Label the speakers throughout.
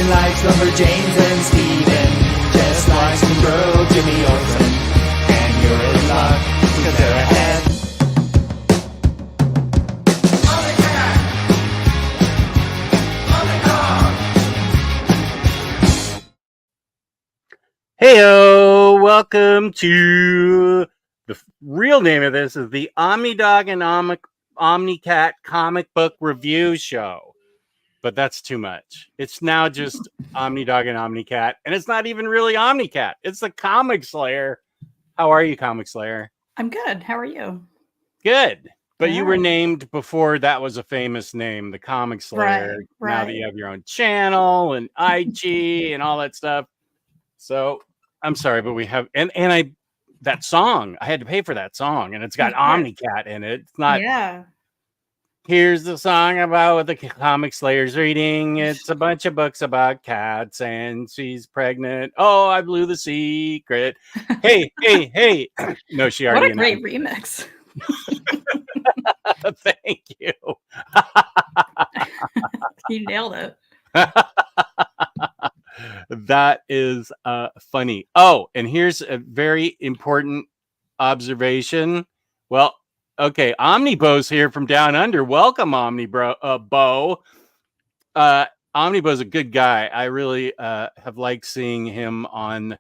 Speaker 1: Justin likes Lumberjanes and Steven just likes to grow Jimmy Olsen. And you're in luck because they're ahead. OmniCat! OmniDog!
Speaker 2: Heyo, welcome to the real name of this is the OmniDog and OmniCat comic book review show. But that's too much. It's now just OmniDog and OmniCat, and it's not even really OmniCat. It's the Comic Slayer. How are you, Comic Slayer?
Speaker 3: I'm good. How are you?
Speaker 2: Good. But you were named before that was a famous name, the Comic Slayer.
Speaker 3: Right.
Speaker 2: Now that you have your own channel and IG and all that stuff. So I'm sorry, but we have that song. I had to pay for that song, and it's got OmniCat in it. It's not.
Speaker 3: Yeah.
Speaker 2: Here's the song about what the Comic Slayer's reading. It's a bunch of books about cats, and she's pregnant. Oh, I blew the secret. Hey. No, she already.
Speaker 3: What a great remix.
Speaker 2: Thank you.
Speaker 3: You nailed it.
Speaker 2: That is funny. Oh, and here's a very important observation. Well, okay, Omnibo's here from down under. Welcome, Bo. Omnibo's a good guy. I really have liked seeing him on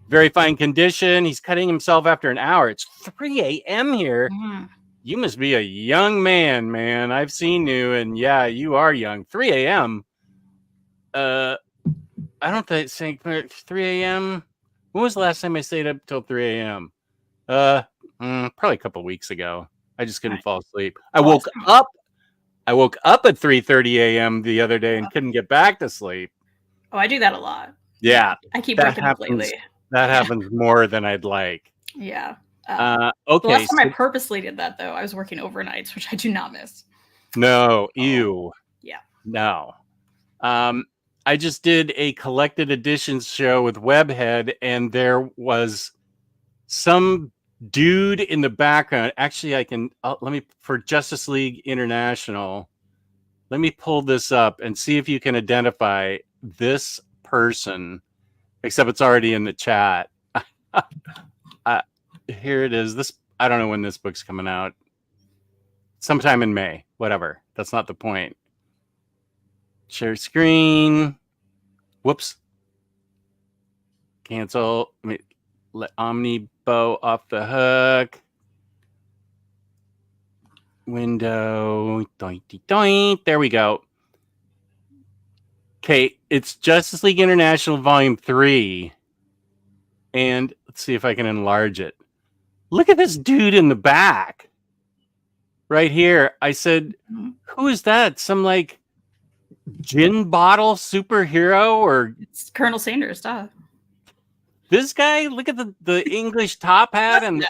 Speaker 2: very fine condition. He's cutting himself after an hour. It's 3 a.m. here.
Speaker 3: Mm.
Speaker 2: You must be a young man. I've seen you, and yeah, you are young. 3 a.m. I don't think 3 a.m. When was the last time I stayed up till 3 a.m.? Probably a couple weeks ago. I just couldn't fall asleep. I woke up at 3:30 a.m. the other day and couldn't get back to sleep.
Speaker 3: Oh, I do that a lot.
Speaker 2: Yeah.
Speaker 3: I keep waking up lately.
Speaker 2: That happens more than I'd like.
Speaker 3: Yeah.
Speaker 2: Okay.
Speaker 3: The last time I purposely did that, though, I was working overnights, which I do not miss.
Speaker 2: No. Ew.
Speaker 3: Yeah.
Speaker 2: No. I just did a collected editions show with Webhead, and there was some dude in the background. Actually, for Justice League International, let me pull this up and see if you can identify this person, except it's already in the chat. Here it is. I don't know when this book's coming out. Sometime in May, whatever. That's not the point. Share screen. Whoops. Cancel. Let me let Omnibo off the hook. Window. Doink, doink. There we go. Okay, it's Justice League International Volume 3. And let's see if I can enlarge it. Look at this dude in the back. Right here. I said, who is that? Some gin bottle superhero, or
Speaker 3: it's Colonel Sanders stuff.
Speaker 2: This guy, look at the English top hat and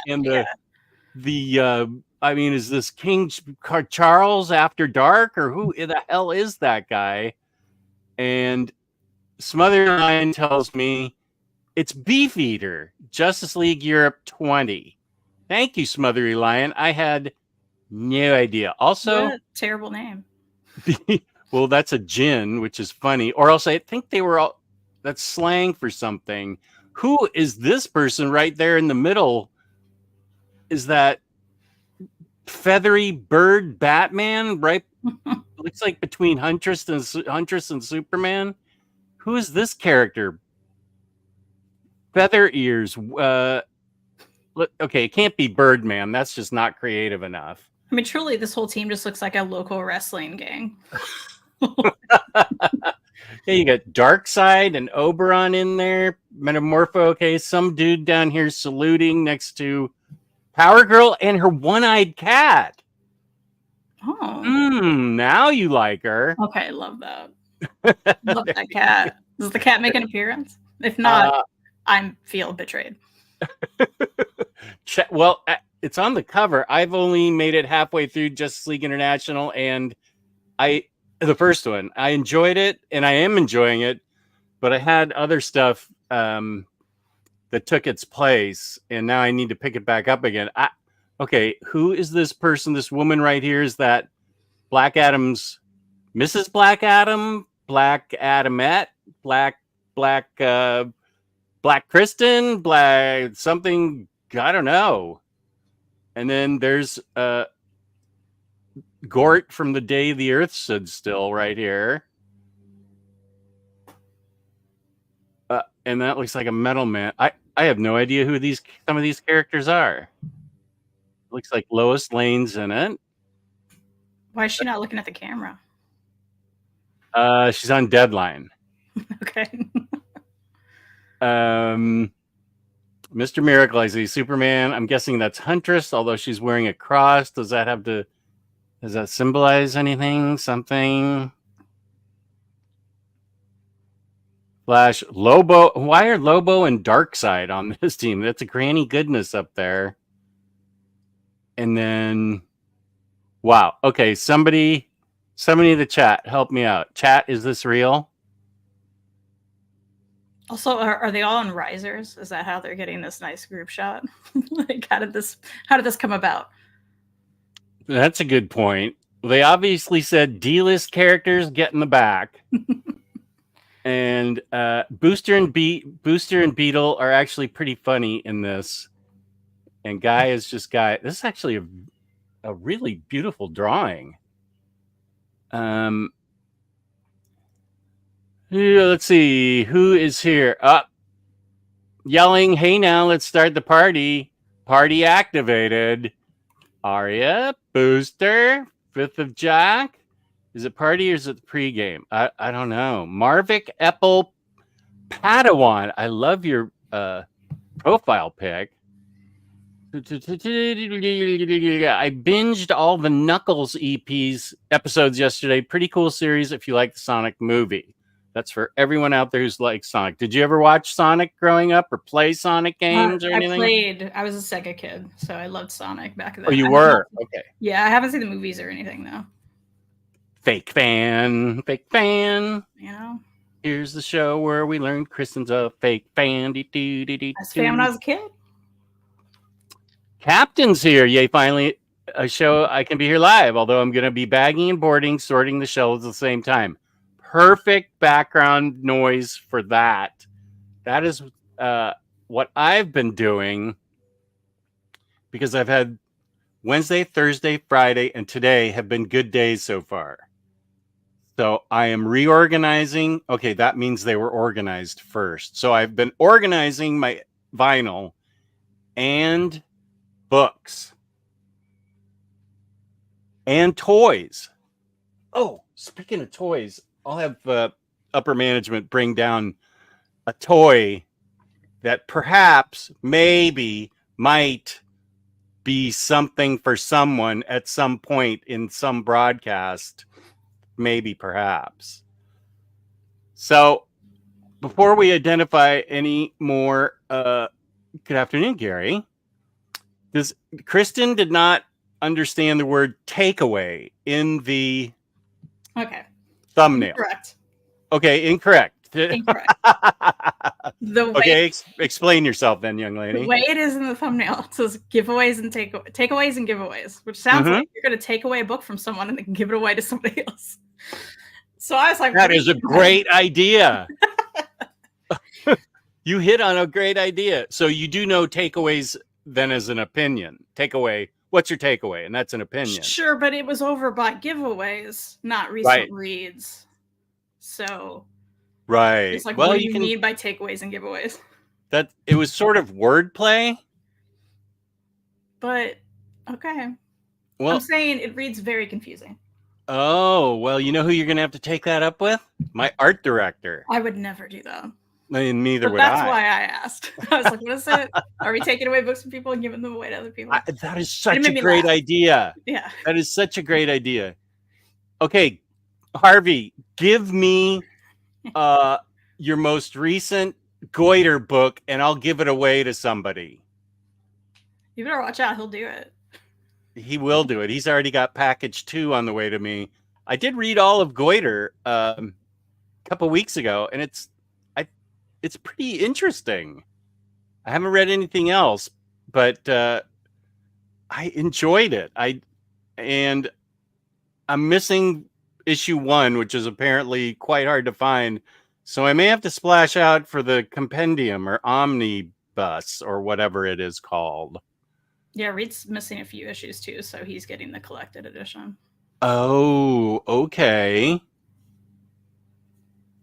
Speaker 2: is this King Charles After Dark, or who the hell is that guy? And Smothery Lion tells me it's Beefeater, Justice League Europe 20. Thank you, Smothery Lion. I had no idea. Also,
Speaker 3: what a terrible name.
Speaker 2: Well, that's a gin, which is funny. Or else I think they were all, that's slang for something. Who is this person right there in the middle? Is that feathery bird Batman? Right? Looks like between Huntress and Superman. Who is this character? Feather ears. Okay, it can't be Birdman. That's just not creative enough.
Speaker 3: I mean, truly, this whole team just looks like a local wrestling gang.
Speaker 2: Yeah, you got Darkseid and Oberon in there. Metamorpho. Okay, some dude down here saluting next to Power Girl and her one-eyed cat.
Speaker 3: Oh.
Speaker 2: Now you like her.
Speaker 3: Okay, I love that. Love that cat. Does the cat make an appearance? If not, I feel betrayed.
Speaker 2: Well, it's on the cover. I've only made it halfway through Justice League International, and the first one, I enjoyed it, and I am enjoying it, but I had other stuff that took its place, and now I need to pick it back up again. Okay, who is this person? This woman right here, is that Black Adam's Mrs. Black Adam, Black Adamette, Black Kristen, Black something, I don't know. And then there's Gort from The Day the Earth Stood Still right here. And that looks like a metal man. I have no idea who some of these characters are. Looks like Lois Lane's in it.
Speaker 3: Why is she not looking at the camera?
Speaker 2: She's on deadline.
Speaker 3: Okay.
Speaker 2: Mr. Miracle, I see Superman. I'm guessing that's Huntress, although she's wearing a cross. Does that symbolize anything? Something? Flash, Lobo. Why are Lobo and Darkseid on this team? That's a granny goodness up there. And then, wow. Okay, somebody in the chat, help me out. Chat, is this real?
Speaker 3: Also, are they all in risers? Is that how they're getting this nice group shot? Like, how did this come about?
Speaker 2: That's a good point. They obviously said D-list characters get in the back. And Booster and Beetle are actually pretty funny in this. And Guy is just Guy. This is actually a really beautiful drawing. Yeah, let's see who is here. Yelling, "Hey now, let's start the party! Party activated!" Arya, Booster, 5th of Jack. Is it party or is it the pregame? I don't know. Marvick, Epple, Padawan. I love your profile pic. I binged all the Knuckles episodes yesterday. Pretty cool series if you like the Sonic movie. That's for everyone out there who's like Sonic. Did you ever watch Sonic growing up or play Sonic games or anything?
Speaker 3: I was a Sega kid, so I loved Sonic back then.
Speaker 2: Oh, you were? Okay.
Speaker 3: Yeah, I haven't seen the movies or anything, though.
Speaker 2: Fake fan.
Speaker 3: You know?
Speaker 2: Here's the show where we learned Kristen's a fake fan.
Speaker 3: I was a fan when I was a kid.
Speaker 2: Captain's here. Yay, finally a show I can be here live, although I'm going to be bagging and boarding, sorting the shelves at the same time. Perfect background noise for that. That is what I've been doing because I've had Wednesday, Thursday, Friday, and today have been good days so far. So I am reorganizing. Okay, that means they were organized first. So I've been organizing my vinyl and books and toys. Oh, speaking of toys, I'll have upper management bring down a toy that perhaps, maybe, might be something for someone at some point in some broadcast. Maybe, perhaps. So, before we identify any more, good afternoon, Gary. Kristen did not understand the word takeaway in the thumbnail.
Speaker 3: Correct.
Speaker 2: Okay, incorrect.
Speaker 3: Okay,
Speaker 2: explain yourself then, young lady.
Speaker 3: The way it is in the thumbnail, it says giveaways and takeaways and giveaways, which sounds like you're going to take away a book from someone and then give it away to somebody else. So I was like,
Speaker 2: that is a great idea. You hit on a great idea. So you do know takeaways then as an opinion. Takeaway. What's your takeaway? And that's an opinion.
Speaker 3: Sure, but it was over by giveaways, not recent reads. So,
Speaker 2: right.
Speaker 3: It's like, what do you mean by takeaways and giveaways?
Speaker 2: That it was sort of wordplay.
Speaker 3: But okay.
Speaker 2: Well,
Speaker 3: I'm saying it reads very confusing.
Speaker 2: Oh, well, you know who you're going to have to take that up with? My art director.
Speaker 3: I would never do that.
Speaker 2: And neither would I.
Speaker 3: That's why I asked. I was like, what is it? Are we taking away books from people and giving them away to other people?
Speaker 2: That is such a great idea.
Speaker 3: Yeah.
Speaker 2: That is such a great idea. Okay, Harvey, give me your most recent Goiter book and I'll give it away to somebody.
Speaker 3: You better watch out. He'll do it.
Speaker 2: He will do it. He's already got package 2 on the way to me. I did read all of Goiter a couple weeks ago, and it's pretty interesting. I haven't read anything else, but I enjoyed it. And I'm missing issue 1, which is apparently quite hard to find. So I may have to splash out for the compendium or omnibus or whatever it is called.
Speaker 3: Yeah, Reed's missing a few issues too, so he's getting the collected edition.
Speaker 2: Oh, okay.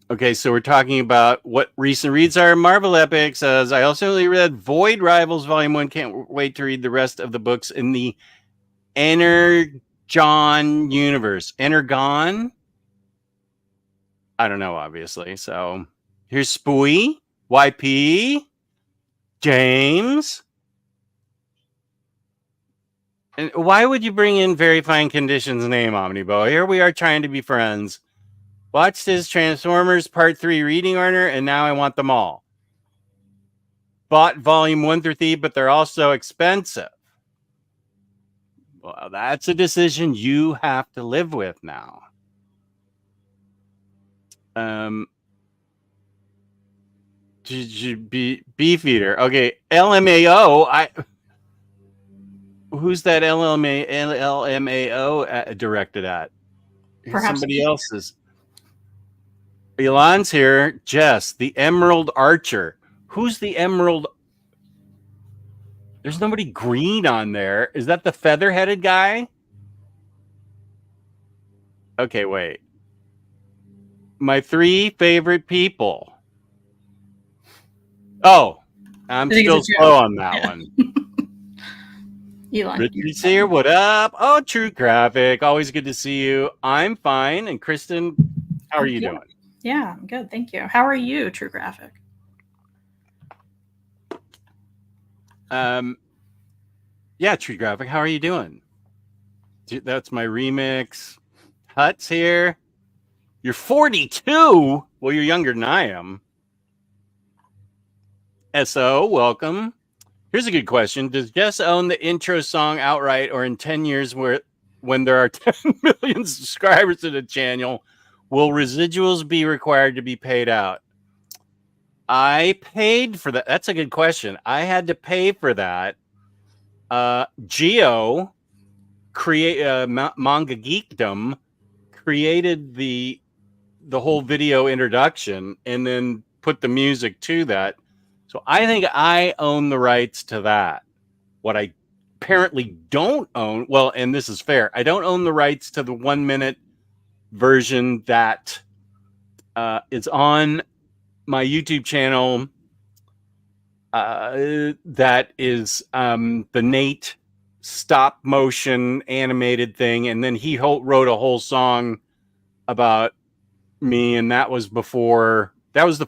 Speaker 2: Okay, so we're talking about what recent reads are. Marvel Epic says, I also read Void Rivals Volume 1. Can't wait to read the rest of the books in the Energon universe. Energon? I don't know, obviously. So here's Spooey, YP, James. And why would you bring in Very Fine Conditions name, Omnibo? Here we are trying to be friends. Watched his Transformers Part 3 reading order, and now I want them all. Bought Volume 1 through 3, but they're also expensive. Well, that's a decision you have to live with now. Beefeater. Okay, LMAO. Who's that LMAO directed at?
Speaker 3: Perhaps
Speaker 2: Somebody else's. Elon's here. Jess, the Emerald Archer. Who's the Emerald? There's nobody green on there. Is that the feather-headed guy? Okay, wait. My 3 favorite people. Oh, I'm still slow on that one.
Speaker 3: Elon,
Speaker 2: Richard's here. What up? Oh, True Graphic. Always good to see you. I'm fine. And Kristen, how are you doing?
Speaker 3: Yeah, I'm good. Thank you. How are you, True Graphic?
Speaker 2: Yeah, True Graphic. How are you doing? That's my remix. Hut's here. You're 42. Well, you're younger than I am. SO, welcome. Here's a good question. Does Jess own the intro song outright, or in 10 years when there are 10 million subscribers to the channel, will residuals be required to be paid out? I paid for that. That's a good question. I had to pay for that. Geo, Manga Geekdom, created the whole video introduction and then put the music to that. So I think I own the rights to that. What I apparently don't own, well, and this is fair, I don't own the rights to the 1-minute version that is on my YouTube channel. That is the Nate stop motion animated thing. And then he wrote a whole song about me, and that was the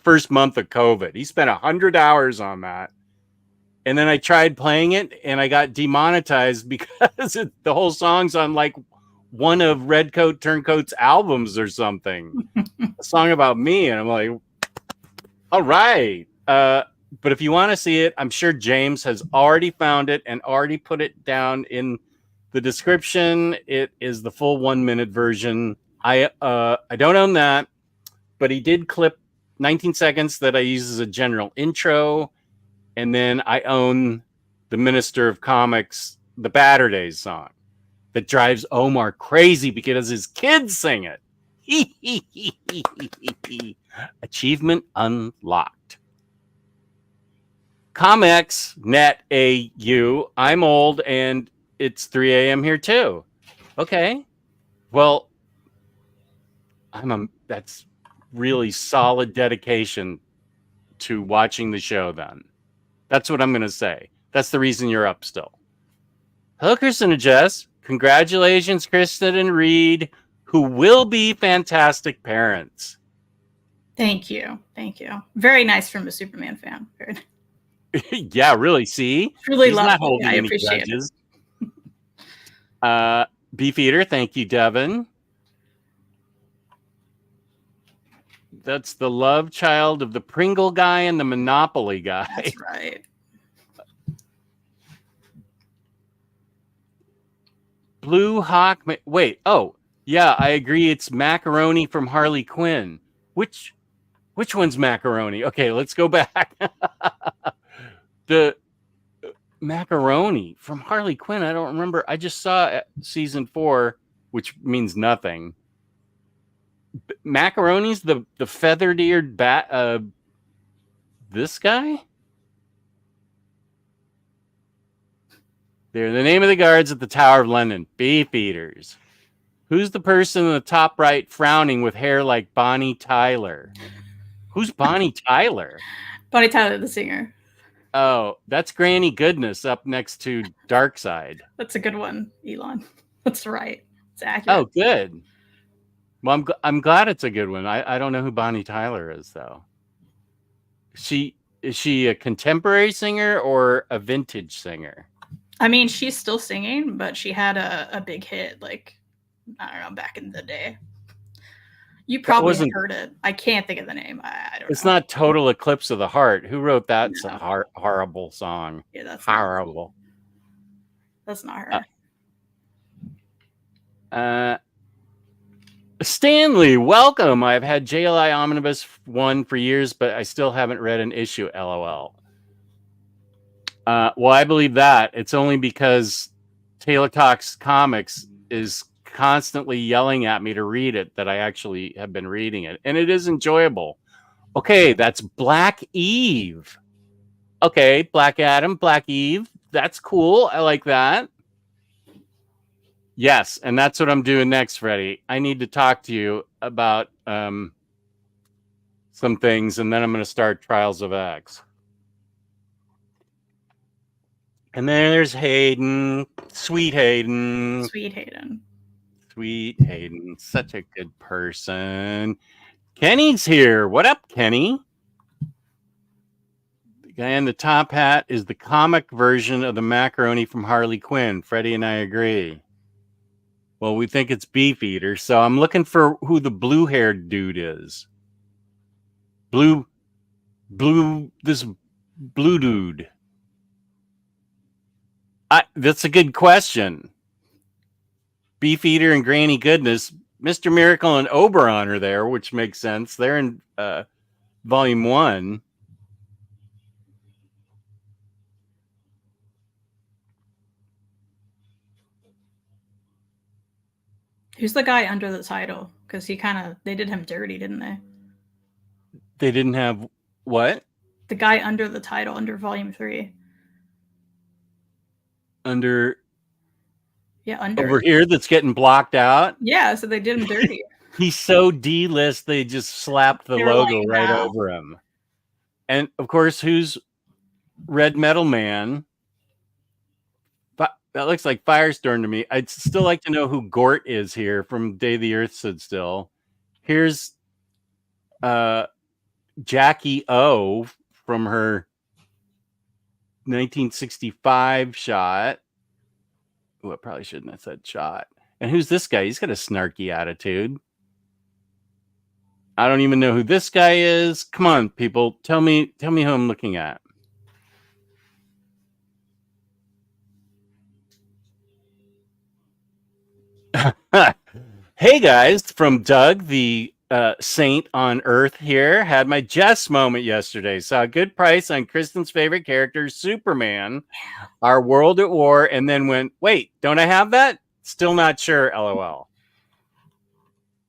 Speaker 2: first month of COVID. He spent 100 hours on that. And then I tried playing it and I got demonetized because the whole song's on like one of Redcoat Turncoat's albums or something. A song about me. And I'm like, all right. But if you want to see it, I'm sure James has already found it and already put it down in the description. It is the full 1-minute version. I don't own that, but he did clip 19 seconds that I use as a general intro. And then I own the Minister of Comics, the Batter Days song that drives Omar crazy because his kids sing it. Achievement unlocked. Comics Net AU. I'm old and it's 3 a.m. here too. Okay. Well, that's really solid dedication to watching the show then. That's what I'm going to say. That's the reason you're up still. Hello, Kristen and Jess. Congratulations, Kristen and Reed, who will be fantastic parents.
Speaker 3: Thank you. Thank you. Very nice from a Superman fan. Very nice.
Speaker 2: Yeah, really. See?
Speaker 3: Truly
Speaker 2: He's
Speaker 3: love
Speaker 2: not
Speaker 3: it.
Speaker 2: holding
Speaker 3: I
Speaker 2: any
Speaker 3: appreciate
Speaker 2: grudges. Beefeater, thank you, Devin. That's the love child of the Pringle guy and the Monopoly guy.
Speaker 3: That's right.
Speaker 2: Blue Hawk. Wait. Oh, yeah. I agree. It's Macaroni from Harley Quinn. Which one's Macaroni? Okay, let's go back. The Macaroni from Harley Quinn. I don't remember. I just saw season 4, which means nothing. Macaroni's the feathered-eared bat. This guy. They're the name of the guards at the Tower of London. Beef eaters. Who's the person in the top right frowning with hair like Bonnie Tyler? Who's Bonnie Tyler?
Speaker 3: Bonnie Tyler, the singer.
Speaker 2: Oh, that's Granny Goodness up next to Darkside.
Speaker 3: That's a good one, Elon. That's right. It's accurate.
Speaker 2: Oh, good. Well, I'm glad it's a good one. I don't know who Bonnie Tyler is, though. Is she a contemporary singer or a vintage singer?
Speaker 3: I mean, she's still singing, but she had a big hit, like, I don't know, back in the day. You probably have heard it. I can't think of the name. I don't know.
Speaker 2: It's not Total Eclipse of the Heart. Who wrote that? It's a horrible song.
Speaker 3: Yeah, that's
Speaker 2: horrible.
Speaker 3: That's not
Speaker 2: her. Stanley, welcome. I've had JLI Omnibus 1 for years, but I still haven't read an issue, LOL. Well, I believe that. It's only because Taylor Talks Comics is constantly yelling at me to read it that I actually have been reading it. And it is enjoyable. Okay, that's Black Eve. Okay, Black Adam, Black Eve. That's cool. I like that. Yes, and that's what I'm doing next, Freddie. I need to talk to you about some things, and then I'm going to start Trials of X. And there's Hayden. Sweet Hayden.
Speaker 3: Sweet Hayden.
Speaker 2: Sweet Hayden. Such a good person. Kenny's here. What up, Kenny? The guy in the top hat is the comic version of the macaroni from Harley Quinn. Freddie and I agree. Well, we think it's Beef Eater, so I'm looking for who the blue-haired dude is. This blue dude. That's a good question. Beef Eater and Granny Goodness. Mr. Miracle and Oberon are there, which makes sense. They're in Volume 1.
Speaker 3: Who's the guy under the title? Because they did him dirty, didn't they?
Speaker 2: They didn't have what?
Speaker 3: The guy under the title, under Volume 3.
Speaker 2: Under
Speaker 3: over
Speaker 2: here that's getting blocked out.
Speaker 3: Yeah, so they did him dirty.
Speaker 2: He's so D-list, they just slapped the logo right over him. And of course, who's Red Metal Man? That looks like Firestorm to me. I'd still like to know who Gort is here from Day the Earth Stood Still. Here's Jackie O from her 1965 shot. Oh, I probably shouldn't have said shot. And who's this guy? He's got a snarky attitude. I don't even know who this guy is. Come on, people. Tell me who I'm looking at. Hey guys, from Doug, the saint on Earth here. Had my Jess moment yesterday. Saw a good price on Kristen's favorite character, Superman, Our World at War, and then went, wait, don't I have that? Still not sure, LOL.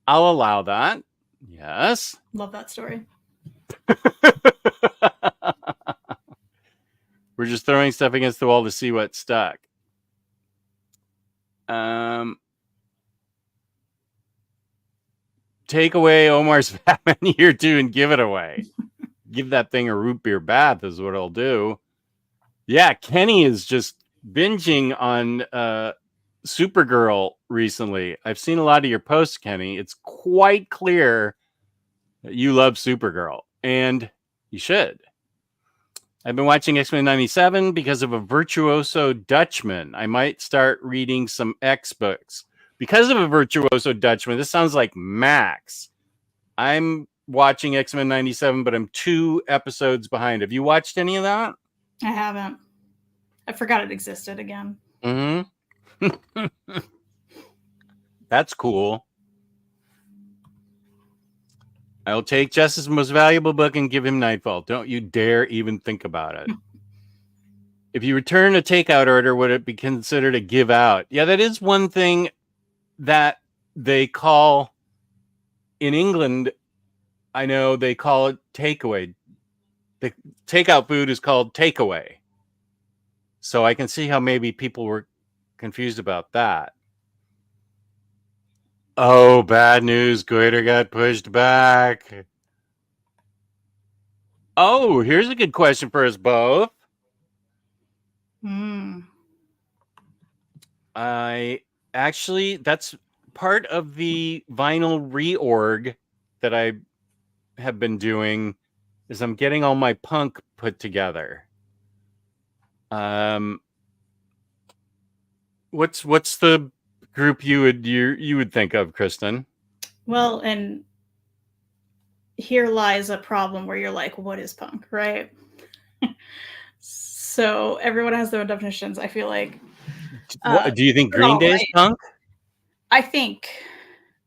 Speaker 2: I'll allow that. Yes.
Speaker 3: Love that story.
Speaker 2: We're just throwing stuff against the wall to see what stuck. Take away Omar's Batman Year 2 and give it away. Give that thing a root beer bath is what I'll do. Yeah, Kenny is just binging on Supergirl recently. I've seen a lot of your posts, Kenny. It's quite clear that you love Supergirl, and you should. I've been watching X-Men 97 because of a virtuoso Dutchman. I might start reading some X books. Because of a virtuoso Dutchman, this sounds like Max. I'm watching X-Men 97, but I'm 2 episodes behind. Have you watched any of that?
Speaker 3: I haven't. I forgot it existed again.
Speaker 2: Mm-hmm. That's cool. I'll take Jess's most valuable book and give him Nightfall. Don't you dare even think about it. If you return a takeout order, would it be considered a give out? Yeah, that is one thing that they call in England, I know they call it takeaway. The takeout food is called takeaway. So I can see how maybe people were confused about that. Oh, bad news. Goiter got pushed back. Oh, here's a good question for us both. That's part of the vinyl reorg that I have been doing is I'm getting all my punk put together. What's the group you would think of, Kristen?
Speaker 3: Well, and here lies a problem where you're like, what is punk, right? So everyone has their own definitions. I feel like.
Speaker 2: Do you think Green Day is punk?
Speaker 3: I think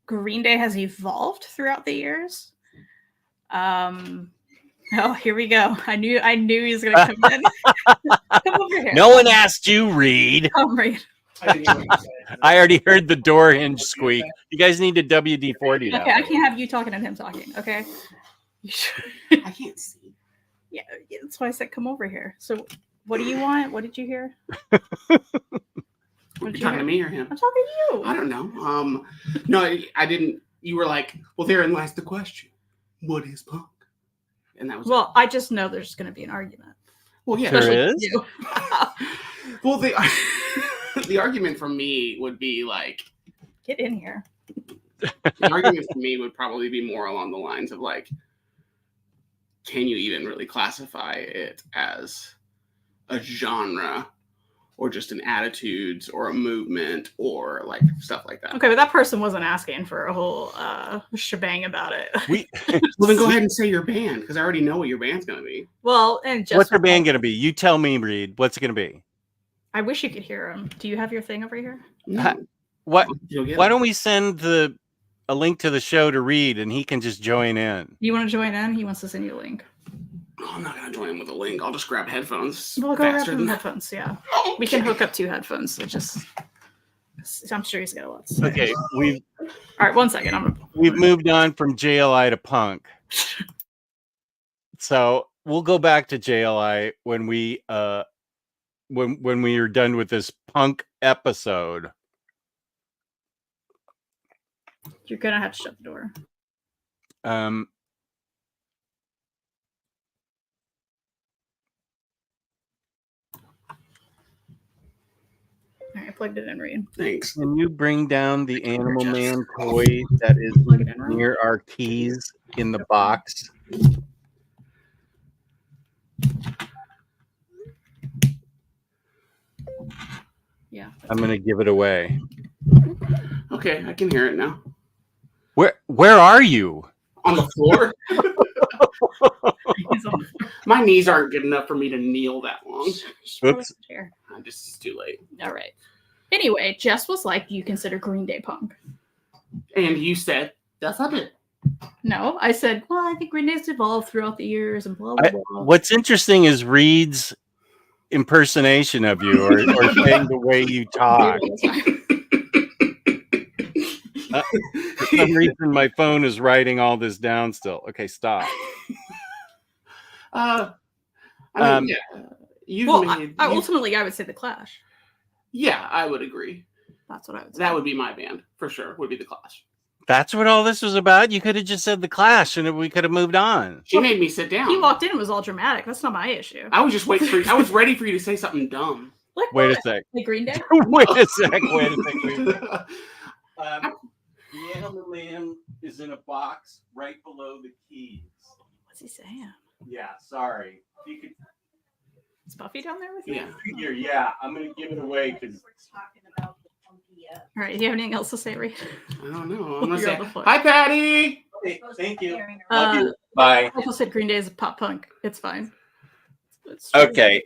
Speaker 3: Green Day has evolved throughout the years. Oh, here we go. I knew he was going to come in. Come over here.
Speaker 2: No one asked you, Reed.
Speaker 3: Come, Reed.
Speaker 2: I already heard the door hinge squeak. You guys need to WD-40 that.
Speaker 3: Okay, I can't have you talking and him talking, okay?
Speaker 4: I can't see.
Speaker 3: Yeah, that's why I said come over here. So what do you want? What did you hear?
Speaker 4: Are you talking to me or him?
Speaker 3: I'm talking to you.
Speaker 4: I don't know. No, I didn't. You were like, well, therein lies the question. What is punk? And that was
Speaker 3: I just know there's going to be an argument.
Speaker 4: Well, yeah,
Speaker 2: there is.
Speaker 4: Well, the argument for me would be like,
Speaker 3: get in here.
Speaker 4: The argument for me would probably be more along the lines of like, can you even really classify it as a genre or just an attitudes or a movement or like stuff like that?
Speaker 3: Okay, but that person wasn't asking for a whole shebang about it.
Speaker 4: Well, then go ahead and say your band, because I already know what your band's going to be.
Speaker 3: Well, and just
Speaker 2: what's your band going to be? You tell me, Reed. What's it going to be?
Speaker 3: I wish you could hear him. Do you have your thing over here?
Speaker 4: No.
Speaker 2: Why don't we send a link to the show to Reed and he can just join in?
Speaker 3: You want to join in? He wants to send you a link.
Speaker 4: Oh, I'm not going to join in with a link. I'll just grab headphones.
Speaker 3: We'll go grab some headphones, yeah. Okay. We can hook up 2 headphones. I'm sure he's got a lot to say.
Speaker 2: Okay,
Speaker 3: all right, 1 second.
Speaker 2: We've moved on from JLI to punk. So we'll go back to JLI when we when we are done with this punk episode.
Speaker 3: You're gonna have to shut the door. All right, I plugged it in, Reed.
Speaker 4: Thanks.
Speaker 2: Can you bring down the Animal Man toy that is near our keys in the box?
Speaker 3: Yeah.
Speaker 2: I'm going to give it away.
Speaker 4: Okay, I can hear it now.
Speaker 2: Where are you?
Speaker 4: On the floor? My knees aren't good enough for me to kneel that long.
Speaker 2: Oops.
Speaker 4: It's too late.
Speaker 3: All right. Anyway, Jess was like, do you consider Green Day punk?
Speaker 4: And you said, that's not it.
Speaker 3: No, I said, well, I think Green Day's evolved throughout the years and blah, blah, blah.
Speaker 2: What's interesting is Reed's impersonation of you or saying the way you talk. For some reason, my phone is writing all this down still. Okay, stop.
Speaker 3: Ultimately, I would say The Clash.
Speaker 4: Yeah, I would agree.
Speaker 3: That's what I would say.
Speaker 4: That would be my band, for sure, would be The Clash.
Speaker 2: That's what all this was about? You could have just said The Clash and we could have moved on.
Speaker 4: She made me sit down.
Speaker 3: He walked in and was all dramatic. That's not my issue.
Speaker 4: I was just waiting for you. I was ready for you to say something dumb.
Speaker 3: Like
Speaker 2: wait
Speaker 3: what?
Speaker 2: a sec.
Speaker 3: Like Green Day?
Speaker 2: Wait a sec. The Animal Man is in a box right below the keys.
Speaker 3: What's he saying?
Speaker 2: Yeah, sorry. You could...
Speaker 3: Is Buffy down there with you?
Speaker 4: Yeah.
Speaker 2: Yeah, I'm going to give it away because
Speaker 3: we're talking about the funky. All right, do you have anything else to say, Reed?
Speaker 4: I don't know. I'm going to say, hi, Patty!
Speaker 2: Okay, thank you. Love you. Bye.
Speaker 3: I also said Green Day is pop punk. It's fine.
Speaker 2: Okay.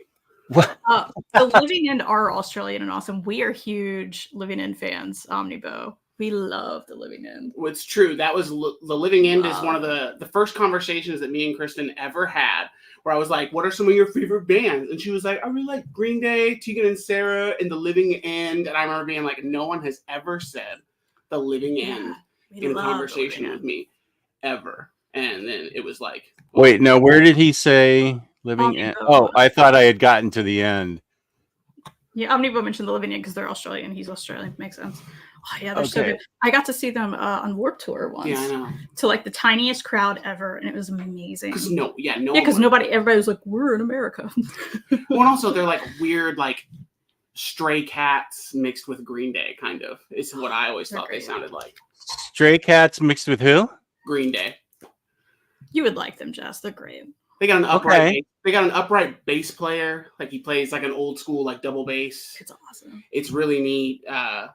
Speaker 3: The Living End are Australian and awesome. We are huge Living End fans, Omnibo. We love the Living End.
Speaker 4: Well, it's true. That was the Living End is one of the first conversations that me and Kristen ever had, where I was like, "What are some of your favorite bands?" And she was like, "I really like Green Day, Tegan and Sarah, and the Living End." And I remember being like, "No one has ever said the Living End in conversation with me." ever. And then it was like,
Speaker 2: Wait, no, where did he say living in?
Speaker 3: OmniDog.
Speaker 2: Oh, I thought I had gotten to the end.
Speaker 3: Yeah, OmniDog mentioned the living in because they're Australian. He's Australian. Makes sense. Oh yeah, they're so
Speaker 2: Okay.
Speaker 3: good. I got to see them on Warped Tour once.
Speaker 4: yeah, I know.
Speaker 3: To like the tiniest crowd ever, and it was amazing.
Speaker 4: Because
Speaker 3: Because everybody was like, "We're in America."
Speaker 4: Well, and also they're like weird, like Stray Cats mixed with Green Day, kind of. Is what I always
Speaker 3: They're
Speaker 4: thought they
Speaker 3: great.
Speaker 4: sounded like.
Speaker 2: Stray Cats mixed with who?
Speaker 4: Green Day.
Speaker 3: You would like them, Jess. They're great.
Speaker 4: They got an upright.
Speaker 2: Okay.
Speaker 4: They got an upright bass player. Like he plays like an old school like double bass.
Speaker 3: It's awesome.
Speaker 4: It's really neat. And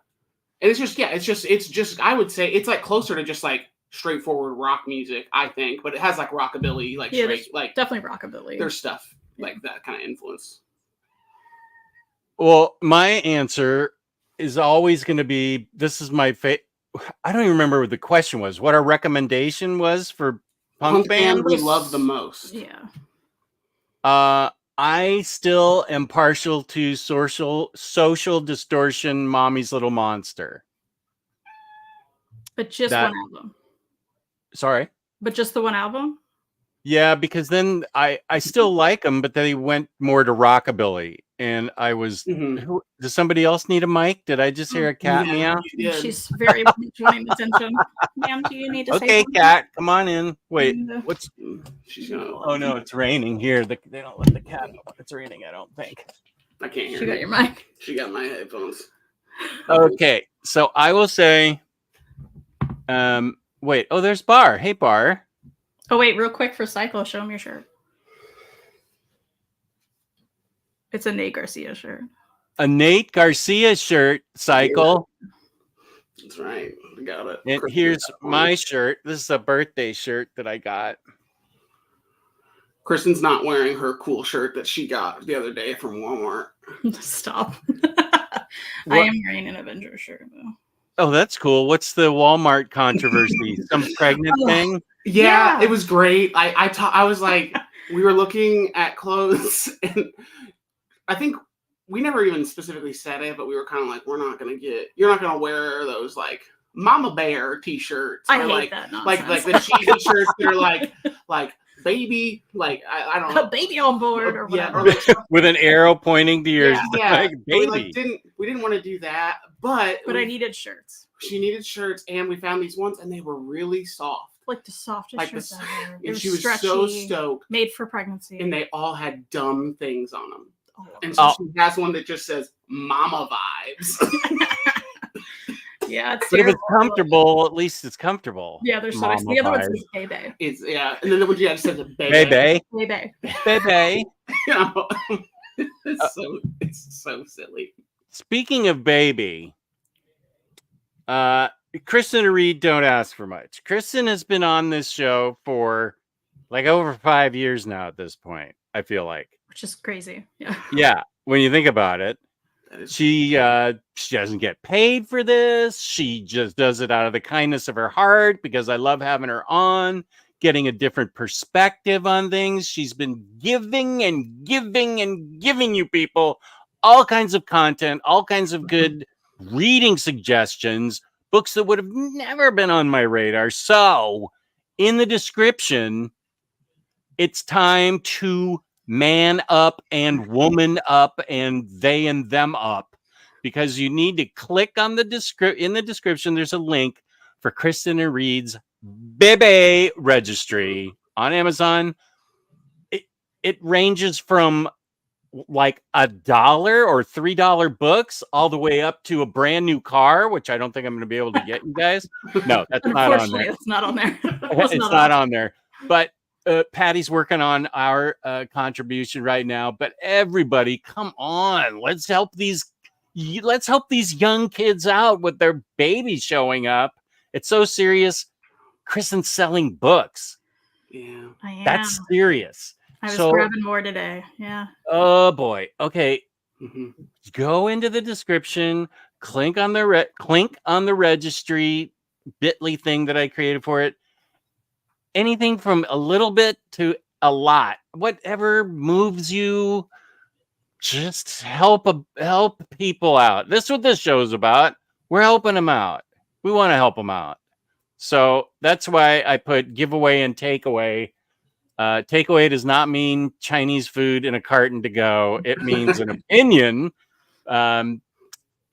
Speaker 4: it's just. I would say it's like closer to just like straightforward rock music, I think, but it has like rockabilly, like
Speaker 3: Yeah,
Speaker 4: straight, like
Speaker 3: definitely rockabilly.
Speaker 4: there's stuff like that kind of influence.
Speaker 2: Well, my answer is always going to be, this is my favorite. I don't even remember what the question was. What our recommendation was for punk
Speaker 4: band
Speaker 2: bands?
Speaker 4: we love the most.
Speaker 3: Yeah.
Speaker 2: I still am partial to social distortion. Mommy's Little Monster.
Speaker 3: But just
Speaker 2: That-
Speaker 3: one album.
Speaker 2: Sorry.
Speaker 3: But just the one album?
Speaker 2: Yeah, because then I still like them, but they went more to rockabilly, and I was.
Speaker 4: Mhm.
Speaker 2: Does somebody else need a mic? Did I just hear a cat
Speaker 4: Yeah,
Speaker 2: meow?
Speaker 4: you did.
Speaker 3: She's very wanting attention. Ma'am, do you need to say
Speaker 2: Okay,
Speaker 3: something?
Speaker 2: cat, come on in. Wait,
Speaker 3: And,
Speaker 2: what's?
Speaker 4: She's gonna.
Speaker 2: Oh no, it's raining here. They don't let the cat out. It's raining. I don't think.
Speaker 4: I can't hear.
Speaker 3: She got
Speaker 4: you.
Speaker 3: your mic.
Speaker 4: She got my headphones.
Speaker 2: Okay, so I will say. Wait. Oh, there's Bar. Hey, Bar.
Speaker 3: Oh wait, real quick for Cyclo, show him your shirt. It's a Nate Garcia shirt.
Speaker 2: A Nate Garcia shirt. Cycle.
Speaker 4: That's right. I got it.
Speaker 2: And
Speaker 4: Kristen
Speaker 2: here's
Speaker 4: got one.
Speaker 2: my shirt. This is a birthday shirt that I got.
Speaker 4: Kristen's not wearing her cool shirt that she got the other day from Walmart.
Speaker 3: Stop. I
Speaker 2: What?
Speaker 3: am wearing an Avengers shirt though.
Speaker 2: Oh, that's cool. What's the Walmart controversy? Some pregnant
Speaker 3: Oh.
Speaker 2: thing?
Speaker 4: Yeah,
Speaker 3: Yeah.
Speaker 4: it was great. I was like, we were looking at clothes, and I think we never even specifically said it, but we were kind of like, you're not gonna wear those like Mama Bear t-shirts.
Speaker 3: I
Speaker 4: or,
Speaker 3: hate
Speaker 4: like,
Speaker 3: that
Speaker 4: like
Speaker 3: nonsense.
Speaker 4: the cheesy shirts that are like baby, like I don't
Speaker 3: A
Speaker 4: know.
Speaker 3: baby on board or
Speaker 4: Yeah,
Speaker 3: whatever.
Speaker 4: or like
Speaker 2: With an arrow pointing to your
Speaker 4: yeah.
Speaker 2: like,
Speaker 4: We,
Speaker 2: baby.
Speaker 4: we didn't want to do that, but
Speaker 3: I needed shirts.
Speaker 4: she needed shirts, and we found these ones, and they were really soft.
Speaker 3: Like the softest
Speaker 4: Like
Speaker 3: shirts
Speaker 4: the-
Speaker 3: ever. They
Speaker 4: And
Speaker 3: were
Speaker 4: she was
Speaker 3: stretchy,
Speaker 4: so stoked,
Speaker 3: made for pregnancy.
Speaker 4: and they all had dumb things on them.
Speaker 3: Oh.
Speaker 4: And so
Speaker 2: Oh.
Speaker 4: she has one that just says "Mama Vibes."
Speaker 3: Yeah, it's
Speaker 2: But if it's
Speaker 3: terrible.
Speaker 2: comfortable, at least it's comfortable.
Speaker 3: Yeah, there's so nice.
Speaker 2: Mama
Speaker 3: The other one
Speaker 2: vibes.
Speaker 3: says baby.
Speaker 4: It's and then the one she had says "Baby."
Speaker 2: Baby.
Speaker 3: Baby.
Speaker 2: Baby.
Speaker 4: You know, it's so silly.
Speaker 2: Speaking of baby, Kristen and Reed don't ask for much. Kristen has been on this show for like over 5 years now at this point, I feel like.
Speaker 3: Which is crazy. Yeah.
Speaker 2: Yeah, when you think about it.
Speaker 4: That is
Speaker 2: She doesn't get paid for this. She just does it out of the kindness of her heart because I love having her on, getting a different perspective on things. She's been giving and giving and giving you people all kinds of content, all kinds of good reading suggestions, books that would have never been on my radar. So, in the description, it's time to man up and woman up and they and them up, because you need to click on the in the description. There's a link for Kristen and Reed's Bebe Registry on Amazon. It ranges from like $1 or $3 books all the way up to a brand new car, which I don't think I'm going to be able to get you guys. No, that's not on
Speaker 3: Unfortunately,
Speaker 2: there.
Speaker 3: it's not on there.
Speaker 2: It's not on there. But Patty's working on our contribution right now. But everybody, come on, let's help these young kids out with their babies showing up. It's so serious. Kristen's selling books.
Speaker 4: yeah.
Speaker 3: I am.
Speaker 2: That's serious.
Speaker 3: I was
Speaker 2: so-
Speaker 3: grabbing more today. Yeah.
Speaker 2: Oh boy. Okay,
Speaker 4: hmm
Speaker 2: go into the description. Click on the registry bit.ly thing that I created for it. Anything from a little bit to a lot, whatever moves you, just help people out. This is what this show is about. We're helping them out. We want to help them out. So that's why I put giveaway and takeaway. Takeaway does not mean Chinese food in a carton to go. It means an opinion. And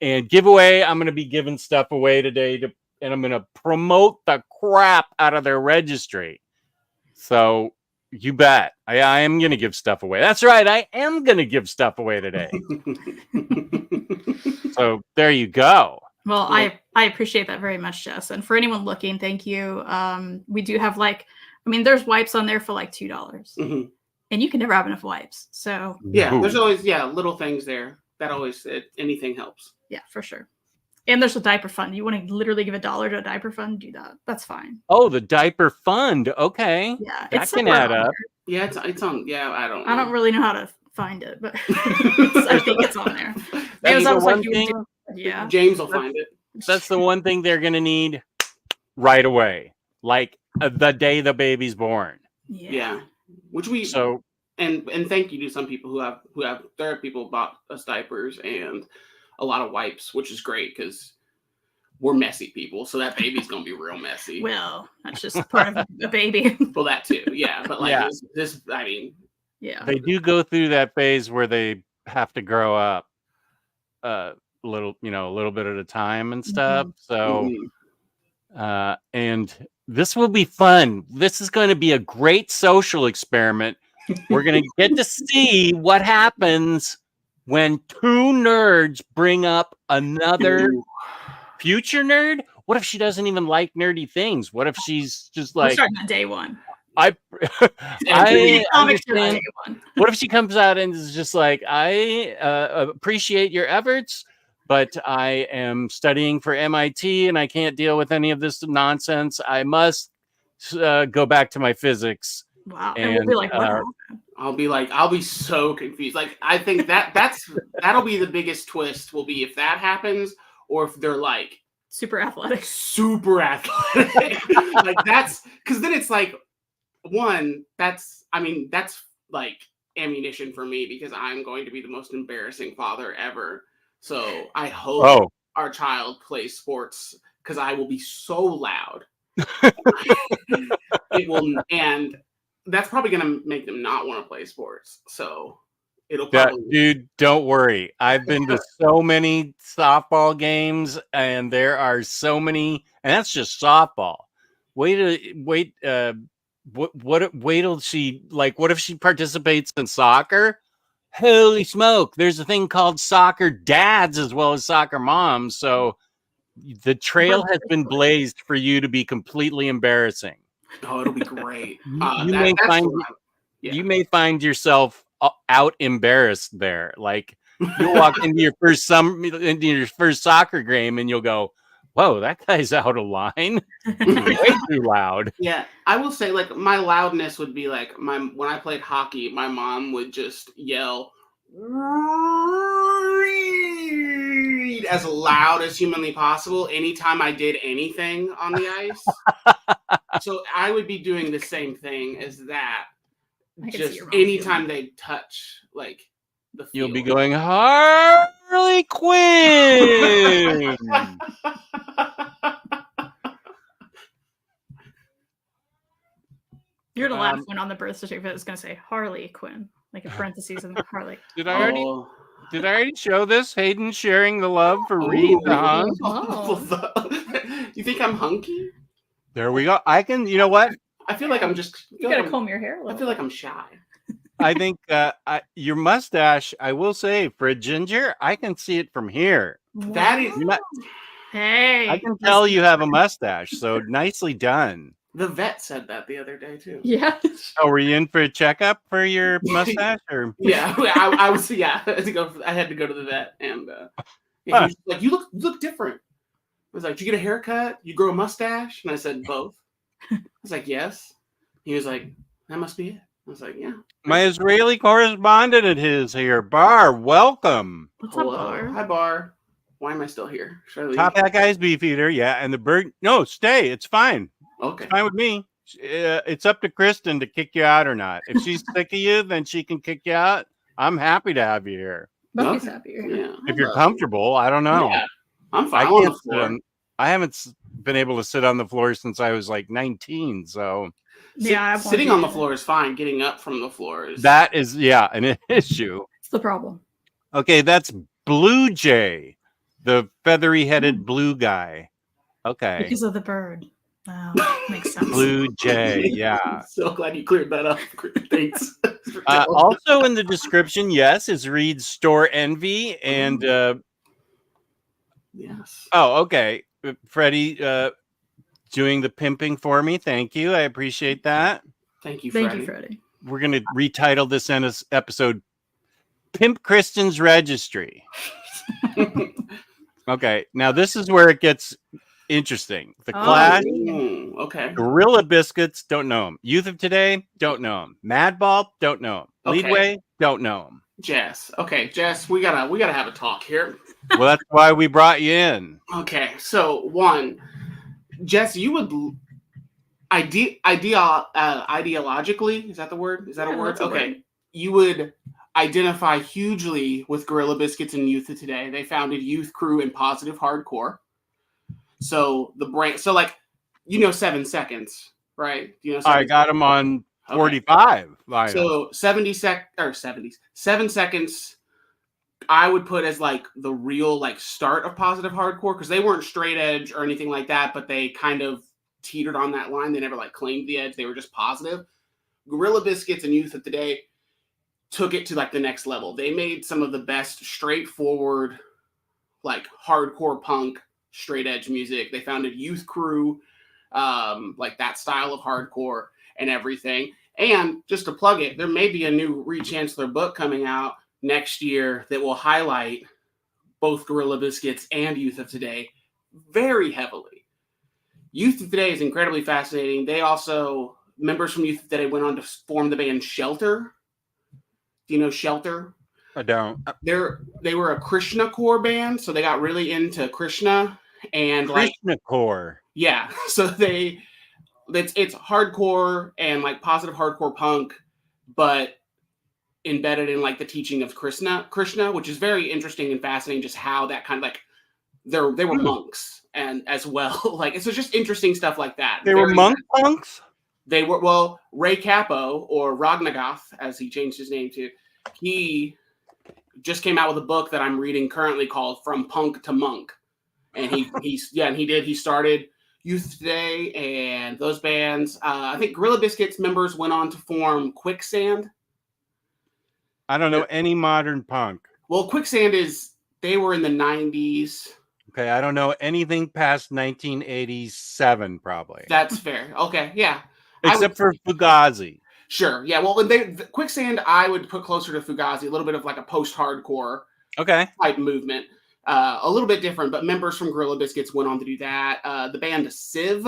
Speaker 2: giveaway, I'm going to be giving stuff away today, and I'm going to promote the crap out of their registry. So you bet. I am going to give stuff away. That's right. I am going to give stuff away today. So there you go.
Speaker 3: Well, I appreciate that very much, Jess. And for anyone looking, thank you. We do have there's wipes on there for like $2.
Speaker 4: Mm-hmm.
Speaker 3: And you can never have enough wipes. So
Speaker 4: yeah, there's always little things there. That always anything helps.
Speaker 3: Yeah, for sure. And there's a diaper fund. You want to literally give $1 to a diaper fund? Do that. That's fine.
Speaker 2: Oh, the diaper fund. Okay.
Speaker 3: Yeah,
Speaker 2: that can add up.
Speaker 4: Yeah, it's on. Yeah, I don't
Speaker 3: really know how to find it, but I think it's on there.
Speaker 2: That's the one thing.
Speaker 3: Yeah,
Speaker 4: James will find it.
Speaker 2: That's the one thing they're gonna need right away, like the day the baby's born.
Speaker 4: Yeah. Which and thank you to some people there are people who bought us diapers and a lot of wipes, which is great because we're messy people, so that baby's gonna be real messy.
Speaker 3: Well, that's just part of a baby.
Speaker 4: Well, that too, yeah. But this, I mean,
Speaker 3: yeah,
Speaker 2: they do go through that phase where they have to grow up a little bit at a time and stuff. So, and this will be fun. This is going to be a great social experiment. We're going to get to see what happens when two nerds bring up another future nerd. What if she doesn't even like nerdy things? What if she's just like,
Speaker 3: we're starting on day one.
Speaker 2: I understand. What if she comes out and is just like, I appreciate your efforts, but I am studying for MIT and I can't deal with any of this nonsense. I must go back to my physics.
Speaker 3: Wow. And we'll be like, what?
Speaker 4: I'll be so confused. Like, I think that'll be the biggest twist will be if that happens or if they're like
Speaker 3: super athletic.
Speaker 4: Like that's because then it's like, that's like ammunition for me because I'm going to be the most embarrassing father ever. So I hope our child plays sports because I will be so loud. It will, and that's probably going to make them not want to play sports. So it'll probably...
Speaker 2: Dude, don't worry. I've been to so many softball games, and there are so many, and that's just softball. Wait till she what if she participates in soccer? Holy smoke, there's a thing called soccer dads as well as soccer moms, so the trail has been blazed for you to be completely embarrassing.
Speaker 4: Oh, it'll be great.
Speaker 2: You may find yourself out embarrassed there. Like you'll walk into your first soccer game and you'll go, whoa, that guy's out of line. Way too loud.
Speaker 4: Yeah, I will say, like, my loudness would be like when I played hockey, my mom would just yell as loud as humanly possible anytime I did anything on the ice. So I would be doing the same thing as that. Just anytime they touch, like, the field.
Speaker 2: You'll be going, Harley Quinn!
Speaker 3: You're the last one on the birth certificate that's going to say Harley Quinn, like in parentheses in the Harley.
Speaker 2: Did I already show this? Hayden sharing the love for Reed the hunk.
Speaker 4: You think I'm hunky?
Speaker 2: There we go. I can, you know what?
Speaker 4: I feel like I'm just...
Speaker 3: You got to comb your hair a little.
Speaker 4: I feel like I'm shy.
Speaker 2: I think your mustache, I will say, for a ginger, I can see it from here.
Speaker 3: Wow.
Speaker 4: That is...
Speaker 3: Hey.
Speaker 2: I can tell you have a mustache, so nicely done.
Speaker 4: The vet said that the other day, too.
Speaker 3: Yeah.
Speaker 2: Oh, were you in for a checkup for your mustache? Or?
Speaker 4: Yeah, I was, I had to go to the vet, and he was like, you look different. I was like, did you get a haircut? You grow a mustache? And I said, both. I was like, yes. He was like, that must be it. I was like, yeah.
Speaker 2: My Israeli correspondent at his here. Bar, welcome.
Speaker 3: What's up, Bar?
Speaker 4: Hi, Bar. Why am I still here? Should I leave?
Speaker 2: Top Hat Guy's beef eater, yeah. And the bird, no, stay. It's fine.
Speaker 4: Okay.
Speaker 2: It's fine with me. It's up to Kristen to kick you out or not. If she's sick of you, then she can kick you out. I'm happy to have you here.
Speaker 3: Buffy's happier.
Speaker 4: Yeah.
Speaker 2: If you're comfortable, I don't know.
Speaker 4: Yeah. I'm fine.
Speaker 2: I haven't been able to sit on the floor since I was like 19. So
Speaker 3: Yeah, I
Speaker 4: sitting on the floor is fine. Getting up from the floor is
Speaker 2: that is, yeah, an issue.
Speaker 3: It's the problem.
Speaker 2: Okay, that's Blue Jay, the feathery-headed blue guy. Okay,
Speaker 3: Because of the bird. Wow, makes sense.
Speaker 2: Blue Jay, yeah.
Speaker 4: So glad you cleared that up. Thanks.
Speaker 2: Also in the description, yes, is Reed's Store Envy and
Speaker 4: yes.
Speaker 2: oh, okay, Freddie doing the pimping for me. Thank you, I appreciate that.
Speaker 4: Thank you, Freddie.
Speaker 3: Thank you, Freddie.
Speaker 2: We're gonna retitle this episode "Pimp Kristen's Registry." Okay, now this is where it gets interesting. The Clash,
Speaker 4: Okay.
Speaker 2: Gorilla Biscuits, don't know them. Youth of Today, don't know them. Madball, don't know them.
Speaker 4: Okay.
Speaker 2: Leadway, don't know them.
Speaker 4: Jess. Okay, Jess, we gotta have a talk here.
Speaker 2: Well, that's why we brought you in.
Speaker 4: Okay, so one, Jess, you would ideologically, is that the word? Is that a word? Okay.
Speaker 3: Word.
Speaker 4: You would identify hugely with Gorilla Biscuits and Youth of Today. They founded Youth Crew and Positive Hardcore. So the brand, so like, 7 seconds, right?
Speaker 2: I got them on 45.
Speaker 4: Okay. So 7 seconds, I would put as like the real like start of Positive Hardcore, because they weren't straight edge or anything like that, but they kind of teetered on that line. They never like claimed the edge. They were just positive. Gorilla Biscuits and Youth of Today took it to like the next level. They made some of the best straightforward, like hardcore punk, straight edge music. They founded Youth Crew, like that style of hardcore and everything. And just to plug it, there may be a new Reed Chancellor book coming out next year that will highlight both Gorilla Biscuits and Youth of Today very heavily. Youth of Today is incredibly fascinating. They also, members from Youth of Today went on to form the band Shelter. Do you know Shelter?
Speaker 2: I don't.
Speaker 4: They were a Krishna core band, so they got really into Krishna and
Speaker 2: Krishna core.
Speaker 4: Yeah, so it's hardcore and like positive hardcore punk, but embedded in like the teaching of Krishna, which is very interesting and fascinating. Just how that kind of like they were monks and as well, like it's just interesting stuff like that.
Speaker 2: They were monks.
Speaker 4: They were Ray Capo, or Ragnagath as he changed his name to. He just came out with a book that I'm reading currently called From Punk to Monk, and he started Youth Today and those bands. I think Gorilla Biscuits members went on to form Quicksand.
Speaker 2: I don't know any modern punk.
Speaker 4: Well, Quicksand they were in the 90s.
Speaker 2: Okay, I don't know anything past 1987, probably.
Speaker 4: That's fair. Okay, yeah.
Speaker 2: Except for Fugazi.
Speaker 4: Sure, yeah. Well, Quicksand, I would put closer to Fugazi, a little bit of like a post-hardcore type movement. A little bit different, but members from Gorilla Biscuits went on to do that. The band Civ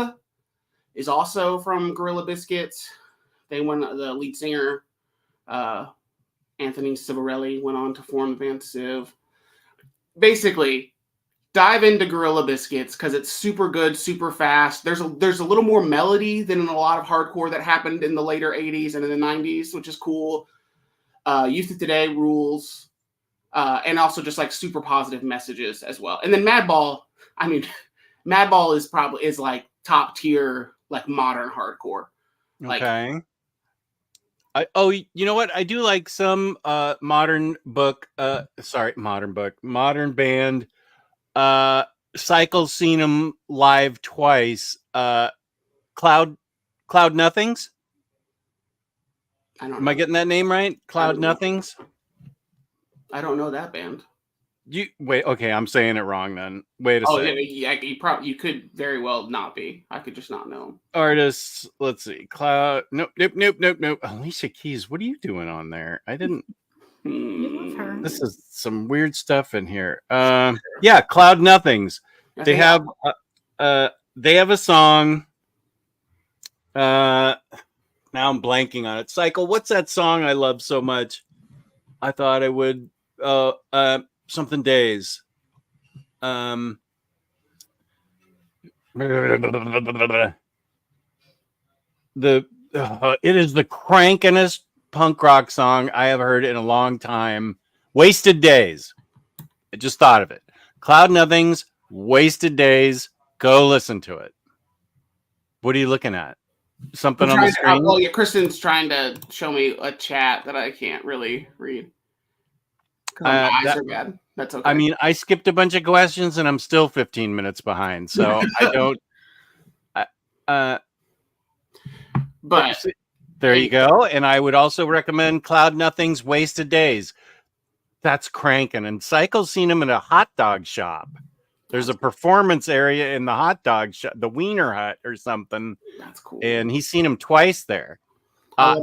Speaker 4: is also from Gorilla Biscuits. The lead singer, Anthony Civarelli, went on to form the band Civ. Basically, dive into Gorilla Biscuits because it's super good, super fast. There's a little more melody than in a lot of hardcore that happened in the later 80s and in the 90s, which is cool. Youth of Today rules. And also just like super positive messages as well. And then Madball is like top tier, like modern hardcore.
Speaker 2: Okay. You know what? I do like some modern band. Cycle's seen them live twice. Cloud Nothings. Am I getting that name right? Cloud Nothings.
Speaker 4: I don't know that band.
Speaker 2: Okay, I'm saying it wrong then. Wait a second.
Speaker 4: Yeah, you could very well not be. I could just not know.
Speaker 2: Artists, let's see. Nope. Alicia Keys, what are you doing on there? I didn't.
Speaker 3: You love her.
Speaker 2: This is some weird stuff in here. Yeah, Cloud Nothings. They have a song. Now I'm blanking on it. Cycle, what's that song I love so much? I thought I would something days. It is the crankinest punk rock song I have heard in a long time. Wasted Days. I just thought of it. Cloud Nothings, Wasted Days, Go listen to it. What are you looking at? Something on the screen?
Speaker 4: Well, yeah, Kristen's trying to show me a chat that I can't really read. My eyes are bad. That's okay.
Speaker 2: I mean, I skipped a bunch of questions and I'm still 15 minutes behind. So I don't.
Speaker 4: But
Speaker 2: there you go. And I would also recommend Cloud Nothing's Wasted Days. That's cranking. And Cycle's seen him in a hot dog shop. There's a performance area in the hot dog shop, the Wiener Hut or something.
Speaker 4: That's cool.
Speaker 2: And he's seen him twice there.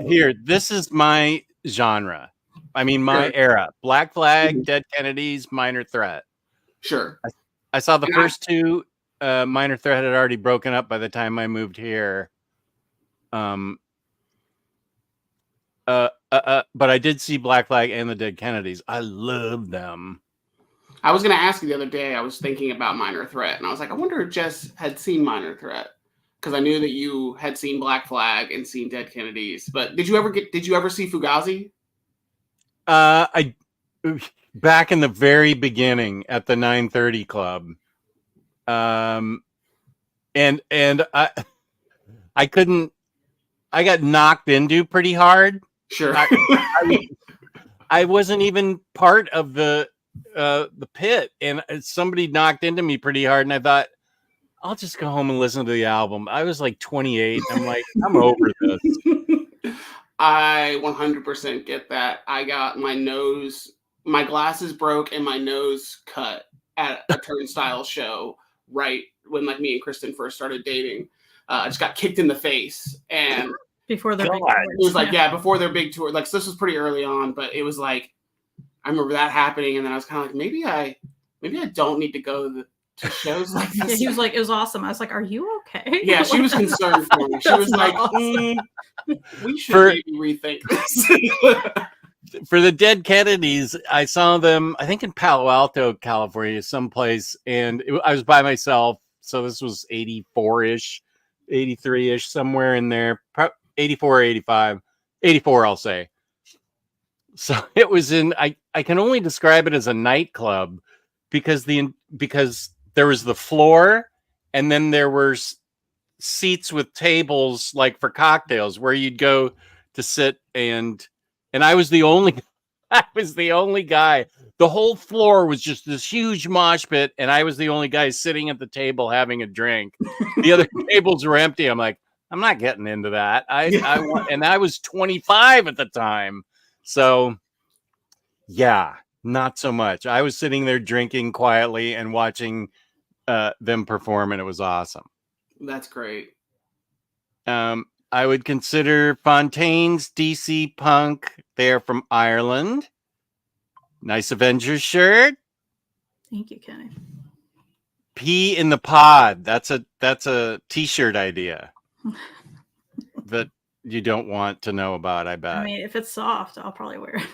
Speaker 2: Here, this is my genre. I mean, my era. Black Flag, Dead Kennedys, Minor Threat.
Speaker 4: Sure.
Speaker 2: I saw the first two. Minor Threat had already broken up by the time I moved here. But I did see Black Flag and the Dead Kennedys. I love them.
Speaker 4: I was going to ask you the other day, I was thinking about Minor Threat, and I was like, I wonder if Jess had seen Minor Threat, because I knew that you had seen Black Flag and seen Dead Kennedys. But did you ever see Fugazi?
Speaker 2: I back in the very beginning at the 9:30 Club. And I couldn't. I got knocked into pretty hard.
Speaker 4: Sure.
Speaker 2: I wasn't even part of the pit, and somebody knocked into me pretty hard, and I thought, I'll just go home and listen to the album. I was like 28. I'm like, I'm over this.
Speaker 4: I 100% get that. I got my glasses broke and my nose cut at a Turnstile show right when like me and Kristen first started dating. I just got kicked in the face, and
Speaker 3: before their big tour.
Speaker 4: It was like, before their big tour. Like, so this was pretty early on, but it was like, I remember that happening, and then I was kind of like, maybe I don't need to go to shows like this.
Speaker 3: Yeah, he was like, it was awesome. I was like, are you okay?
Speaker 4: Yeah, she was concerned for me. She was like,
Speaker 3: awesome.
Speaker 4: We should maybe rethink this.
Speaker 2: For the Dead Kennedys, I saw them, I think in Palo Alto, California, someplace, and I was by myself. So this was 84-ish, 83-ish, somewhere in there, 84 or 85, 84, I'll say. So it was I can only describe it as a nightclub because there was the floor, and then there were seats with tables like for cocktails where you'd go to sit, and I was the only guy. The whole floor was just this huge mosh pit, and I was the only guy sitting at the table having a drink. The other tables were empty. I'm like, I'm not getting into that. And I was 25 at the time. So yeah, not so much. I was sitting there drinking quietly and watching them perform, and it was awesome.
Speaker 4: That's great.
Speaker 2: I would consider Fontaine's DC Punk. They're from Ireland. Nice Avengers shirt.
Speaker 3: Thank you, Kenny.
Speaker 2: Pee in the Pod. That's a t-shirt idea that you don't want to know about, I bet.
Speaker 3: I mean, if it's soft, I'll probably wear it.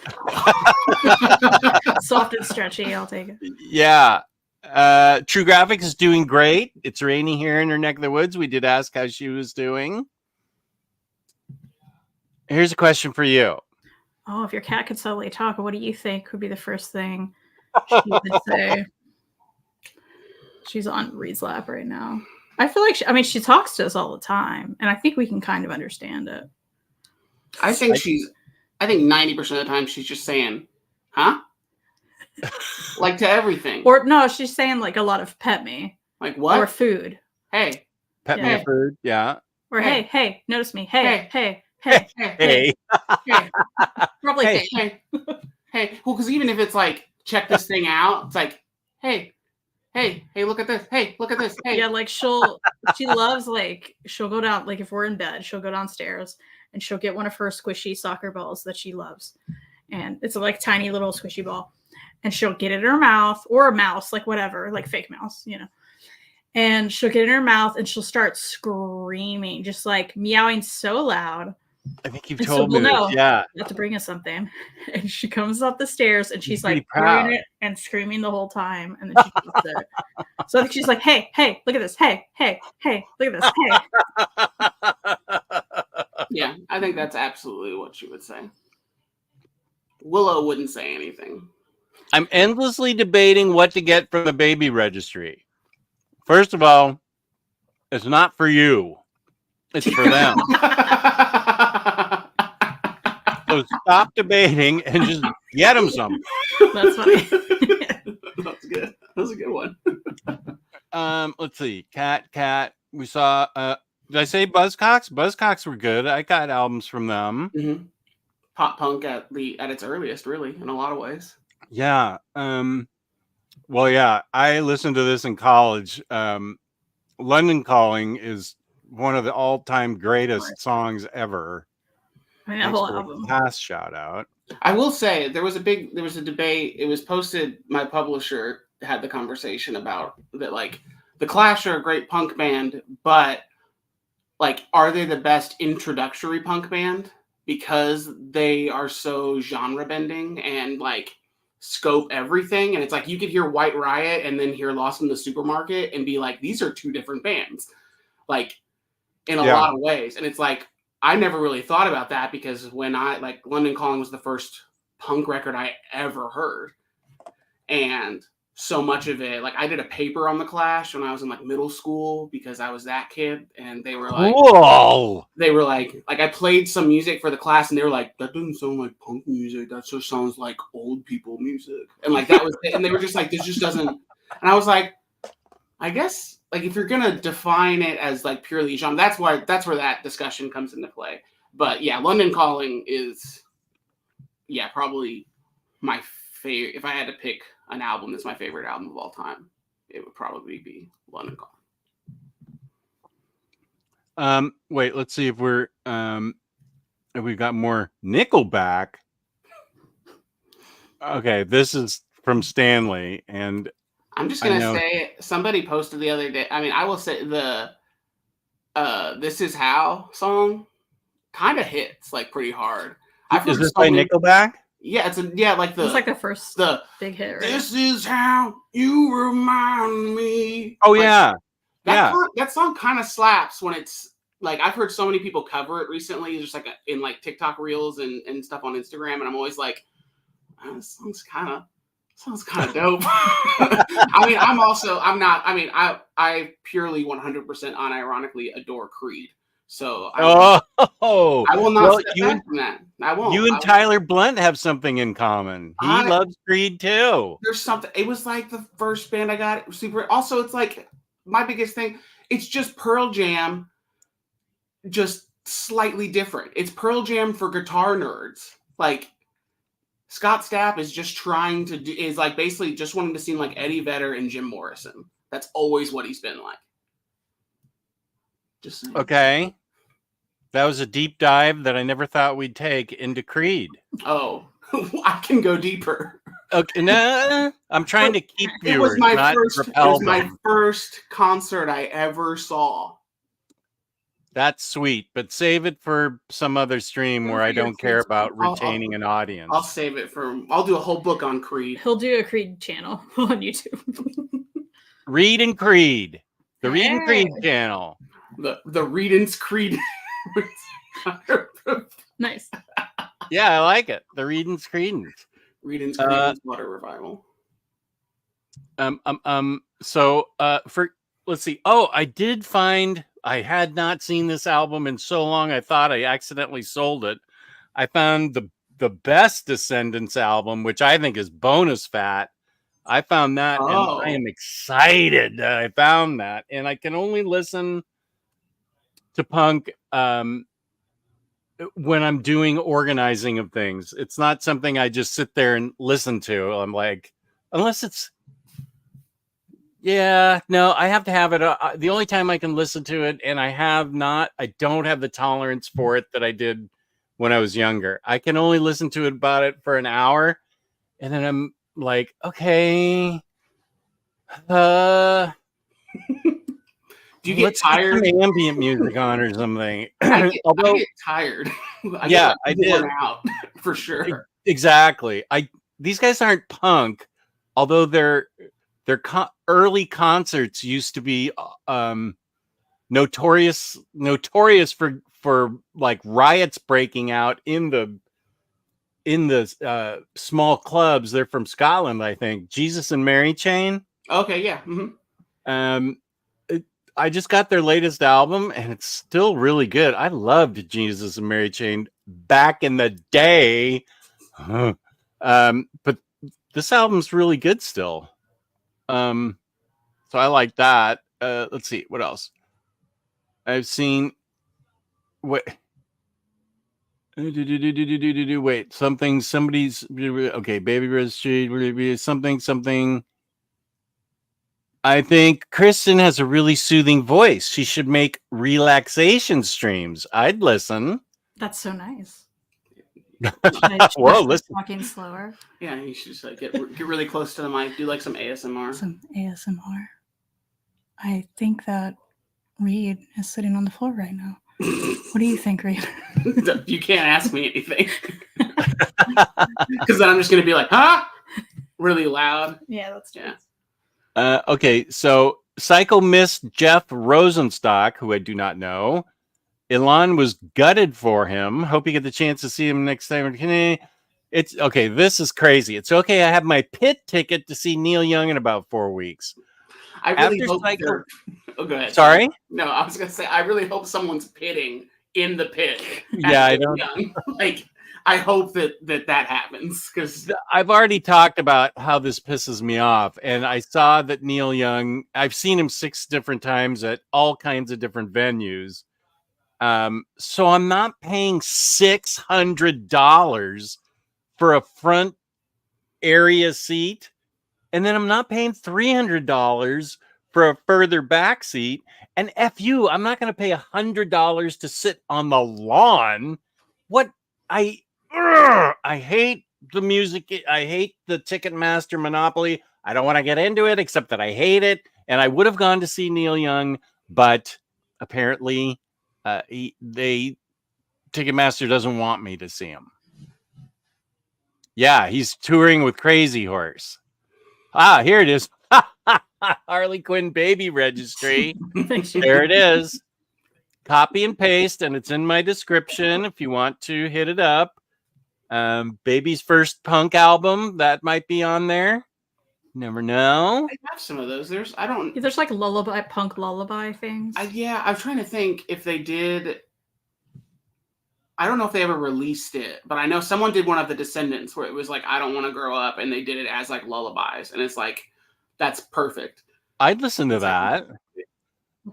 Speaker 3: Soft and stretchy, I'll take it.
Speaker 2: Yeah. True Graphics is doing great. It's rainy here in her neck of the woods. We did ask how she was doing. Here's a question for you.
Speaker 3: Oh, if your cat could suddenly talk, what do you think would be the first thing she would say? She's on Reed's lap right now. I feel like she talks to us all the time, and I think we can kind of understand it.
Speaker 4: I think 90% of the time she's just saying, huh? Like to everything.
Speaker 3: Or no, she's saying like a lot of pet me.
Speaker 4: Like what?
Speaker 3: Or food.
Speaker 4: Hey.
Speaker 2: Pet me food, yeah.
Speaker 3: Or hey, notice me. Hey. Probably
Speaker 4: hey. Well, because even if it's like, check this thing out, it's like, hey, look at this. Hey, look at this. Hey.
Speaker 3: Yeah, like she loves, like, she'll go down, like if we're in bed, she'll go downstairs and she'll get one of her squishy soccer balls that she loves. And it's a like tiny little squishy ball. And she'll get it in her mouth, or a mouse, like whatever, like fake mouse, you know. And she'll get it in her mouth and she'll start screaming, just like meowing so loud.
Speaker 2: I think you've told me this. Yeah.
Speaker 3: You have to bring us something. And she comes up the stairs and she's like
Speaker 2: proud
Speaker 3: it and screaming the whole time. And then she gets it. So I think she's like, hey, look at this. Hey, look at this. Hey.
Speaker 4: Yeah, I think that's absolutely what she would say. Willow wouldn't say anything.
Speaker 2: I'm endlessly debating what to get from the baby registry. First of all, It's not for you. It's for them. So stop debating and just get them some.
Speaker 3: That's funny.
Speaker 4: That's good. That's a good one.
Speaker 2: Let's see. Cat. We saw. Did I say Buzzcocks? Buzzcocks were good. I got albums from them.
Speaker 4: Mm-hmm. Pop punk at its earliest, really, in a lot of ways.
Speaker 2: Yeah. Well, yeah. I listened to this in college. London Calling is one of the all-time greatest songs ever.
Speaker 3: I mean, that whole album.
Speaker 2: Pass shout out.
Speaker 4: I will say there was a debate. It was posted. My publisher had the conversation about that. Like, the Clash are a great punk band, but like, are they the best introductory punk band because they are so genre bending and like scope everything? And it's like you could hear White Riot and then hear Lost in the Supermarket and be like, these are two different bands, like in a lot of ways. And it's like, I never really thought about that because when London Calling was the first punk record I ever heard. And so much of it, like I did a paper on the Clash when I was in like middle school because I was that kid. And they were like,
Speaker 2: whoa.
Speaker 4: They were like I played some music for the class and they were like, that doesn't sound like punk music. That just sounds like old people music. And like, that was it. And they were just like, this just doesn't. And I was like, I guess like if you're going to define it as like purely genre, that's where that discussion comes into play. But yeah, London Calling is, probably my favorite. If I had to pick an album that's my favorite album of all time, it would probably be London Calling.
Speaker 2: Wait, let's see if we've got more Nickelback. Okay, this is from Stanley, and
Speaker 4: I'm just gonna say somebody posted the other day. I mean, I will say the "This Is How" song kind of hits like pretty hard.
Speaker 2: Is this by Nickelback?
Speaker 4: Yeah, it's like the first
Speaker 3: big hit. Right?
Speaker 4: This is how you remind me.
Speaker 2: Oh yeah,
Speaker 4: that song kind of slaps when it's like I've heard so many people cover it recently, just like in like TikTok reels and stuff on Instagram, and I'm always like, oh, this sounds kind of dope. I mean, I purely 100% unironically adore Creed. So I will not step back from that. I won't.
Speaker 2: You and Tyler Blunt have something in common. He loves Creed too.
Speaker 4: There's something. It was like the first band I got. Super. Also, it's like my biggest thing. It's just Pearl Jam, just slightly different. It's Pearl Jam for guitar nerds. Like Scott Stapp is just trying to is like basically just wanting to seem like Eddie Vedder and Jim Morrison. That's always what he's been like.
Speaker 2: Okay. That was a deep dive that I never thought we'd take into Creed.
Speaker 4: Oh, I can go deeper.
Speaker 2: Okay, no, I'm trying to keep viewers.
Speaker 4: It was my first concert I ever saw.
Speaker 2: That's sweet, but save it for some other stream where I don't care about retaining an audience.
Speaker 4: I'll save it I'll do a whole book on Creed.
Speaker 3: He'll do a Creed channel on YouTube.
Speaker 2: Reed and Creed. The Reed and Creed channel.
Speaker 4: The Reedens Creed.
Speaker 3: Nice.
Speaker 2: Yeah, I like it. The Reedens Creedens.
Speaker 4: Reedens Creedens Water Revival.
Speaker 2: So let's see. Oh, I had not seen this album in so long. I thought I accidentally sold it. I found the best Descendants album, which I think is bonus fat. I found that, and I am excited that I found that. And I can only listen to punk when I'm doing organizing of things. It's not something I just sit there and listen to. I'm like, unless it's, I have to have it. The only time I can listen to it, and I don't have the tolerance for it that I did when I was younger. I can only listen to it about it for an hour, and then I'm like, okay,
Speaker 4: do you get tired?
Speaker 2: Put some ambient music on or something.
Speaker 4: I get tired. I did out for sure.
Speaker 2: Exactly. These guys aren't punk, although their early concerts used to be notorious for like riots breaking out in the small clubs. They're from Scotland, I think. Jesus and Mary Chain.
Speaker 4: Okay, yeah. Mm-hmm.
Speaker 2: I just got their latest album, and it's still really good. I loved Jesus and Mary Chain back in the day, but this album's really good still. So I like that. Let's see what else I've seen. What? Wait, somebody's okay. Baby Registry, something. I think Kristen has a really soothing voice. She should make relaxation streams. I'd listen.
Speaker 3: That's so nice.
Speaker 2: Whoa, listen.
Speaker 3: Talking slower.
Speaker 4: Yeah, you should just like, get really close to the mic. Do like some ASMR.
Speaker 3: Some ASMR. I think that Reed is sitting on the floor right now. What do you think, Reed?
Speaker 4: You can't ask me anything. Because then I'm just going to be like, huh? Really loud.
Speaker 3: Yeah, that's true.
Speaker 4: Yeah.
Speaker 2: Okay, so Psycho Miss Jeff Rosenstock, who I do not know. Elon was gutted for him. Hope you get the chance to see him next time. It's okay. This is crazy. It's okay. I have my pit ticket to see Neil Young in about 4 weeks.
Speaker 4: I really
Speaker 2: After
Speaker 4: hope
Speaker 2: Psycho...
Speaker 4: Oh, go ahead.
Speaker 2: Sorry?
Speaker 4: No, I was going to say, I really hope someone's pitting in the pit.
Speaker 2: Yeah, I don't.
Speaker 4: Like, I hope that happens because
Speaker 2: I've already talked about how this pisses me off, and I saw that Neil Young. I've seen him 6 different times at all kinds of different venues. So I'm not paying $600 for a front area seat, and then I'm not paying $300 for a further back seat. And F you, I'm not going to pay $100 to sit on the lawn. What I hate the music. I hate the Ticketmaster monopoly. I don't want to get into it, except that I hate it. And I would have gone to see Neil Young, but apparently Ticketmaster doesn't want me to see him. Yeah, he's touring with Crazy Horse. Ah, here it is. Harley Quinn Baby Registry. There it is. Copy and paste, and it's in my description if you want to hit it up. Baby's first punk album, that might be on there. Never know.
Speaker 4: I have some of those. There's
Speaker 3: like lullaby, punk lullaby things.
Speaker 4: Yeah, I'm trying to think if they did. I don't know if they ever released it, but I know someone did one of the Descendants where it was like, I don't want to grow up, and they did it as like lullabies, and it's like, that's perfect.
Speaker 2: I'd listen to that.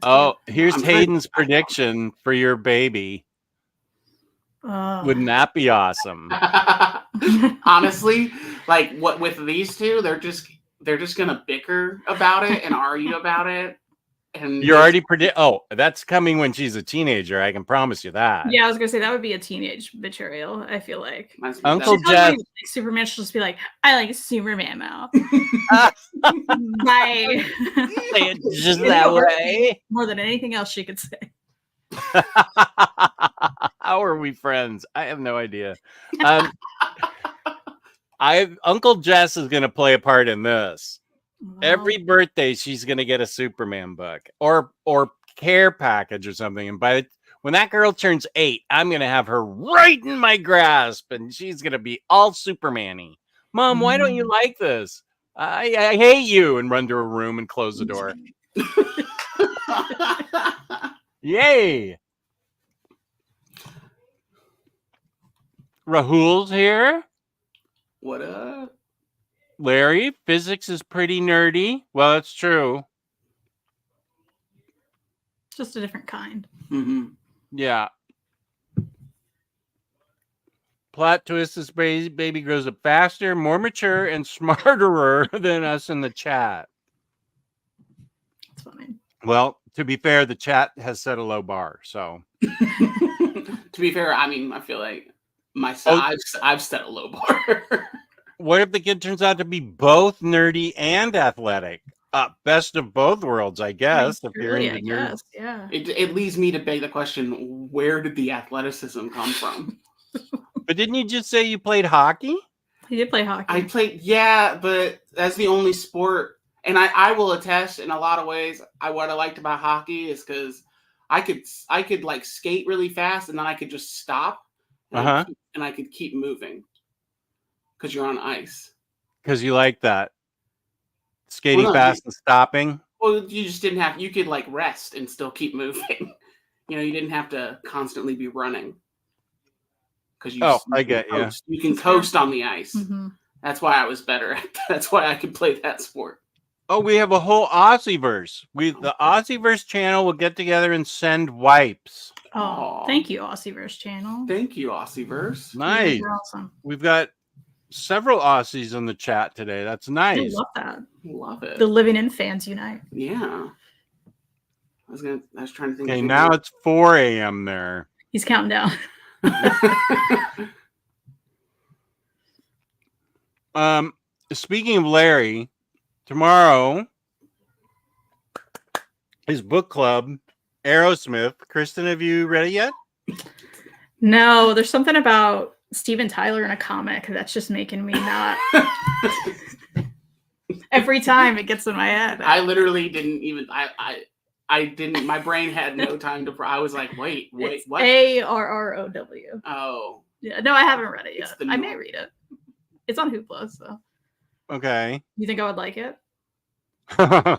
Speaker 2: Oh, here's Hayden's prediction for your baby. Wouldn't that be awesome?
Speaker 4: Honestly, like what with these two, they're just gonna bicker about it and argue about it. And
Speaker 2: you're already that's coming when she's a teenager. I can promise you that.
Speaker 3: Yeah, I was gonna say that would be a teenage material. I feel like
Speaker 2: Uncle Jeff,
Speaker 3: like Superman should just be like, I like Superman now. Bye.
Speaker 2: Say it just that way.
Speaker 3: More than anything else she could say.
Speaker 2: How are we friends? I have no idea. Uncle Jess is going to play a part in this. Wow. Every birthday, she's going to get a Superman book or care package or something. And when that girl turns 8, I'm going to have her right in my grasp, and she's going to be all Superman-y. Mom, why don't you like this? I hate you, and run to her room and close the door. Yay! Rahul's here.
Speaker 4: What up?
Speaker 2: Larry, physics is pretty nerdy. Well, it's true.
Speaker 3: It's just a different kind.
Speaker 4: Mm-hmm.
Speaker 2: Yeah. Plot twist is baby grows up faster, more mature, and smarter than us in the chat.
Speaker 3: That's funny.
Speaker 2: Well, to be fair, the chat has set a low bar, so.
Speaker 4: To be fair, I mean, I feel like I've set a low bar.
Speaker 2: What if the kid turns out to be both nerdy and athletic? Best of both worlds, I guess.
Speaker 3: I guess, yeah.
Speaker 4: It leads me to beg the question: where did the athleticism come from?
Speaker 2: But didn't you just say you played hockey?
Speaker 3: He did play hockey.
Speaker 4: I played, yeah, but that's the only sport. And I will attest in a lot of ways. What I liked about hockey is because I could like skate really fast, and then I could just stop, and I could keep moving because you're on ice.
Speaker 2: Because you like that skating fast and stopping.
Speaker 4: Well, you just didn't have. You could like rest and still keep moving. You know, you didn't have to constantly be running because you.
Speaker 2: Oh,
Speaker 4: you
Speaker 2: I
Speaker 4: can
Speaker 2: get you.
Speaker 4: coast. You can coast on the ice.
Speaker 3: Mm-hmm.
Speaker 4: That's why I was better. That's why I could play that sport.
Speaker 2: Oh, we have a whole Aussieverse. The Aussieverse channel will get together and send wipes.
Speaker 3: Oh,
Speaker 4: Aw.
Speaker 3: thank you, Aussieverse channel.
Speaker 4: Thank you, Aussieverse.
Speaker 3: You guys
Speaker 2: Nice.
Speaker 3: are awesome.
Speaker 2: We've got several Aussies in the chat today. That's
Speaker 3: I
Speaker 2: nice.
Speaker 3: love that.
Speaker 4: Love it.
Speaker 3: The Living In fans unite.
Speaker 4: Yeah. I was trying to think.
Speaker 2: Okay,
Speaker 4: of
Speaker 2: now it's 4 a.m. there.
Speaker 3: He's counting down.
Speaker 2: Speaking of Larry, tomorrow is book club, Aerosmith. Kristen, have you read it yet?
Speaker 3: No, there's something about Steven Tyler in a comic that's just making me not. Every time it gets in my head.
Speaker 4: I literally didn't even. I didn't. My brain had no time to. I was like, wait,
Speaker 3: It's
Speaker 4: what?
Speaker 3: ARROW.
Speaker 4: Oh,
Speaker 3: Yeah, no, I haven't read it
Speaker 4: It's
Speaker 3: yet.
Speaker 4: the
Speaker 3: I
Speaker 4: new-
Speaker 3: may read it. It's on Hoopla, so
Speaker 2: Okay.
Speaker 3: you think I would like it?
Speaker 2: I'm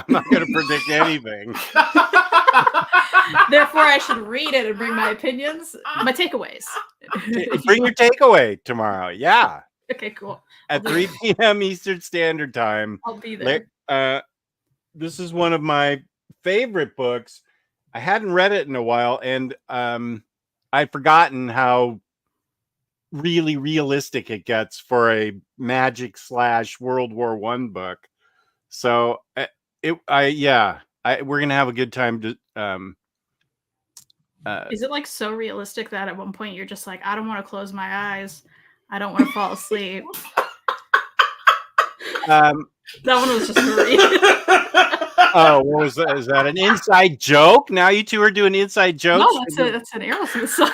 Speaker 2: not going to predict anything.
Speaker 3: Therefore, I should read it and bring my opinions, my takeaways.
Speaker 2: Bring your takeaway tomorrow. Yeah.
Speaker 3: Okay, cool.
Speaker 2: At 3 p.m. Eastern Standard Time.
Speaker 3: I'll be there.
Speaker 2: This is one of my favorite books. I hadn't read it in a while, and I'd forgotten how really realistic it gets for a magic / World War I book. So we're gonna have a good time to.
Speaker 3: Is it like so realistic that at one point you're just like, I don't want to close my eyes, I don't want to fall asleep? That one was just great.
Speaker 2: Oh, what was that? Is that an inside joke? Now you two are doing inside jokes?
Speaker 3: No, that's an Aerosmith song.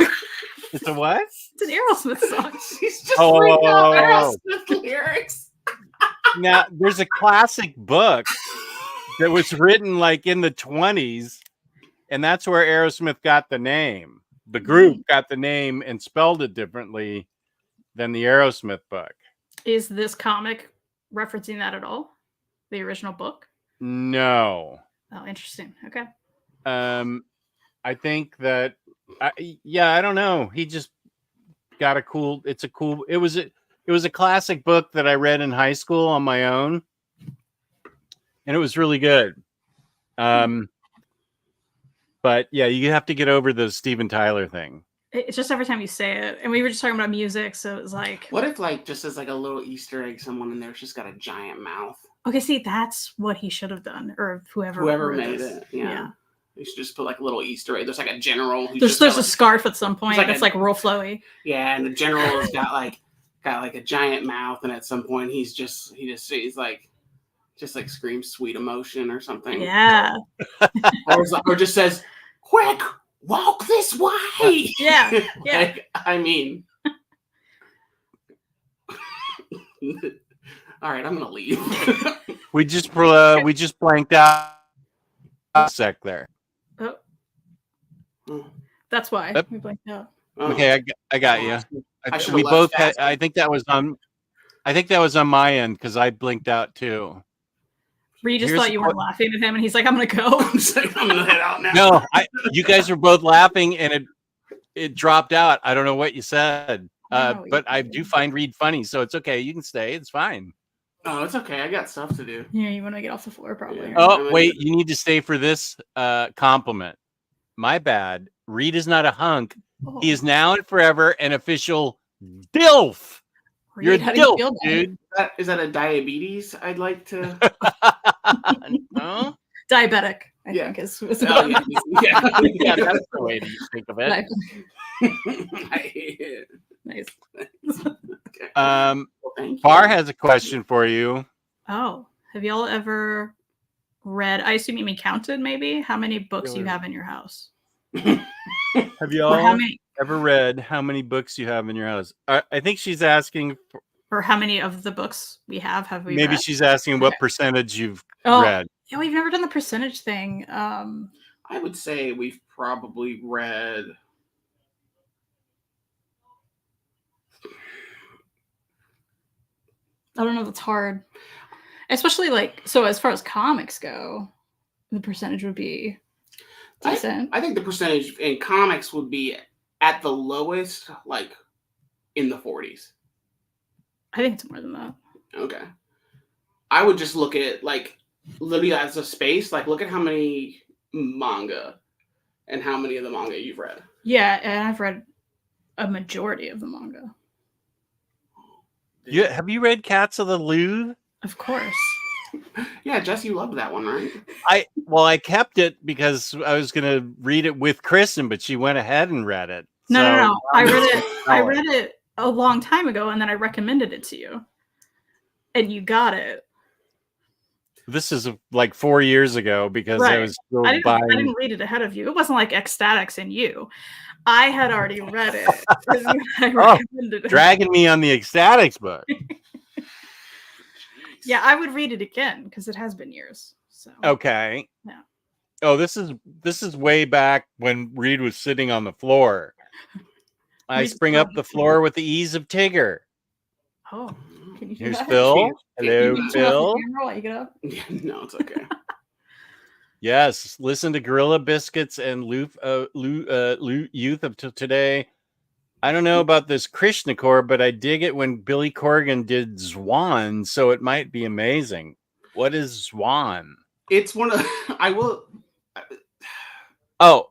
Speaker 2: It's a what?
Speaker 3: It's an Aerosmith song.
Speaker 4: She's just
Speaker 2: Oh,
Speaker 4: reading
Speaker 2: oh,
Speaker 4: out
Speaker 2: oh,
Speaker 4: Aerosmith lyrics.
Speaker 2: Now, there's a classic book that was written like in the 20s, and that's where Aerosmith got the name. The group got the name and spelled it differently than the Aerosmith book.
Speaker 3: Is this comic referencing that at all? The original book?
Speaker 2: No.
Speaker 3: Oh, interesting. Okay.
Speaker 2: I think that I don't know. He just got it was a classic book that I read in high school on my own, and it was really good. But yeah, you have to get over the Steven Tyler thing.
Speaker 3: It's just every time you say it, and we were just talking about music, so it was like,
Speaker 4: What if, like, just as like a little Easter egg, someone in there's just got a giant mouth?
Speaker 3: okay, see, that's what he should have done, or whoever wrote
Speaker 4: made
Speaker 3: this.
Speaker 4: it, yeah. You should just put like a little Easter egg. There's like a general. Who's
Speaker 3: There's
Speaker 4: just got,
Speaker 3: a
Speaker 4: like,
Speaker 3: scarf at some point
Speaker 4: like
Speaker 3: that's
Speaker 4: a-
Speaker 3: like real flowy.
Speaker 4: yeah, and the general has got like a giant mouth, and at some point he's like screams sweet emotion or something.
Speaker 3: Yeah.
Speaker 4: or just says, "Quick, walk this way."
Speaker 3: Yeah. Yeah.
Speaker 4: Like, I mean, all right, I'm gonna leave.
Speaker 2: We just blanked out a sec there.
Speaker 3: Oh. That's why
Speaker 2: Yep.
Speaker 3: we blanked out.
Speaker 4: Oh.
Speaker 2: Okay, I got you.
Speaker 4: I should've
Speaker 2: We
Speaker 4: left
Speaker 2: both had.
Speaker 4: faster.
Speaker 2: I think that was on my end because I blinked out too.
Speaker 3: Bree just
Speaker 2: Here's
Speaker 3: thought you weren't laughing at him, and he's like, I'm gonna go.
Speaker 4: I'm just like, I'm gonna head out now.
Speaker 2: No, you guys were both laughing and it dropped out. I don't know what you said,
Speaker 3: I don't know what
Speaker 2: but
Speaker 3: you
Speaker 2: I
Speaker 3: said.
Speaker 2: do find Reed funny, so it's okay. You can stay. It's fine.
Speaker 4: Oh, it's okay. I got stuff to do.
Speaker 3: Yeah, you want to get off the floor, probably.
Speaker 4: Yeah.
Speaker 3: right?
Speaker 2: Oh, wait, you need to stay for this compliment. My bad. Reed is not a hunk.
Speaker 3: Oh,
Speaker 2: He is now and forever an official DILF. You're a
Speaker 3: Reed, how do you
Speaker 2: DILF,
Speaker 3: feel about it?
Speaker 2: dude.
Speaker 4: Is that a diabetes? I'd like to.
Speaker 2: No?
Speaker 3: Diabetic, I
Speaker 4: Yeah.
Speaker 3: think is.
Speaker 4: Oh, yeah, yeah.
Speaker 2: Yeah, that's the way to think of it.
Speaker 3: Nice.
Speaker 4: Well, thank you.
Speaker 2: Bar has a question for you.
Speaker 3: Oh, have y'all ever read? I assume you mean counted, maybe. How many books you
Speaker 2: Sure.
Speaker 3: have in your house?
Speaker 2: Have you
Speaker 3: Or how
Speaker 2: all
Speaker 3: many?
Speaker 2: ever read how many books you have in your house? I think she's asking.
Speaker 3: Or how many of the books we have we
Speaker 2: Maybe
Speaker 3: read?
Speaker 2: she's asking what
Speaker 3: Okay.
Speaker 2: percentage you've
Speaker 3: Oh,
Speaker 2: read.
Speaker 3: yeah, we've never done the percentage thing.
Speaker 4: I would say we've probably read.
Speaker 3: I don't know. That's hard, especially like so. As far as comics go, the percentage would be
Speaker 4: I
Speaker 3: decent.
Speaker 4: think the percentage in comics would be at the lowest, like in the 40s.
Speaker 3: I think it's more than that.
Speaker 4: Okay. I would just look at like literally as a space, like look at how many manga and how many of the manga you've read.
Speaker 3: Yeah, and I've read a majority of the manga.
Speaker 2: Yeah, have you read Cats of the Louvre?
Speaker 3: Of course.
Speaker 4: Yeah, Jess, you loved that one, right?
Speaker 2: I kept it because I was gonna read it with Kristen, but she went ahead and read it.
Speaker 3: No. I read it a long time ago, and then I recommended it to you, and you got it.
Speaker 2: This is like 4 years ago because I
Speaker 3: Right.
Speaker 2: was still
Speaker 3: I
Speaker 2: buying.
Speaker 3: didn't read it ahead of you. It wasn't like Ecstatics in you. I had already read it. I recommended it.
Speaker 2: Dragging me on the Ecstatics book.
Speaker 3: Yeah, I would read it again because it has been years. So
Speaker 2: Okay.
Speaker 3: Yeah.
Speaker 2: Oh, this is way back when Reed was sitting on the floor. I
Speaker 3: Reed's
Speaker 2: spring up
Speaker 3: fine.
Speaker 2: the floor with the ease of Tigger.
Speaker 3: Oh, can you do
Speaker 2: Here's
Speaker 3: that?
Speaker 2: Phil.
Speaker 4: Can
Speaker 2: Hello,
Speaker 4: you
Speaker 3: Turn off
Speaker 2: Phil.
Speaker 3: the camera while you get up.
Speaker 4: Yeah, no, it's okay.
Speaker 2: Yes, listen to Gorilla Biscuits and Youth of Today. I don't know about this Krishnacore, but I dig it when Billy Corgan did Zwan, so it might be amazing. What is Zwan?
Speaker 4: It's one of I will.
Speaker 2: Oh,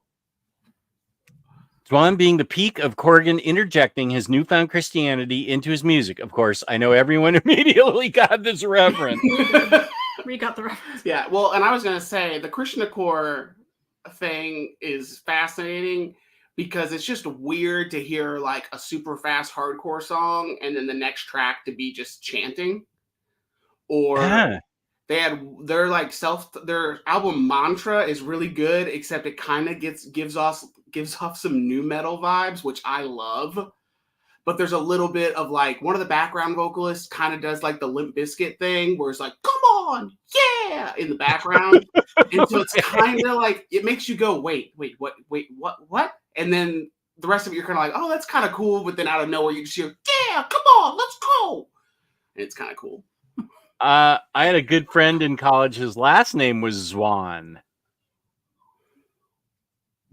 Speaker 2: Zwan being the peak of Corgan interjecting his newfound Christianity into his music. Of course, I know everyone immediately got this reference.
Speaker 3: We got the reference.
Speaker 4: Yeah, well, and I was gonna say the Krishna core thing is fascinating because it's just weird to hear like a super fast hardcore song and then the next track to be just chanting. Or
Speaker 2: Yeah.
Speaker 4: their album Mantra is really good, except it kind of gives off some new metal vibes, which I love. But there's a little bit of like one of the background vocalists kind of does like the Limp Bizkit thing where it's like, come on, yeah, in the background. And so it's kind of like, it makes you go, wait, what? And then the rest of it, you're kind of like, oh, that's kind of cool. But then out of nowhere, you just hear, yeah, come on, let's go. And it's kind of cool.
Speaker 2: I had a good friend in college. His last name was Zwan.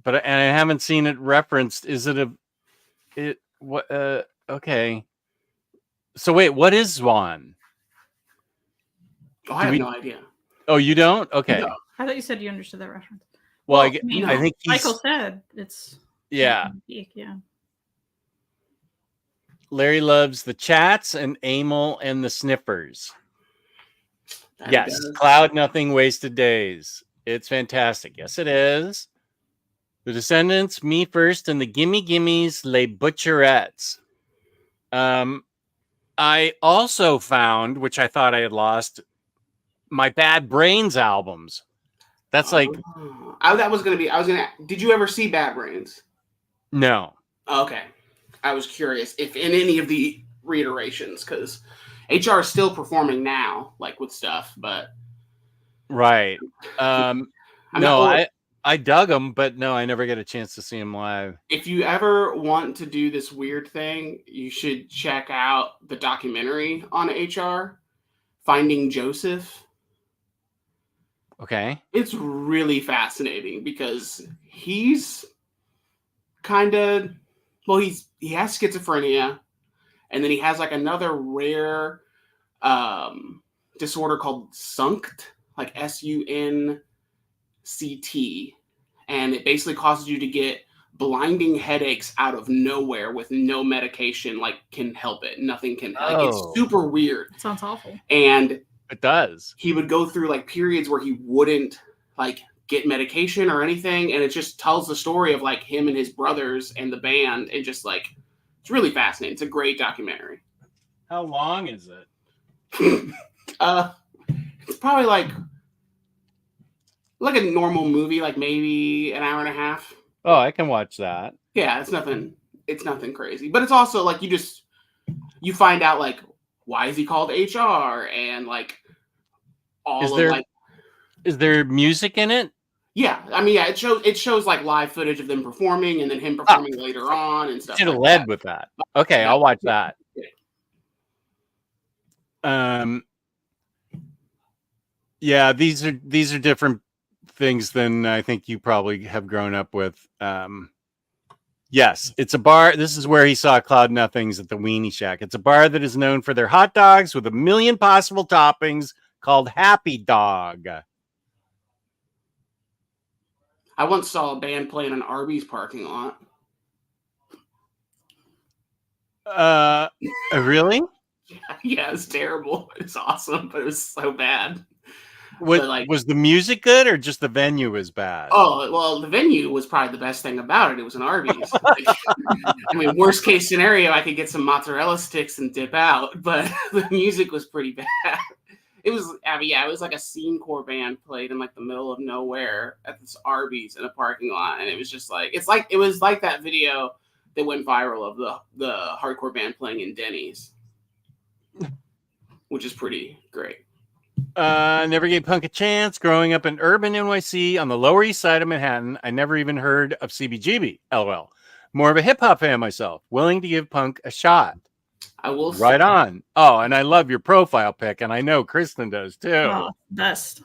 Speaker 2: And I haven't seen it referenced. Is it okay. So wait, what is Zwan?
Speaker 4: Oh, I have no idea.
Speaker 2: Oh, you don't? Okay.
Speaker 4: No.
Speaker 3: I thought you said you understood that reference.
Speaker 2: Well,
Speaker 3: I
Speaker 2: I
Speaker 3: mean,
Speaker 2: think
Speaker 3: Michael said it's
Speaker 2: yeah.
Speaker 3: Yeah.
Speaker 2: Larry loves the chats and Amel and the sniffers.
Speaker 4: That
Speaker 2: Yes,
Speaker 4: does.
Speaker 2: Cloud Nothing Wasted Days. It's fantastic. Yes, it is. The Descendants, Me First, and the Gimme Gimmes, Les Butcherettes. I also found, which I thought I had lost, my Bad Brains albums. That's like
Speaker 4: Did you ever see Bad Brains?
Speaker 2: no.
Speaker 4: Okay. I was curious if in any of the reiterations, because HR is still performing now, like with stuff, but
Speaker 2: Right.
Speaker 4: not-
Speaker 2: I dug them, but no, I never get a chance to see them live.
Speaker 4: if you ever want to do this weird thing, you should check out the documentary on HR, Finding Joseph.
Speaker 2: Okay.
Speaker 4: It's really fascinating because he's kind of, well, he has schizophrenia, and then he has like another rare disorder called SUNCT, like SUNCT, and it basically causes you to get blinding headaches out of nowhere with no medication like can help it. Nothing can. Like it's super weird.
Speaker 3: It sounds awful.
Speaker 4: And
Speaker 2: it does.
Speaker 4: He would go through like periods where he wouldn't like get medication or anything, and it just tells the story of like him and his brothers and the band, and just like it's really fascinating. It's a great documentary.
Speaker 2: How long is it?
Speaker 4: It's probably like a normal movie, like maybe an hour and a half.
Speaker 2: Oh, I can watch that.
Speaker 4: Yeah, it's nothing crazy. But it's also like you find out like why is he called HR and like
Speaker 2: is there music in it?
Speaker 4: Yeah, I mean, yeah, it shows like live footage of them performing and then him performing later on and stuff.
Speaker 2: Should have
Speaker 4: like
Speaker 2: led
Speaker 4: that.
Speaker 2: with that. Okay, I'll watch that. Yeah, these are different things than I think you probably have grown up with. Yes, it's a bar. This is where he saw Cloud Nothings at the Weenie Shack. It's a bar that is known for their hot dogs with a million possible toppings called Happy Dog.
Speaker 4: I once saw a band play in an Arby's parking lot.
Speaker 2: Really?
Speaker 4: Yeah, it's terrible. It's awesome, but it was so bad.
Speaker 2: What,
Speaker 4: But, like,
Speaker 2: was the music good or just the venue was bad?
Speaker 4: oh, well, the venue was probably the best thing about it. It was an Arby's. Like, I mean, worst case scenario, I could get some mozzarella sticks and dip out, but the music was pretty bad. It was, I mean, yeah, it was like a scene core band played in like the middle of nowhere at this Arby's in a parking lot, and it was just like it was like that video that went viral of the hardcore band playing in Denny's, which is pretty great.
Speaker 2: Never gave punk a chance. Growing up in urban NYC on the Lower East Side of Manhattan, I never even heard of CBGB. LOL. More of a hip hop fan myself, willing to give punk a shot.
Speaker 4: I will
Speaker 2: Right
Speaker 4: say,
Speaker 2: on. Oh, and I love your profile pic, and I know Kristen does too.
Speaker 3: Oh, best.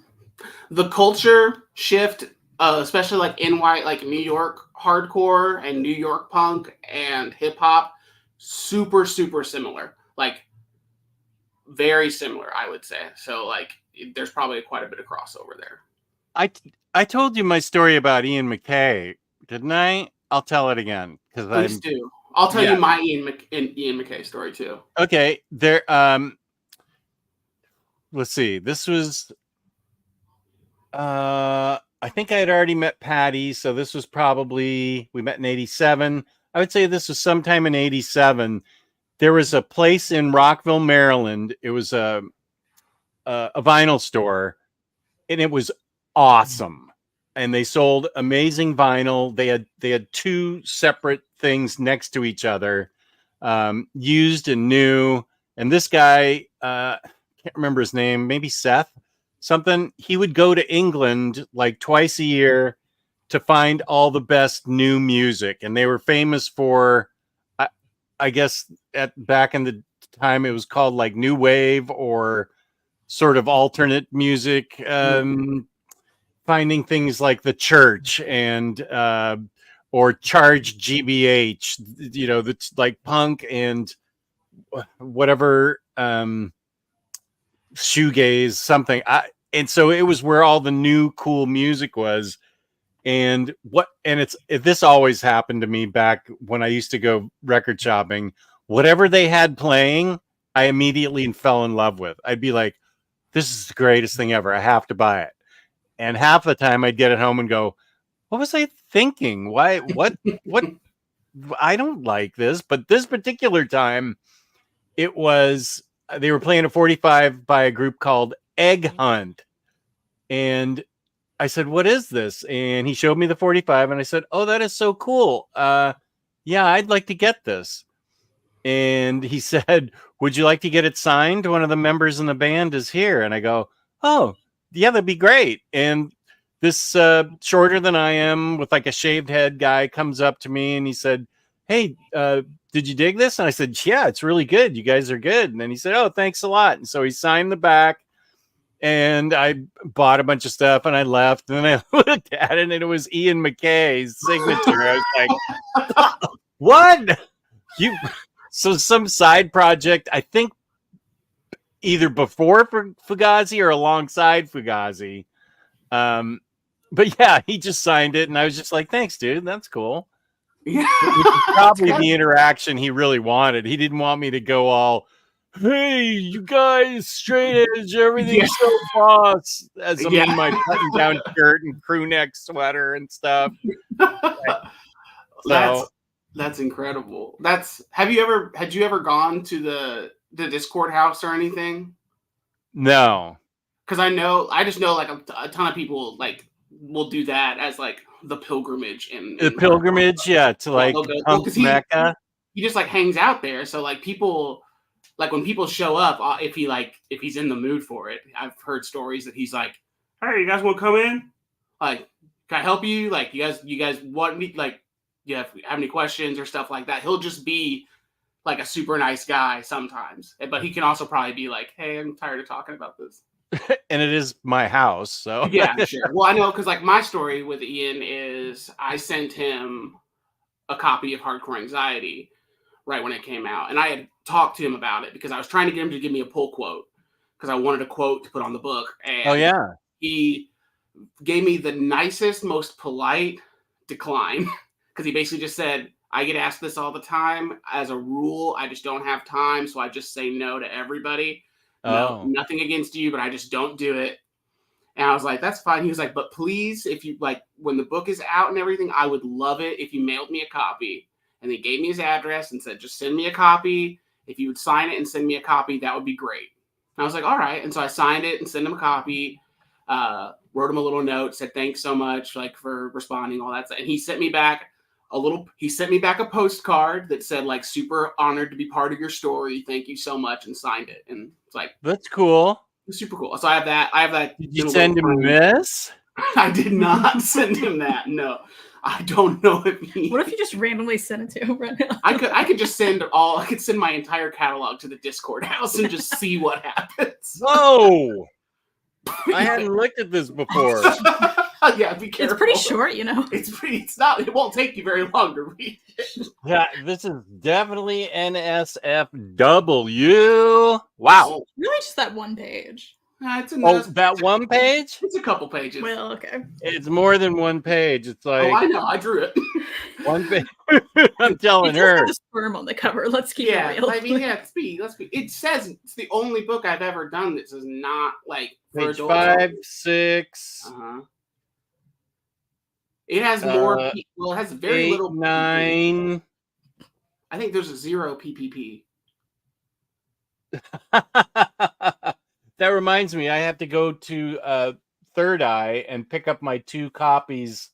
Speaker 4: the culture shift, especially like like New York hardcore and New York punk and hip hop, super similar. Like very similar, I would say. So like, there's probably quite a bit of crossover there.
Speaker 2: I told you my story about Ian McKay, didn't I? I'll tell it again because
Speaker 4: Please do. I'll tell you my Ian McKay story too.
Speaker 2: Okay, there. Let's see. This was. I think I had already met Patty, so this was probably we met in '87. I would say this was sometime in '87. There was a place in Rockville, Maryland. It was a vinyl store, and it was awesome. And they sold amazing vinyl. They had two separate things next to each other, used and new. And this guy, can't remember his name, maybe Seth, something. He would go to England like twice a year to find all the best new music, and they were famous for, I guess, back in the time it was called like new wave or sort of alternate music. Finding things like the Church and or Charge GBH, you know, that's like punk and whatever, shoegaze, something. And so it was where all the new cool music was. And this always happened to me back when I used to go record shopping. Whatever they had playing, I immediately fell in love with. I'd be like, this is the greatest thing ever. I have to buy it. And half the time I'd get it home and go, what was I thinking? Why, what, I don't like this. But this particular time, they were playing a 45 by a group called Egg Hunt. And I said, what is this? And he showed me the 45 and I said, oh, that is so cool. Yeah, I'd like to get this. And he said, would you like to get it signed? One of the members in the band is here. And I go, oh, yeah, that'd be great. And this shorter than I am with like a shaved head guy comes up to me and he said, hey, did you dig this? And I said, yeah, it's really good. You guys are good. And then he said, oh, thanks a lot. And so he signed the back and I bought a bunch of stuff and I left. And then I looked at it and it was Ian McKay's signature. I was like, what? So some side project, I think, either before Fugazi or alongside Fugazi. But yeah, he just signed it and I was just like, thanks, dude. That's cool.
Speaker 4: Yeah.
Speaker 2: Probably the interaction he really wanted. He didn't want me to go all, hey, you guys, straight edge, everything's so boss. As I'm in my button down shirt and crew neck sweater and stuff.
Speaker 4: That's incredible. Had you ever gone to the Discord house or anything?
Speaker 2: No,
Speaker 4: because I just know like a ton of people like will do that as like the pilgrimage
Speaker 2: the pilgrimage, yeah, to like Mecca.
Speaker 4: He just like hangs out there, so like people, like when people show up, if he's in the mood for it, I've heard stories that he's like, hey, you guys want to come in? Like, can I help you? Like, you guys want me? Like, you have any questions or stuff like that? He'll just be like a super nice guy sometimes, but he can also probably be like, hey, I'm tired of talking about this.
Speaker 2: and it is my house. So
Speaker 4: Yeah, sure. Well, I know because like my story with Ian is I sent him a copy of Hardcore Anxiety right when it came out, and I had talked to him about it because I was trying to get him to give me a pull quote because I wanted a quote to put on the book,
Speaker 2: oh
Speaker 4: and
Speaker 2: yeah.
Speaker 4: he gave me the nicest, most polite decline because he basically just said, I get asked this all the time. As a rule, I just don't have time, so I just say no to everybody. No,
Speaker 2: Oh.
Speaker 4: nothing against you, but I just don't do it. And I was like, that's fine. He was like, but please, if you like, when the book is out and everything, I would love it if you mailed me a copy. And he gave me his address and said, just send me a copy. If you would sign it and send me a copy, that would be great. And I was like, all right. And so I signed it and sent him a copy. Wrote him a little note, said thanks so much, like for responding, all that stuff. And he sent me back a postcard that said like super honored to be part of your story. Thank you so much, and signed it. And it's like,
Speaker 2: That's cool.
Speaker 4: it's super cool. So I have that.
Speaker 2: Did you send him this?
Speaker 4: I did not send him that. No, I don't know if he.
Speaker 3: What if you just randomly send it to him right now?
Speaker 4: I could just send my entire catalog to the Discord house and just see what happens.
Speaker 2: Whoa! I hadn't looked at this before.
Speaker 4: Yeah, be careful.
Speaker 3: It's pretty short, you know.
Speaker 4: It won't take you very long to read it.
Speaker 2: Yeah, this is definitely NSFW. Wow.
Speaker 3: Really, just that one page.
Speaker 2: That one page?
Speaker 4: It's a couple pages.
Speaker 3: Well, okay.
Speaker 2: It's more than one page. It's like
Speaker 4: I know. I drew it.
Speaker 2: one page. I'm telling
Speaker 3: It does
Speaker 2: her.
Speaker 3: have the sperm on the cover. Let's keep it real.
Speaker 4: I mean, let's be. It says it's the only book I've ever done that does not like for
Speaker 2: Page
Speaker 4: adults.
Speaker 2: 5, 6.
Speaker 4: Uh-huh. It has more. It has very
Speaker 2: 8,
Speaker 4: little.
Speaker 2: 9.
Speaker 4: I think there's a 0 PPP.
Speaker 2: That reminds me, I have to go to Third Eye and pick up my 2 copies,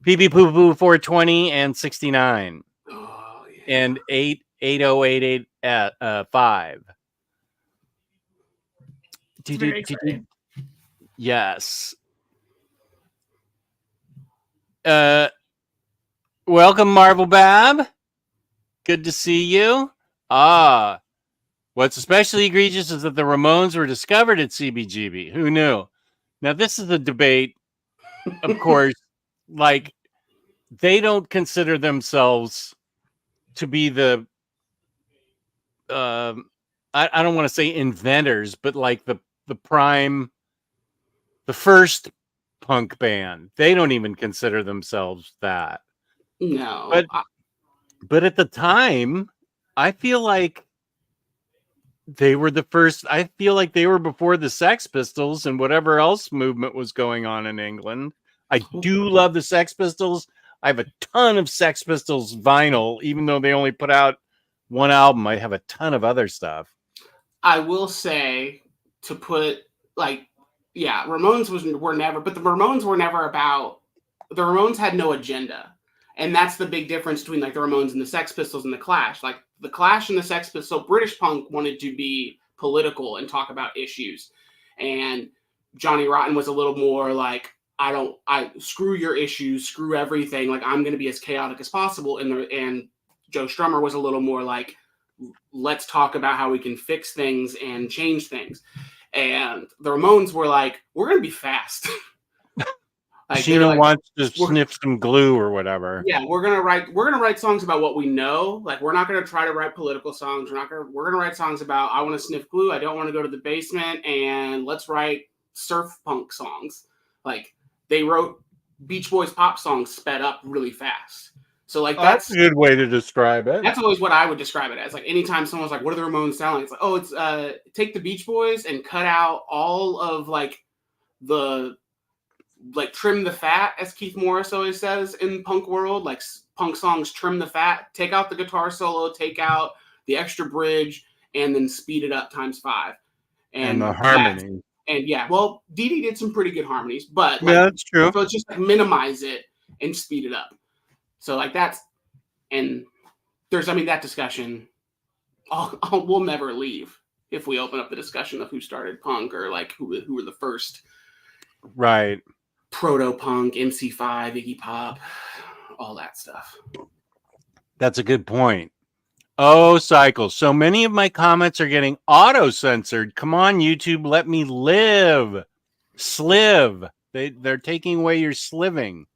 Speaker 2: PB Poo Poo 420 and 69,
Speaker 4: Oh yeah.
Speaker 2: and 88088 at 5.
Speaker 3: Very exciting.
Speaker 2: Yes. Welcome, Marvel Bab. Good to see you. What's especially egregious is that the Ramones were discovered at CBGB. Who knew? Now, this is a debate, of course, like, they don't consider themselves to be the, I don't want to say inventors, but like the first punk band. They don't even consider themselves that.
Speaker 4: No.
Speaker 2: But at the time, I feel like they were the first. I feel like they were before the Sex Pistols and whatever else movement was going on in England. I do love the Sex Pistols. I have a ton of Sex Pistols vinyl, even though they only put out one album. I have a ton of other stuff.
Speaker 4: I will say, to put like, yeah, Ramones were never, but the Ramones were never about. The Ramones had no agenda. And that's the big difference between like the Ramones and the Sex Pistols and the Clash. Like the Clash and the Sex Pistols, so British punk wanted to be political and talk about issues. And Johnny Rotten was a little more like, I screw your issues, screw everything. Like I'm going to be as chaotic as possible. And Joe Strummer was a little more like, let's talk about how we can fix things and change things. And the Ramones were like, we're going to be fast.
Speaker 2: Like, Sheena wants to sniff some glue or whatever.
Speaker 4: Yeah, we're gonna write songs about what we know. Like we're not gonna try to write political songs. We're gonna write songs about I want to sniff glue. I don't want to go to the basement, and let's write surf punk songs. Like they wrote Beach Boys pop songs sped up really fast. So like that's
Speaker 2: a good way to describe it.
Speaker 4: That's always what I would describe it as. Like anytime someone's like, "What are the Ramones selling?" It's like, "Oh, it's take the Beach Boys and cut out all of like the." Like trim the fat, as Keith Morris always says in punk world, like punk songs trim the fat, take out the guitar solo, take out the extra bridge, and then speed it up times 5.
Speaker 2: And the harmony.
Speaker 4: And yeah, well, Dee Dee did some pretty good harmonies, but like,
Speaker 2: yeah, that's true.
Speaker 4: So it's just like minimize it and speed it up. So like that's, and there's, I mean, that discussion, we'll never leave if we open up the discussion of who started punk or like who were the first.
Speaker 2: Right.
Speaker 4: Proto-punk, MC5, Iggy Pop, all that stuff.
Speaker 2: That's a good point. Oh, cycles. So many of my comments are getting auto-censored. Come on, YouTube, let me live. Sliv. They're taking away your sliving.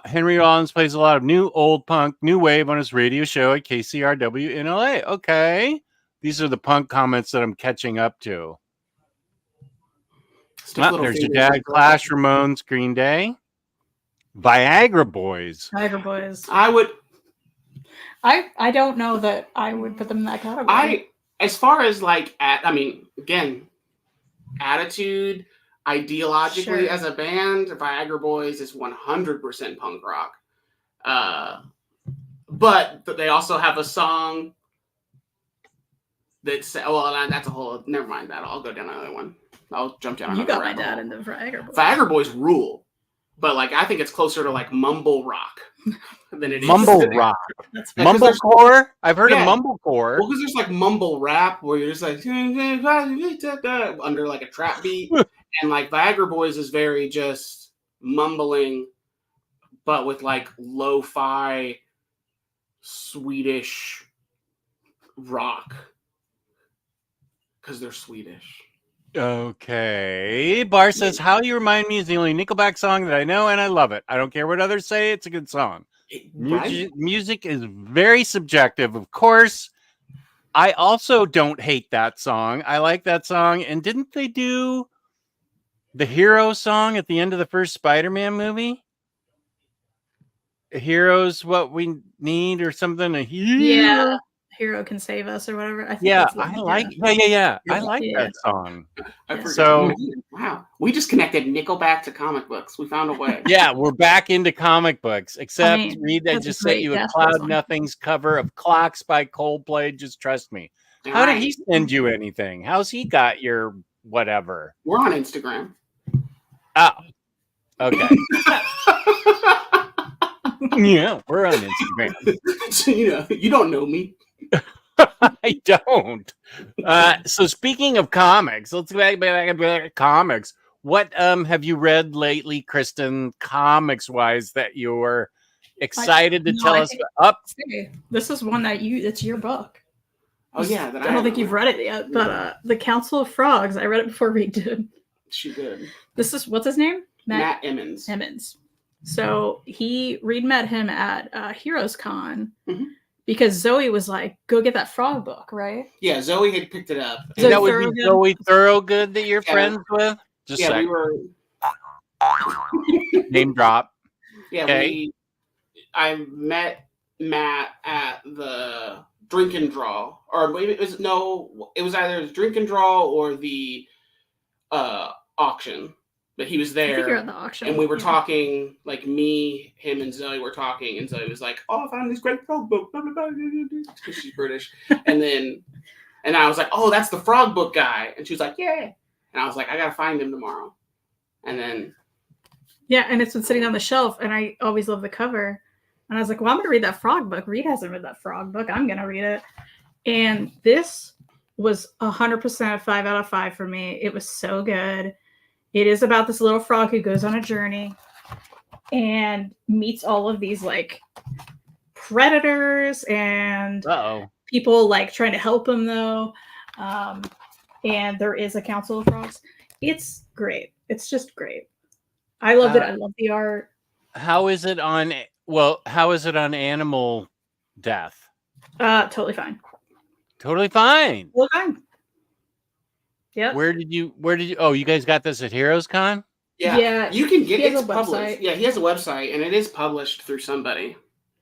Speaker 2: Henry Rollins plays a lot of new old punk, new wave on his radio show at KCRW in LA. Okay. These are the punk comments that I'm catching up to.
Speaker 4: Stick little
Speaker 2: There's your
Speaker 4: fingers
Speaker 2: dad,
Speaker 4: in
Speaker 2: Clash, Ramones, Green Day. Viagra Boys.
Speaker 3: Tiger Boys.
Speaker 4: I would.
Speaker 3: I don't know that I would put them in that category.
Speaker 4: As far as like, again, attitude, ideologically
Speaker 3: Sure.
Speaker 4: as a band, Viagra Boys is 100% punk rock. But they also have a song that's, that's a whole, never mind that. I'll go down another one. I'll jump down
Speaker 3: You
Speaker 4: another
Speaker 3: got my
Speaker 4: rabbit
Speaker 3: dad
Speaker 4: hole.
Speaker 3: into Viagra Boys.
Speaker 4: Viagra Boys rule. But like, I think it's closer to like mumble rock than it is.
Speaker 2: Mumble rock.
Speaker 3: That's
Speaker 4: Yeah, 'cause there's-
Speaker 2: Mumblecore? I've heard of
Speaker 4: Yeah.
Speaker 2: mumblecore.
Speaker 4: Well, because there's like mumble rap where you're just like under like a trap beat, and like Viagra Boys is very just mumbling, but with like lo-fi Swedish rock because they're Swedish.
Speaker 2: Okay. Bar says, How You Remind Me is the only Nickelback song that I know, and I love it. I don't care what others say. It's a good song.
Speaker 4: Right?
Speaker 2: Music is very subjective, of course. I also don't hate that song. I like that song. And didn't they do the hero song at the end of the first Spider-Man movie? A hero's what we need or something? A hero?
Speaker 3: Yeah. Hero Can Save Us or whatever. I think
Speaker 2: Yeah,
Speaker 3: that's
Speaker 2: I
Speaker 3: what-
Speaker 2: like yeah. I
Speaker 3: Yeah.
Speaker 2: like that song.
Speaker 4: I
Speaker 3: Yeah.
Speaker 4: forget.
Speaker 2: So-
Speaker 4: Wow, we just connected Nickelback to comic books. We found a way.
Speaker 2: Yeah, we're back into comic books. Except, Reed, I
Speaker 3: that's a
Speaker 2: just sent
Speaker 3: great
Speaker 2: you a
Speaker 3: guess for this
Speaker 2: Cloud
Speaker 3: one.
Speaker 2: Nothing's cover of Clocks by Coldplay. Just trust me. How did he send you anything? How's he got your whatever?
Speaker 4: We're on Instagram.
Speaker 2: Oh, okay. Yeah, we're on Instagram.
Speaker 4: You don't know me.
Speaker 2: I don't. So speaking of comics, let's go back to comics. What have you read lately, Kristen, comics-wise, that you're excited to tell us about?
Speaker 3: Hey, this is one that it's your book.
Speaker 4: Oh yeah,
Speaker 3: I don't think you've read it yet, but The Council of Frogs. I read it before Reed did.
Speaker 4: She did.
Speaker 3: This is, what's his name?
Speaker 4: Matt Emmons.
Speaker 3: So Reed met him at Heroes Con
Speaker 4: Mhm.
Speaker 3: because Zoe was like, "Go get that frog book," right?
Speaker 4: Yeah, Zoe had picked it up.
Speaker 3: Zoe
Speaker 2: That would
Speaker 3: Thorogood?
Speaker 2: be Zoe Thorogood that you're
Speaker 4: Yeah.
Speaker 2: friends with? Just
Speaker 4: Yeah,
Speaker 2: like
Speaker 4: we were.
Speaker 2: name drop.
Speaker 4: Yeah,
Speaker 2: Okay.
Speaker 4: I met Matt at the Drink and Draw, or maybe it was either the Drink and Draw or the auction. But he was
Speaker 3: I think you're
Speaker 4: there,
Speaker 3: at the auction.
Speaker 4: and we were
Speaker 3: Yeah.
Speaker 4: talking. Like me, him, and Zoe were talking, and Zoe was like, "Oh, I found this great frog book," blah blah blah, because she's British. And I was like, "Oh, that's the frog book guy," and she was like, "Yeah," and I was like, "I gotta find him tomorrow," and then.
Speaker 3: Yeah, and it's been sitting on the shelf, and I always love the cover. And I was like, well, I'm going to read that frog book. Reed hasn't read that frog book. I'm going to read it. And this was 100% a 5 out of 5 for me. It was so good. It is about this little frog who goes on a journey and meets all of these like predators and people like trying to help him though. And there is a council of frogs. It's great. It's just great. I loved it. I love the art.
Speaker 2: How is it on Animal Death?
Speaker 3: Totally fine.
Speaker 2: Totally fine.
Speaker 3: Totally fine. Yep.
Speaker 2: Where did you oh, you guys got this at Heroes Con?
Speaker 4: Yeah, you can get
Speaker 3: he has
Speaker 4: it's
Speaker 3: a
Speaker 4: published.
Speaker 3: website.
Speaker 4: Yeah, he has a website, and it is published through somebody.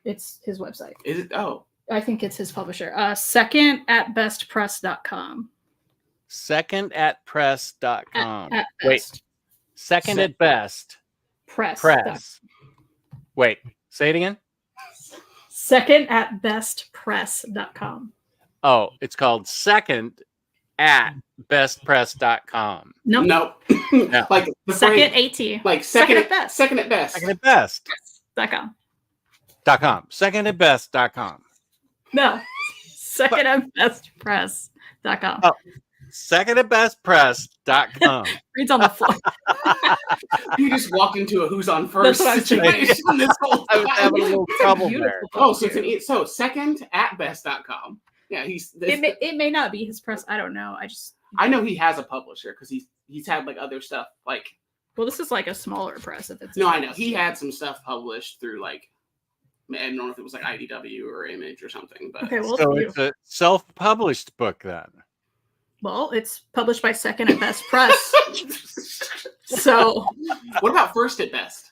Speaker 3: It's his website.
Speaker 4: Is it? Oh,
Speaker 3: I think it's his publisher. Second@bestpress.com.
Speaker 2: Second@press.com.
Speaker 3: At
Speaker 2: Wait,
Speaker 3: best.
Speaker 2: second at best.
Speaker 3: Press.
Speaker 2: Wait, say it again.
Speaker 3: Second@bestpress.com.
Speaker 2: Oh, it's called second@bestpress.com.
Speaker 3: Nope.
Speaker 4: no.
Speaker 2: No.
Speaker 4: Like the
Speaker 3: Second
Speaker 4: phrase-
Speaker 3: AT.
Speaker 4: like
Speaker 3: Second at best.
Speaker 4: Second at best.
Speaker 2: Second at best.
Speaker 3: .com.
Speaker 2: .com. Second@best.com.
Speaker 3: No. Second@bestpress.com.
Speaker 2: Oh. secondatbestpress.com.
Speaker 3: Reed's on the floor.
Speaker 4: You just walked into a who's on
Speaker 3: That's
Speaker 4: first
Speaker 3: what I was
Speaker 4: situation this whole
Speaker 2: I was
Speaker 4: time.
Speaker 2: having a little trouble there.
Speaker 3: Beautiful
Speaker 4: Oh,
Speaker 3: book,
Speaker 4: so it's
Speaker 3: too.
Speaker 4: so second at best.com. Yeah,
Speaker 3: It may not be his press. I don't know.
Speaker 4: I know he has a publisher because he's had like other stuff like.
Speaker 3: Well, this is like a smaller press. If it's
Speaker 4: No, I know he had some stuff published through like. I don't know if it was like IDW or Image or something, but
Speaker 3: Okay, well,
Speaker 2: So it's a self-published book then.
Speaker 3: well, it's published by Second at Best Press. So
Speaker 4: what about First at Best?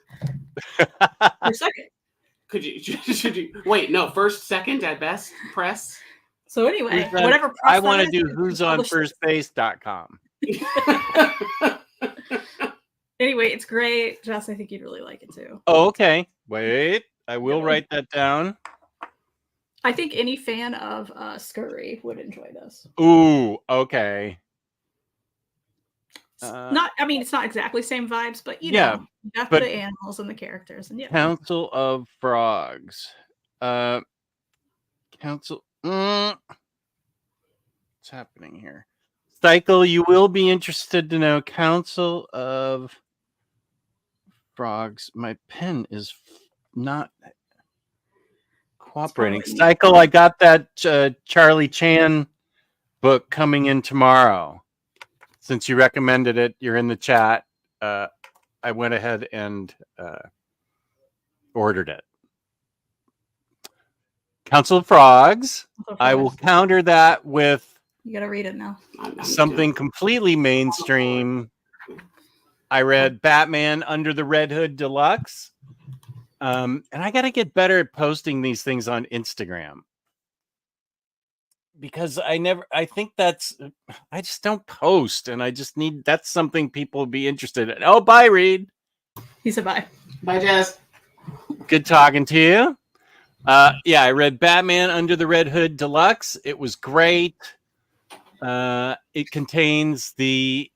Speaker 3: or second.
Speaker 4: Should you wait? No, first, second at Best Press.
Speaker 3: So anyway,
Speaker 2: Who's on-
Speaker 3: whatever press
Speaker 2: I
Speaker 3: that
Speaker 2: want to
Speaker 3: is,
Speaker 2: do
Speaker 3: it's
Speaker 2: who's on
Speaker 3: published-
Speaker 2: firstbase.com.
Speaker 3: Anyway, it's great. Jess, I think you'd really like it too.
Speaker 2: Oh, okay. Wait, I will write that down.
Speaker 3: I think any fan of Scurry would enjoy this.
Speaker 2: Ooh, okay. Uh,
Speaker 3: I mean, it's not exactly same vibes, but you
Speaker 2: yeah,
Speaker 3: know, you got
Speaker 2: but-
Speaker 3: the animals and the characters, and yeah.
Speaker 2: Council of Frogs. Council. What's happening here? Cycle, you will be interested to know Council of Frogs. My pen is not cooperating.
Speaker 3: probably-
Speaker 2: Cycle, I got that Charlie Chan book coming in tomorrow. Since you recommended it, you're in the chat. I went ahead and ordered it. Council of Frogs. I will counter that with
Speaker 3: You gotta read it now.
Speaker 2: something completely mainstream. I read Batman Under the Red Hood Deluxe. And I got to get better at posting these things on Instagram. Because I just don't post, and I just need, that's something people would be interested in. Oh, bye, Reed.
Speaker 3: He said bye.
Speaker 4: Bye, Jess.
Speaker 2: Good talking to you. Yeah, I read Batman Under the Red Hood Deluxe. It was great. It contains the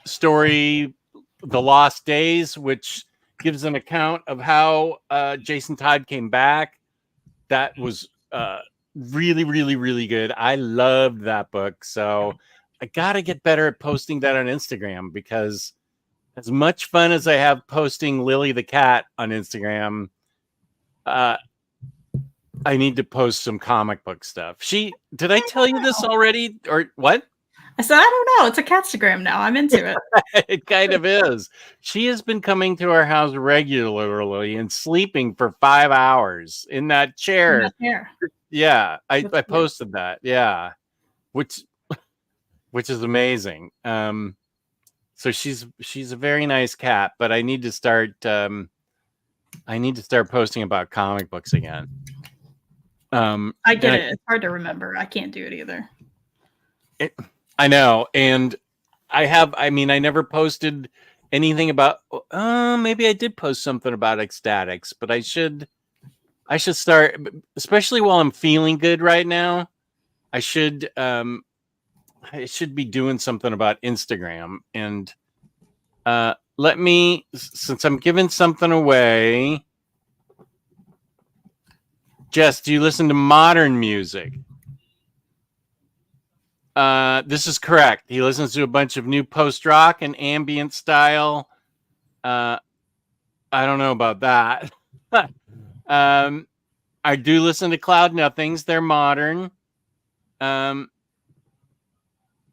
Speaker 2: story, The Lost Days, which gives an account of how Jason Todd came back. That was really, really, really good. I loved that book. So I got to get better at posting that on Instagram, because as much fun as I have posting Lily the cat on Instagram, I need to post some comic book stuff. Did I tell you this already, or what?
Speaker 3: I said, I don't know. It's a catstagram now. I'm into it.
Speaker 2: It kind of is. She has been coming to our house regularly and sleeping for 5 hours in that chair.
Speaker 3: Here.
Speaker 2: Yeah, I
Speaker 3: That's good.
Speaker 2: posted that. Yeah, which is amazing. So she's a very nice cat, but I need to start posting about comic books again.
Speaker 3: I get it. It's hard to remember. I can't do it either.
Speaker 2: I know, and I never posted anything about. Maybe I did post something about ecstatics, but I should start, especially while I'm feeling good right now. I should be doing something about Instagram, and since I'm giving something away. Jess, do you listen to modern music? This is correct. He listens to a bunch of new post-rock and ambient style. I don't know about that. I do listen to Cloud Nothings. They're modern.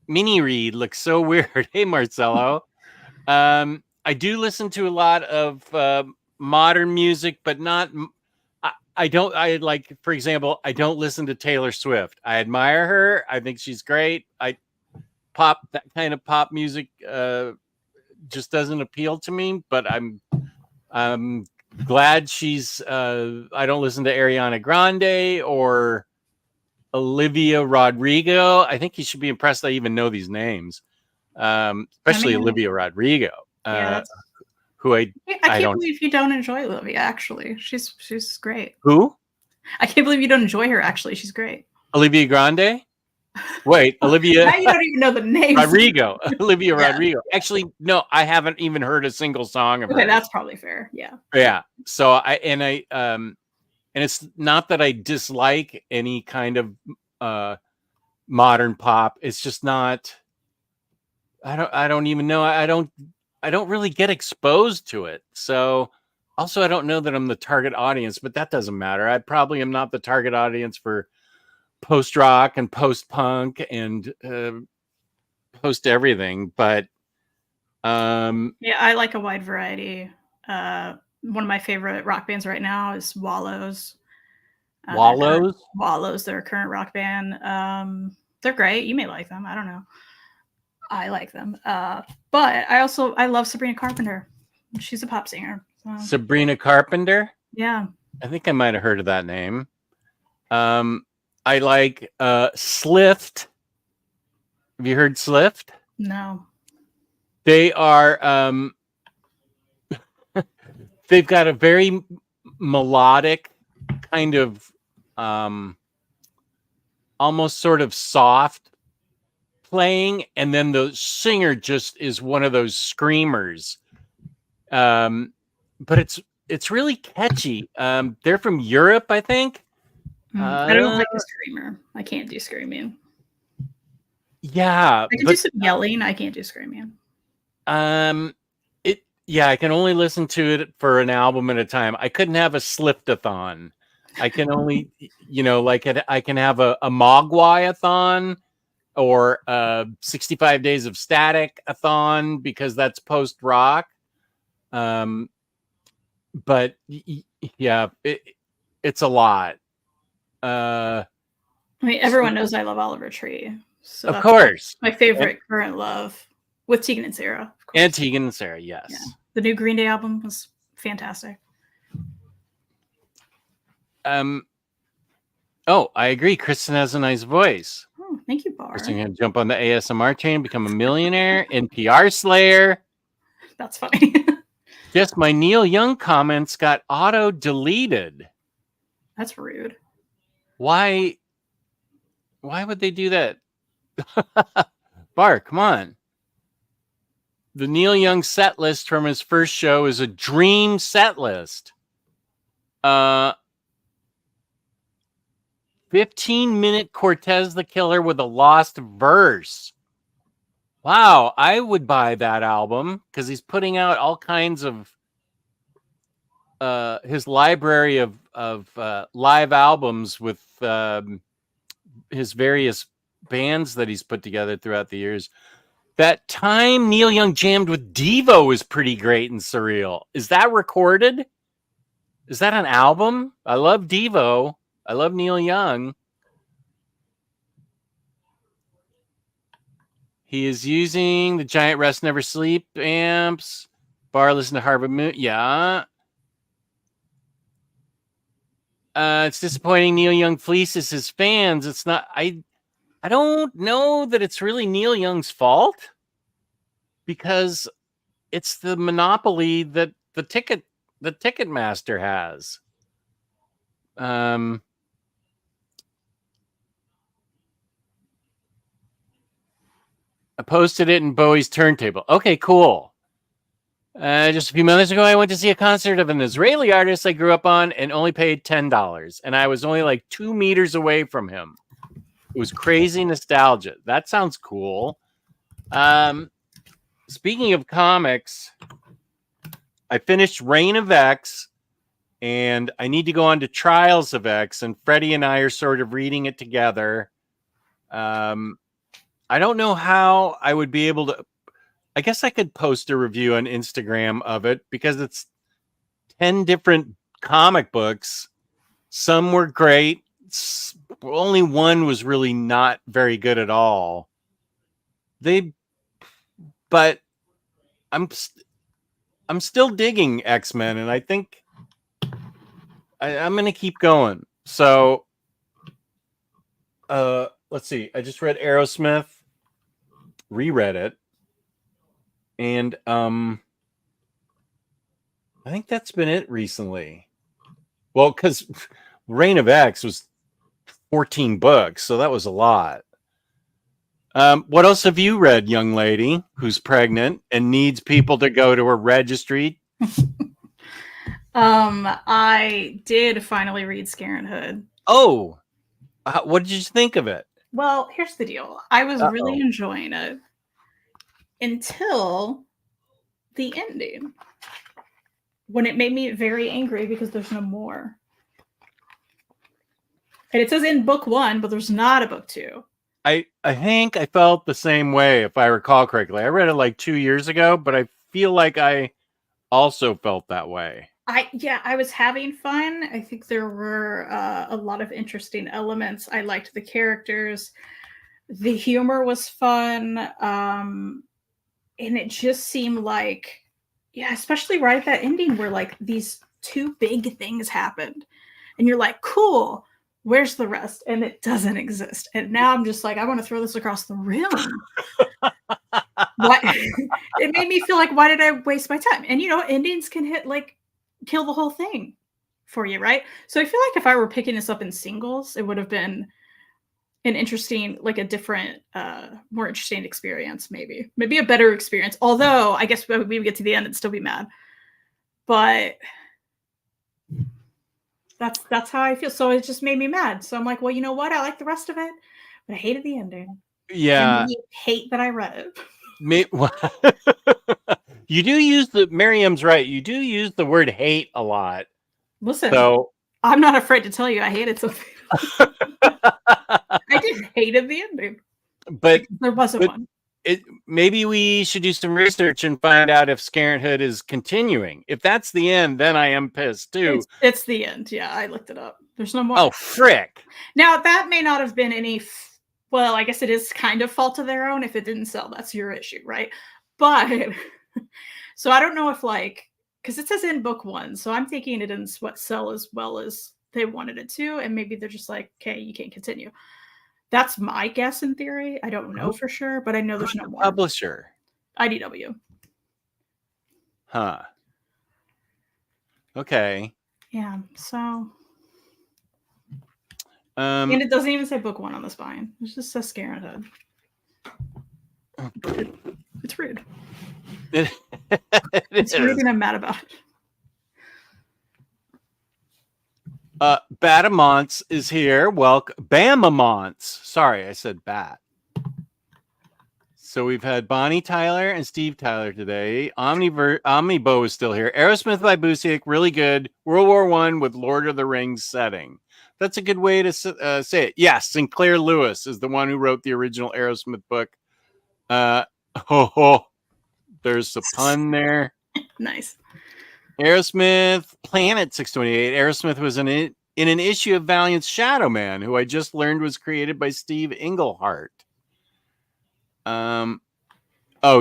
Speaker 2: Mini Reed looks so weird. Hey, Marcelo. I do listen to a lot of modern music, but not... for example, I don't listen to Taylor Swift. I admire her. I think she's great. That kind of pop music just doesn't appeal to me, but I'm glad she's I don't listen to Ariana Grande or Olivia Rodrigo. I think you should be impressed I even know these names. Especially Olivia Rodrigo.
Speaker 3: Yeah,
Speaker 2: who
Speaker 3: I can't believe you don't enjoy Olivia, actually. She's great.
Speaker 2: Who?
Speaker 3: I can't believe you don't enjoy her, actually. She's great.
Speaker 2: Olivia Grande? Wait, Olivia.
Speaker 3: Now you don't even know the name.
Speaker 2: Rodrigo. Olivia Rodrigo. Actually, no, I haven't even heard a single song of
Speaker 3: Okay,
Speaker 2: hers.
Speaker 3: that's probably fair. Yeah.
Speaker 2: Yeah. So and it's not that I dislike any kind of modern pop. It's just not I don't even know. I don't really get exposed to it. So also I don't know that I'm the target audience, but that doesn't matter. I probably am not the target audience for post rock and post punk and post everything, but
Speaker 3: Yeah, I like a wide variety. One of my favorite rock bands right now is Wallows.
Speaker 2: Wallows.
Speaker 3: Wallows, they're a current rock band. They're great. You may like them. I don't know. I like them. But I love Sabrina Carpenter. She's a pop singer. So,
Speaker 2: Sabrina Carpenter.
Speaker 3: yeah.
Speaker 2: I think I might have heard of that name. I like Slift. Have you heard Slift?
Speaker 3: No.
Speaker 2: They are they've got a very melodic kind of almost sort of soft playing, and then the singer just is one of those screamers. But it's really catchy. They're from Europe, I think.
Speaker 3: I don't like a screamer. I can't do screaming.
Speaker 2: Yeah,
Speaker 3: I can do some yelling. I can't do screaming.
Speaker 2: I can only listen to it for an album at a time. I couldn't have a Sliftathon. I can only, I can have a Mogwai-a-thon or 65 Days of Static-a-thon because that's post rock. But yeah, it's a lot.
Speaker 3: I mean, everyone knows I love Oliver Tree. So
Speaker 2: of course.
Speaker 3: My favorite current love with Tegan and Sarah. Of course.
Speaker 2: And Tegan and Sarah, yes.
Speaker 3: Yeah. The new Green Day album was fantastic.
Speaker 2: Oh, I agree. Kristen has a nice voice.
Speaker 3: Oh, thank you, Bar.
Speaker 2: Kristen can jump on the ASMR chain, become a millionaire, NPR Slayer.
Speaker 3: That's funny.
Speaker 2: Just my Neil Young comments got auto-deleted.
Speaker 3: That's rude.
Speaker 2: Why would they do that? Bar, come on. The Neil Young set list from his first show is a dream set list. 15-minute Cortez the Killer with a lost verse. Wow, I would buy that album because he's putting out all kinds of his library of live albums with his various bands that he's put together throughout the years. That time Neil Young jammed with Devo is pretty great and surreal. Is that recorded? Is that an album? I love Devo. I love Neil Young. He is using the giant Rest Never Sleep amps. Bar, listen to Harvard Moon. Yeah. It's disappointing Neil Young fleeces his fans. It's not. I don't know that it's really Neil Young's fault because it's the monopoly that the Ticketmaster has. I posted it in Bowie's turntable. Okay, cool. Just a few minutes ago, I went to see a concert of an Israeli artist I grew up on and only paid $10. And I was only like 2 meters away from him. It was crazy nostalgia. That sounds cool. Speaking of comics, I finished Reign of X, and I need to go on to Trials of X, and Freddie and I are sort of reading it together. I don't know how I would be able to. I guess I could post a review on Instagram of it because it's 10 different comic books. Some were great. Only one was really not very good at all. But I'm still digging X-Men, and I think I'm going to keep going. So, let's see. I just read Aerosmith, reread it, and I think that's been it recently. Well, because Reign of X was 14 books, so that was a lot. What else have you read, young lady who's pregnant and needs people to go to her registry?
Speaker 3: I did finally read Scarin' Hood.
Speaker 2: Oh, what did you think of it?
Speaker 3: Well, here's the deal. I was really enjoying it. until the ending, when it made me very angry because there's no more. And it says in book 1, but there's not a book 2.
Speaker 2: I think I felt the same way, if I recall correctly. I read it like 2 years ago, but I feel like I also felt that way.
Speaker 3: I was having fun. I think there were a lot of interesting elements. I liked the characters. The humor was fun. And it just seemed like, yeah, especially right at that ending where like these 2 big things happened. And you're like, cool, where's the rest? And it doesn't exist. And now I'm just like, I want to throw this across the room. It made me feel like, why did I waste my time? And endings can kill the whole thing for you, right? So I feel like if I were picking this up in singles, it would have been an interesting, like a different, more interesting experience, maybe a better experience. Although I guess we would get to the end and still be mad. But that's how I feel. So it just made me mad. So I'm like, well, you know what? I like the rest of it, but I hated the ending.
Speaker 2: Yeah.
Speaker 3: And you hate that I read it.
Speaker 2: You do use Miriam's right. You do use the word hate a lot.
Speaker 3: Listen,
Speaker 2: So
Speaker 3: I'm not afraid to tell you I hated something. I just hated the ending.
Speaker 2: But
Speaker 3: there wasn't one.
Speaker 2: Maybe we should do some research and find out if Scarenthood is continuing. If that's the end, then I am pissed too.
Speaker 3: It's the end. Yeah, I looked it up. There's no more.
Speaker 2: Oh, frick.
Speaker 3: Now, that may not have been any... Well, I guess it is kind of fault of their own. If it didn't sell, that's your issue, right? But... So I don't know if because it says in book 1, so I'm thinking it didn't sell as well as they wanted it to, and maybe they're just like, okay, you can't continue. That's my guess in theory. I don't know for sure, but I know there's no more.
Speaker 2: Publisher.
Speaker 3: IDW.
Speaker 2: Huh. Okay.
Speaker 3: Yeah, so...
Speaker 2: And
Speaker 3: it doesn't even say book 1 on the spine. It just says Scarenthood. It's rude. It's rude and I'm mad about it.
Speaker 2: Batamonts is here. Welcome. Bamamonts. Sorry, I said bat. So we've had Bonnie Tyler and Steve Tyler today. Omnibo is still here. Aerosmith by Busiek, really good. World War I with Lord of the Rings setting. That's a good way to say it. Yes, Sinclair Lewis is the one who wrote the original Aerosmith book. There's a pun there.
Speaker 3: Nice.
Speaker 2: Aerosmith, Planet 628. Aerosmith was in an issue of Valiant's Shadow Man, who I just learned was created by Steve Englehart.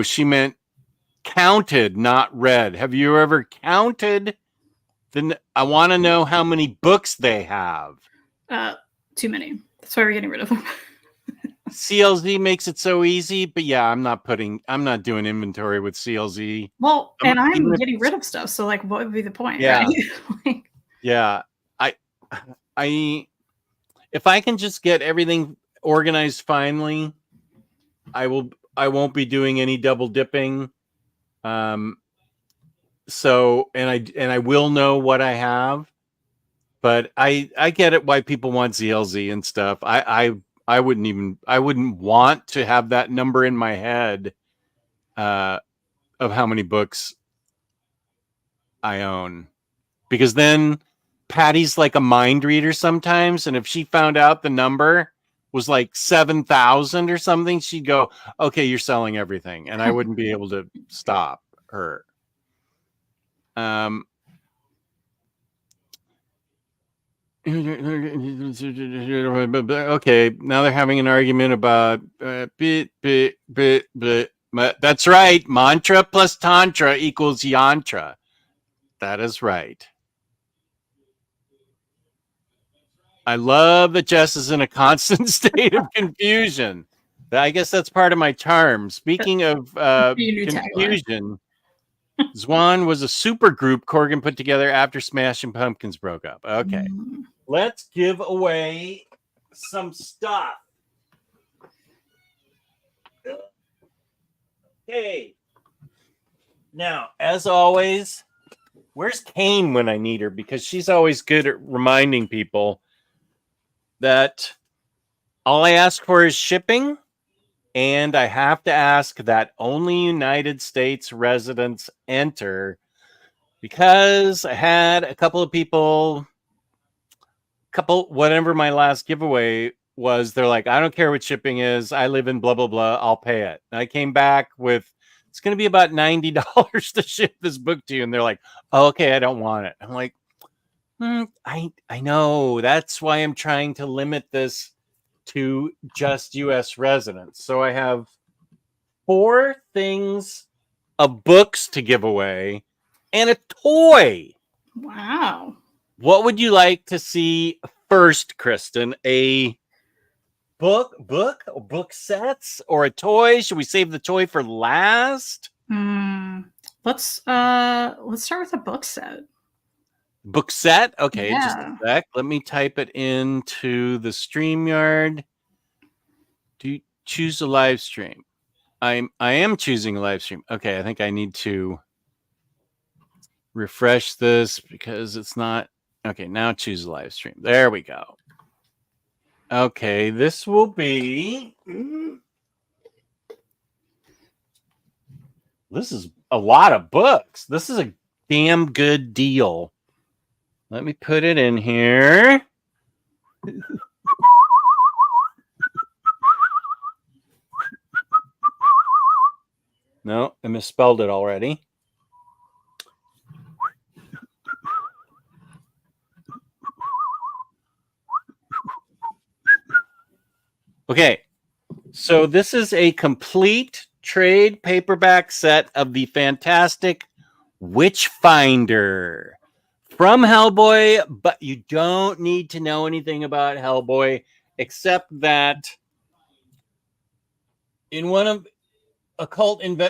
Speaker 2: She meant counted, not read. Have you ever counted? Then I want to know how many books they have.
Speaker 3: Too many. That's why we're getting rid of them.
Speaker 2: CLZ makes it so easy, but yeah, I'm not doing inventory with CLZ.
Speaker 3: Well, and I'm getting rid of stuff, so what would be the point?
Speaker 2: Yeah.
Speaker 3: Right?
Speaker 2: Yeah. If I can just get everything organized finally, I won't be doing any double dipping. So I will know what I have, but I get it why people want CLZ and stuff. I wouldn't want to have that number in my head of how many books I own, because then Patty's like a mind reader sometimes. And if she found out the number was like 7,000 or something, she'd go, okay, you're selling everything. And I wouldn't be able to stop her. Okay, now they're having an argument about that's right. Mantra plus tantra equals yantra. That is right. I love that Jess is in a constant state of confusion. I guess that's part of my charm. Speaking of confusion, Zwan was a super group Corgan put together after Smashing Pumpkins broke up. Okay. Let's give away some stuff. Okay. Now, as always, where's Kane when I need her? Because she's always good at reminding people that all I ask for is shipping And I have to ask that only United States residents enter, because I had a couple of people, whatever my last giveaway was, they're like, I don't care what shipping is. I live in blah, blah, blah. I'll pay it. And I came back with, it's going to be about $90 to ship this book to you. And they're like, oh, okay, I don't want it. I'm like, I know. That's why I'm trying to limit this to just US residents. So I have 4 things of books to give away and a toy.
Speaker 3: Wow.
Speaker 2: What would you like to see first, Kristen? A book sets, or a toy? Should we save the toy for last?
Speaker 3: Let's start with a book set.
Speaker 2: Book set? Okay,
Speaker 3: Yeah.
Speaker 2: just a sec. Let me type it into the StreamYard. Do you choose a live stream? I am choosing a live stream. Okay, I think I need to refresh this because it's not. Okay, now choose a live stream. There we go. Okay, this will be. This is a lot of books. This is a damn good deal. Let me put it in here. No, I misspelled it already. Okay, so this is a complete trade paperback set of the fantastic Witchfinder from Hellboy, but you don't need to know anything about Hellboy except that in one of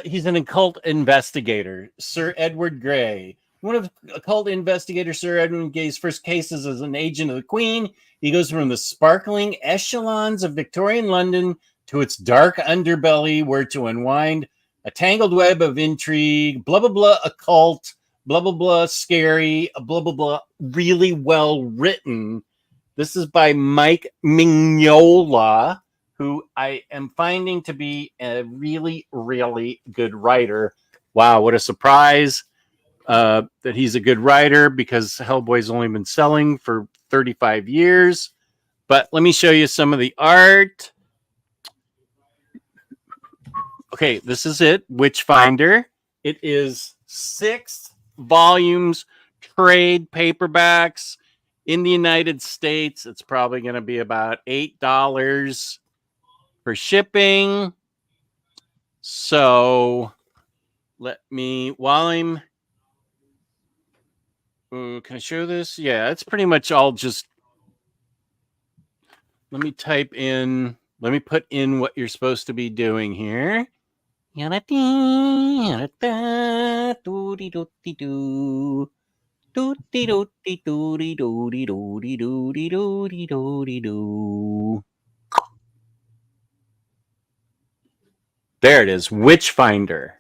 Speaker 2: he's an occult investigator, Sir Edward Grey. One of occult investigator Sir Edward Grey's first cases as an agent of the Queen. He goes from the sparkling echelons of Victorian London to its dark underbelly, where to unwind a tangled web of intrigue, blah, blah, blah, occult, blah, blah, blah, scary, blah, blah, blah, really well written. This is by Mike Mignola, who I am finding to be a really, really good writer. Wow, what a surprise that he's a good writer, because Hellboy's only been selling for 35 years. But let me show you some of the art. Okay, this is it, Witchfinder. It is 6 volumes, trade paperbacks. In the United States, it's probably going to be about $8 for shipping. So let me, while I'm, can I show this? Yeah, it's pretty much all just, let me type in, let me put in what you're supposed to be doing here. There it is, Witchfinder.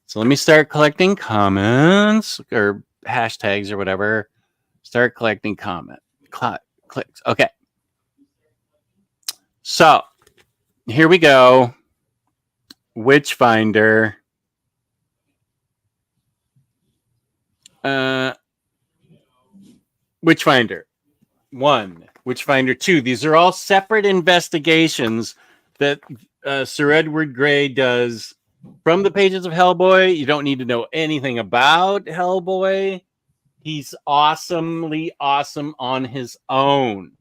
Speaker 2: So let me start collecting comments or hashtags or whatever. Start collecting clicks. Okay. So here we go. Witchfinder. Witchfinder 1, Witchfinder 2. These are all separate investigations that Sir Edward Grey does from the pages of Hellboy. You don't need to know anything about Hellboy. He's awesomely awesome on his own.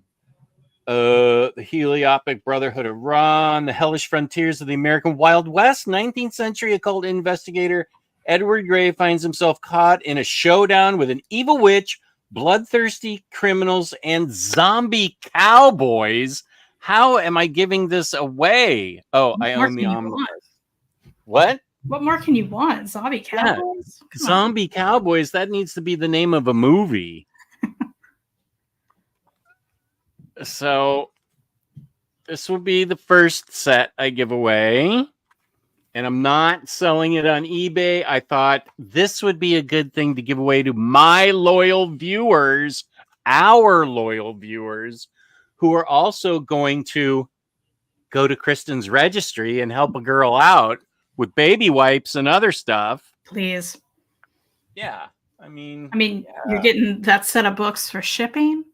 Speaker 2: The Heliopic Brotherhood of Ron, the hellish frontiers of the American Wild West, 19th century occult investigator Edward Grey finds himself caught in a showdown with an evil witch, bloodthirsty criminals, and zombie cowboys. How am I giving this away? Oh, I own the omnibus. What?
Speaker 3: What more can you want? Zombie cowboys?
Speaker 2: Yeah. Zombie cowboys, that needs to be the name of a movie. So this will be the first set I give away. And I'm not selling it on eBay. I thought this would be a good thing to give away to my loyal viewers, our loyal viewers, who are also going to go to Kristen's Registry and help a girl out with baby wipes and other stuff.
Speaker 3: Please.
Speaker 2: Yeah. I mean,
Speaker 3: you're getting that set of books for shipping.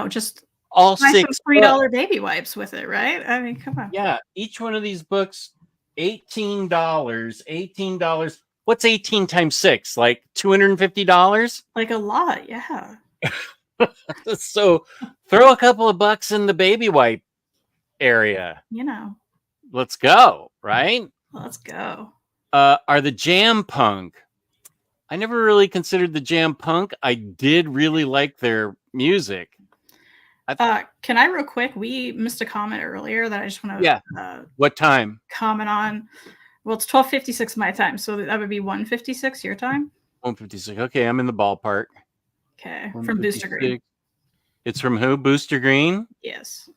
Speaker 3: Just
Speaker 2: all
Speaker 3: buy some
Speaker 2: six
Speaker 3: $3 baby wipes with it, right? I mean, come on.
Speaker 2: Yeah, each one of these books, $18. $18. What's 18 times 6? Like $250?
Speaker 3: Like a lot, yeah.
Speaker 2: So throw a couple of bucks in the baby wipe area. Let's go, right?
Speaker 3: Let's go.
Speaker 2: Are the Jam Punk? I never really considered the Jam Punk. I did really like their music.
Speaker 3: Can I real quick? We missed a comment earlier that I just want to
Speaker 2: what time?
Speaker 3: Comment on. Well, it's 12:56 my time, so that would be 1:56 your time.
Speaker 2: 1:56. Okay, I'm in the ballpark.
Speaker 3: Okay, from Booster Green.
Speaker 2: It's from who? Booster Green?
Speaker 3: Yes.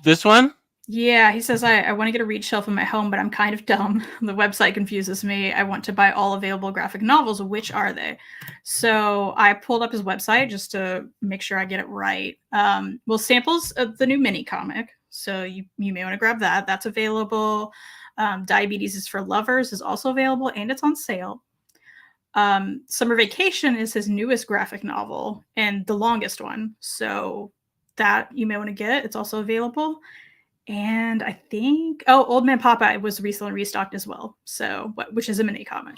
Speaker 2: This one?
Speaker 3: Yeah, he says, I want to get a read shelf in my home, but I'm kind of dumb. The website confuses me. I want to buy all available graphic novels. Which are they? So I pulled up his website just to make sure I get it right. Well, samples of the new mini comic. So you may want to grab that. That's available. Diabetes is for Lovers is also available, and it's on sale. Summer Vacation is his newest graphic novel and the longest one. So that you may want to get. It's also available. And I think, Old Man Popeye was recently restocked as well. So, which is a mini comic.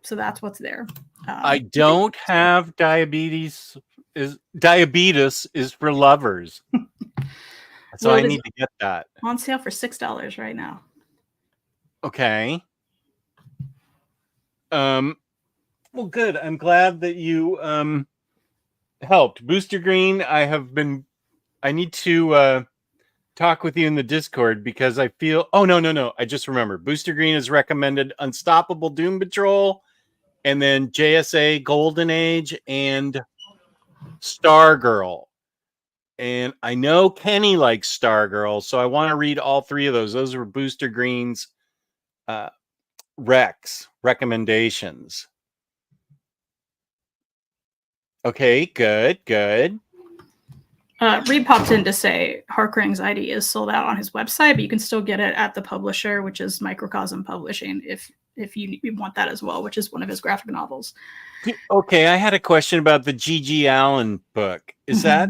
Speaker 3: So that's what's there.
Speaker 2: I don't have diabetes. Diabetes is for Lovers. So I need to get that.
Speaker 3: On sale for $6 right now.
Speaker 2: Okay. Well, good. I'm glad that you helped. Booster Green, I need to talk with you in the Discord because I feel no. I just remember Booster Green has recommended Unstoppable Doom Patrol and then JSA Golden Age and Stargirl. And I know Kenny likes Stargirl, so I want to read all three of those. Those were Booster Green's recommendations. Okay, good.
Speaker 3: Reed popped in to say Harker Anxiety is sold out on his website, but you can still get it at the publisher, which is Microcosm Publishing, if you want that as well, which is one of his graphic novels.
Speaker 2: Okay, I had a question about the G.G. Allen book. Is that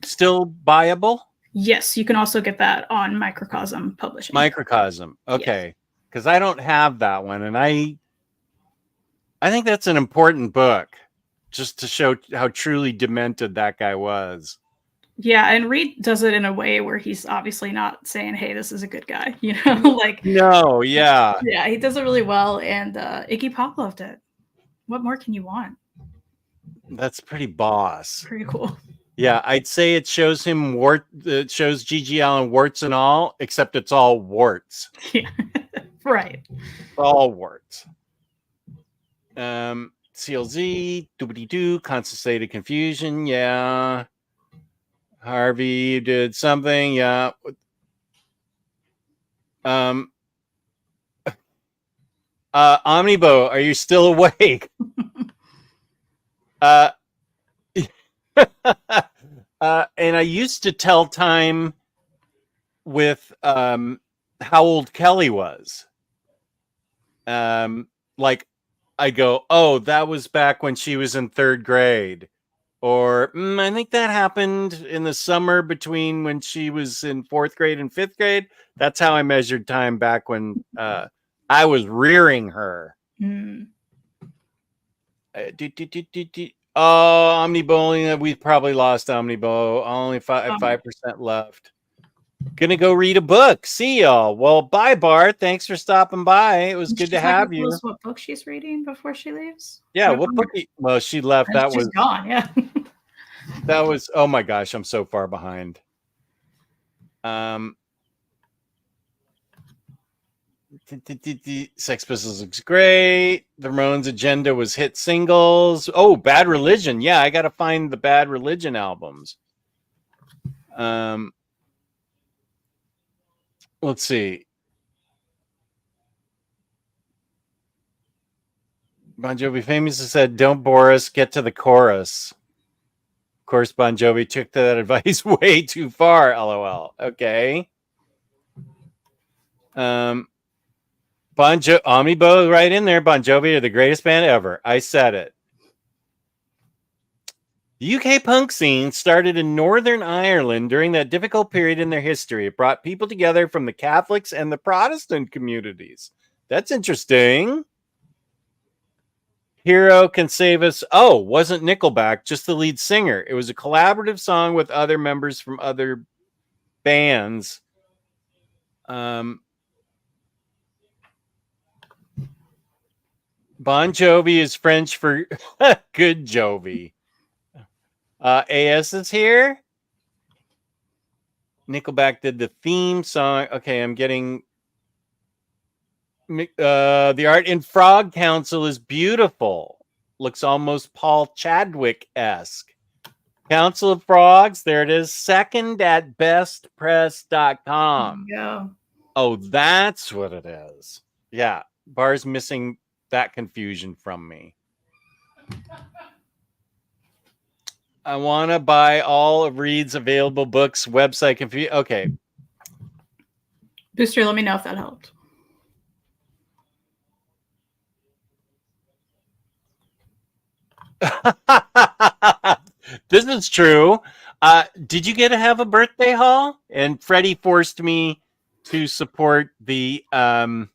Speaker 2: still buyable?
Speaker 3: Yes, you can also get that on Microcosm Publishing.
Speaker 2: Microcosm, okay. Because I don't have that one, and I think that's an important book, just to show how truly demented that guy was.
Speaker 3: Yeah, and Reed does it in a way where he's obviously not saying, hey, this is a good guy, like
Speaker 2: no, yeah.
Speaker 3: Yeah, he does it really well, and Iggy Pop loved it. What more can you want?
Speaker 2: That's pretty boss.
Speaker 3: Pretty cool.
Speaker 2: Yeah, I'd say it shows him it shows G.G. Allen warts and all, except it's all warts.
Speaker 3: Yeah. Right.
Speaker 2: All warts. CLZ, doobity-doo, constant state of confusion, yeah. Harvey did something, yeah. Omnibo, are you still awake? And I used to tell time with how old Kelly was. Like I go, oh, that was back when she was in 3rd grade. Or I think that happened in the summer between when she was in 4th grade and 5th grade. That's how I measured time back when I was rearing her. Oh, Omnibowling, we probably lost Omnibo. Only 5% left. Gonna go read a book. See y'all. Well, bye, Bart. Thanks for stopping by. It was good to have you.
Speaker 3: What book she's reading before she leaves?
Speaker 2: Yeah, what book? Well, she left. That was
Speaker 3: gone. Yeah.
Speaker 2: That was. Oh my gosh, I'm so far behind. Sex Pistols looks great. The Ramones Agenda was hit singles. Oh, Bad Religion. Yeah, I got to find the Bad Religion albums. Let's see. Bon Jovi famously said, "Don't bore us. Get to the chorus." course, Bon Jovi took that advice way too far. LOL. Okay. Omnibo right in there. Bon Jovi are the greatest band ever. I said it. The UK punk scene started in Northern Ireland during that difficult period in their history. It brought people together from the Catholics and the Protestant communities. That's interesting. Hero Can Save Us. Oh, wasn't Nickelback, just the lead singer. It was a collaborative song with other members from other bands. Bon Jovi is French for good Jovi. AS is here. Nickelback did the theme song. Okay, I'm getting the art in Frog Council is beautiful. Looks almost Paul Chadwick-esque. Council of Frogs, there it is. Second at bestpress.com.
Speaker 3: Yeah.
Speaker 2: Oh, that's what it is. Yeah, Bar's missing that confusion from me. I want to buy all of Reed's available books. Website confused. Okay.
Speaker 3: Booster, let me know if that helped.
Speaker 2: This is true. Did you get to have a birthday haul? And Freddie forced me to support the Art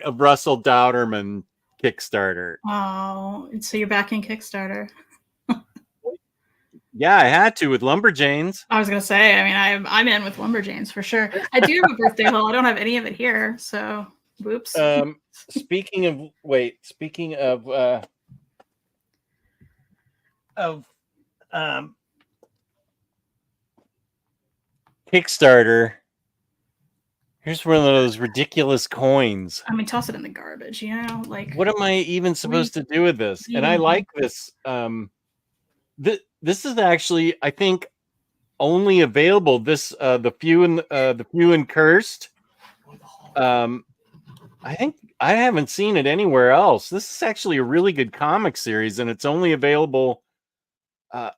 Speaker 2: of Russell Dowderman Kickstarter.
Speaker 3: Oh, so you're back in Kickstarter.
Speaker 2: Yeah, I had to with Lumberjanes.
Speaker 3: I was gonna say, I mean, I'm in with Lumberjanes for sure. I do have a birthday haul. I don't have any of it here, so whoops.
Speaker 2: Speaking of Kickstarter, here's one of those ridiculous coins.
Speaker 3: I mean, toss it in the garbage, you know? Like,
Speaker 2: What am I even supposed to do with this? And I like this. This is actually, I think, only available. This the few and cursed. I think I haven't seen it anywhere else. This is actually a really good comic series, and it's only available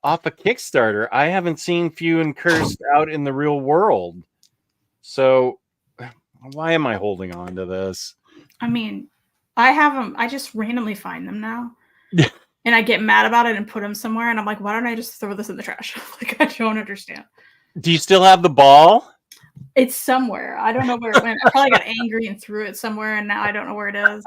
Speaker 2: off a Kickstarter. I haven't seen Few and Cursed out in the real world. So why am I holding on to this?
Speaker 3: I mean, I have them. I just randomly find them now. And I get mad about it and put them somewhere. And I'm like, why don't I just throw this in the trash? Like, I don't understand.
Speaker 2: Do you still have the ball?
Speaker 3: It's somewhere. I don't know where it went. I probably got angry and threw it somewhere. And now I don't know where it is.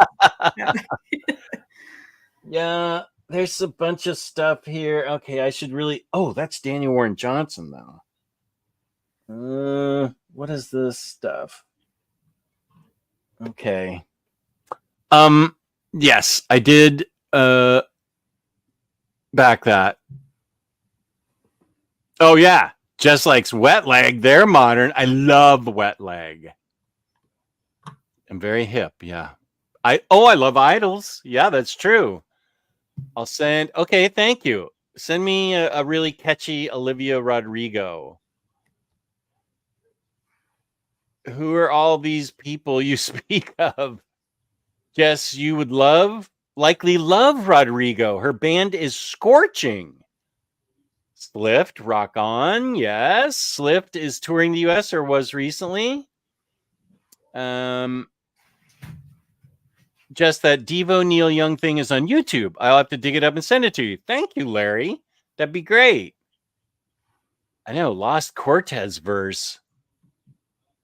Speaker 2: Yeah, there's a bunch of stuff here. Okay, I should really... Oh, that's Daniel Warren Johnson, though. What is this stuff? Okay. Yes, I did back that. Oh, yeah. Just like Wet Leg. They're modern. I love Wet Leg. I'm very hip, yeah. I love Idols. Yeah, that's true. I'll send... Okay, thank you. Send me a really catchy Olivia Rodrigo. Who are all these people you speak of? Jess, you would likely love Rodrigo. Her band is Scorching. Slift, rock on. Yes. Slift is touring the US or was recently. Just that Devo Neil Young thing is on YouTube. I'll have to dig it up and send it to you. Thank you, Larry. That'd be great. I know, Lost Cortez verse.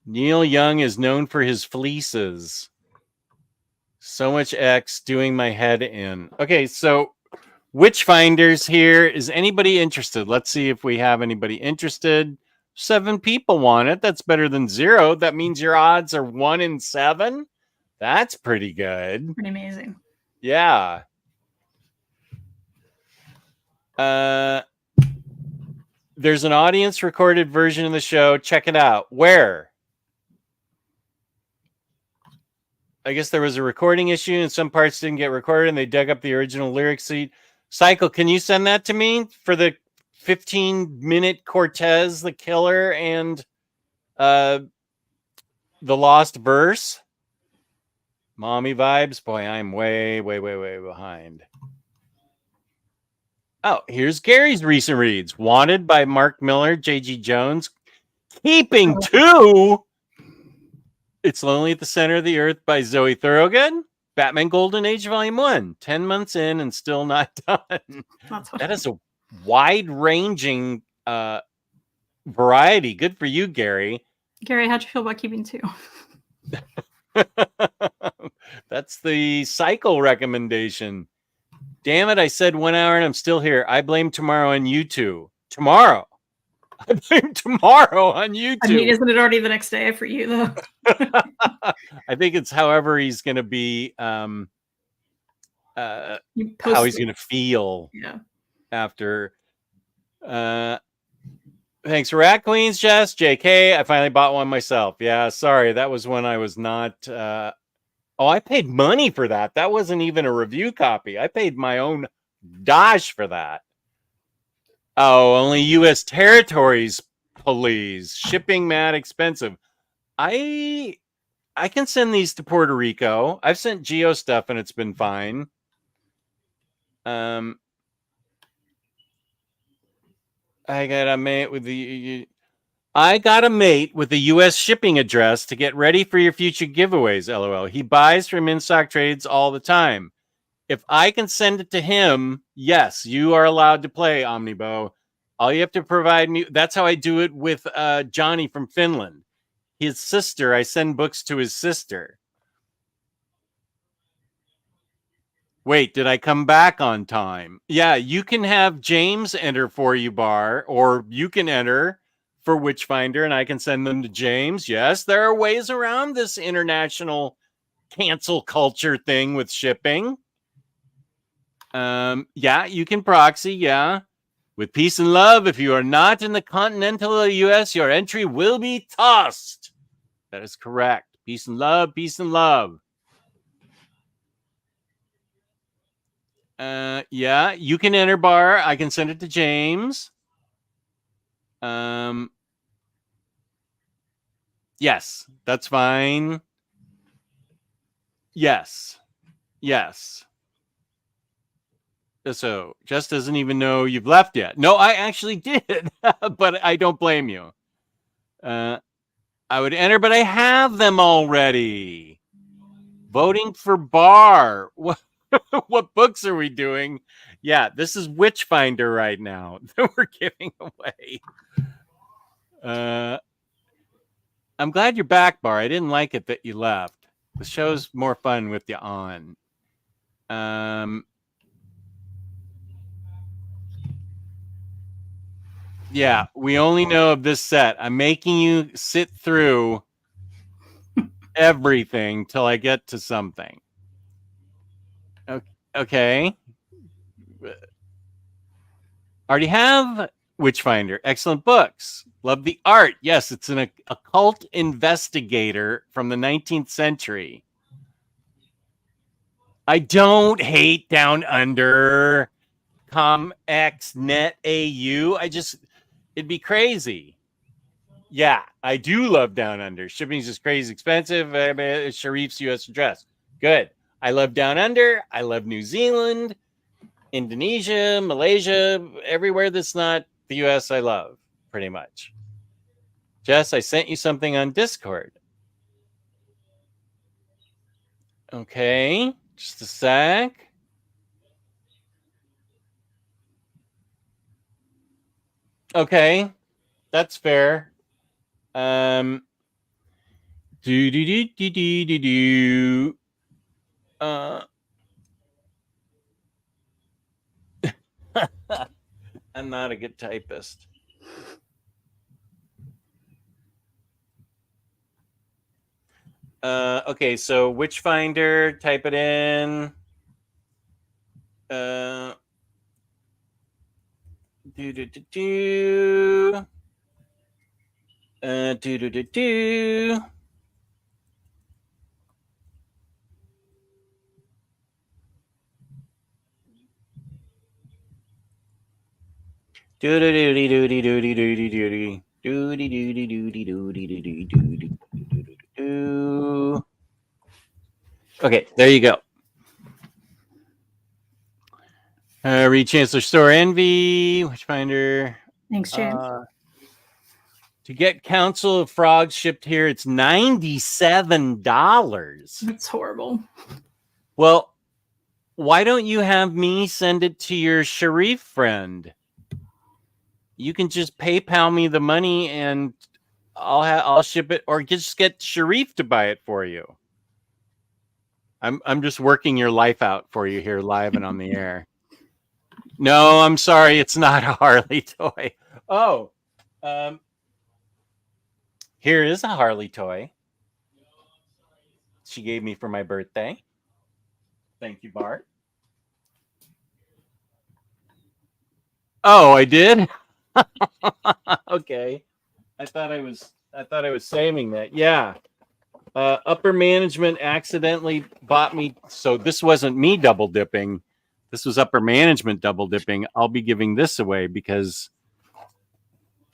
Speaker 2: Neil Young is known for his fleeces. So much X doing my head in. Okay, so Witchfinders here. Is anybody interested? Let's see if we have anybody interested. 7 people want it. That's better than 0. That means your odds are 1 in 7. That's pretty good.
Speaker 3: Pretty amazing.
Speaker 2: Yeah. There's an audience recorded version of the show. Check it out. Where? I guess there was a recording issue and some parts didn't get recorded and they dug up the original lyric sheet. Cycle, can you send that to me for the 15-minute Cortez, the Killer, and the Lost Verse? Mommy vibes? Boy, I'm way, way, way, way behind. Oh, here's Gary's recent reads. Wanted by Mark Miller, J.G. Jones. Keeping 2. It's Lonely at the Center of the Earth by Zoe Thorogood. Batman Golden Age Volume 1. 10 months in and still not done. That is a wide-ranging variety. Good for you, Gary.
Speaker 3: Gary, how'd you feel about Keeping 2?
Speaker 2: That's the cycle recommendation. Damn it, I said 1 hour and I'm still here. I blame tomorrow on you two. Tomorrow. I blame tomorrow on YouTube.
Speaker 3: I mean, isn't it already the next day for you, though?
Speaker 2: I think it's however he's going to be, how he's going to feel after. Thanks for Rat Queens, Jess. JK, I finally bought one myself. Yeah, sorry. That was when I was not. I paid money for that. That wasn't even a review copy. I paid my own dosh for that. Oh, only U.S. territories, please. Shipping mad expensive. I can send these to Puerto Rico. I've sent Geo stuff and it's been fine. I got a mate with the U.S. shipping address to get ready for your future giveaways. LOL. He buys from in-stock trades all the time. If I can send it to him, yes, you are allowed to play, Omnibo. All you have to provide me. That's how I do it with Johnny from Finland. His sister, I send books to his sister. Wait, did I come back on time? Yeah, you can have James enter for you, Bar, or you can enter for Witchfinder and I can send them to James. Yes, there are ways around this international cancel culture thing with shipping. Yeah, you can proxy, yeah. With peace and love, if you are not in the continental US, your entry will be tossed. That is correct. Peace and love, peace and love. Yeah, you can enter, Bar. I can send it to James. Yes, that's fine. Yes. Yes. So, Jess doesn't even know you've left yet. No, I actually did, but I don't blame you. I would enter, but I have them already. Voting for Bar. What books are we doing? Yeah, this is Witchfinder right now that we're giving away. I'm glad you're back, Bar. I didn't like it that you left. The show's more fun with you on. Yeah, we only know of this set. I'm making you sit through everything till I get to something. Okay. Already have Witchfinder. Excellent books. Love the art. Yes, it's an occult investigator from the 19th century. I don't hate Down Under, ComX, Net AU. It'd be crazy. Yeah, I do love Down Under. Shipping's just crazy expensive. Sharif's U.S. address. Good. I love Down Under. I love New Zealand, Indonesia, Malaysia, everywhere that's not the U.S. I love, pretty much. Jess, I sent you something on Discord. Okay, just a sec. Okay, that's fair. I'm not a good typist. Okay, so Witchfinder, type it in. Okay, there you go. Read Chancellor Store Envy, Witchfinder.
Speaker 3: Thanks, Chance.
Speaker 2: To get Council of Frogs shipped here, it's $97.
Speaker 3: That's horrible.
Speaker 2: Well, why don't you have me send it to your Sharif friend? You can just PayPal me the money and I'll ship it, or just get Sharif to buy it for you. I'm just working your life out for you here live and on the air. No, I'm sorry, it's not a Harley toy. Oh, here is a Harley toy. She gave me for my birthday. Thank you, Bart. Oh, I did? Okay. I thought I was saving that. Yeah. Upper management accidentally bought me. So this wasn't me double dipping. This was upper management double dipping. I'll be giving this away because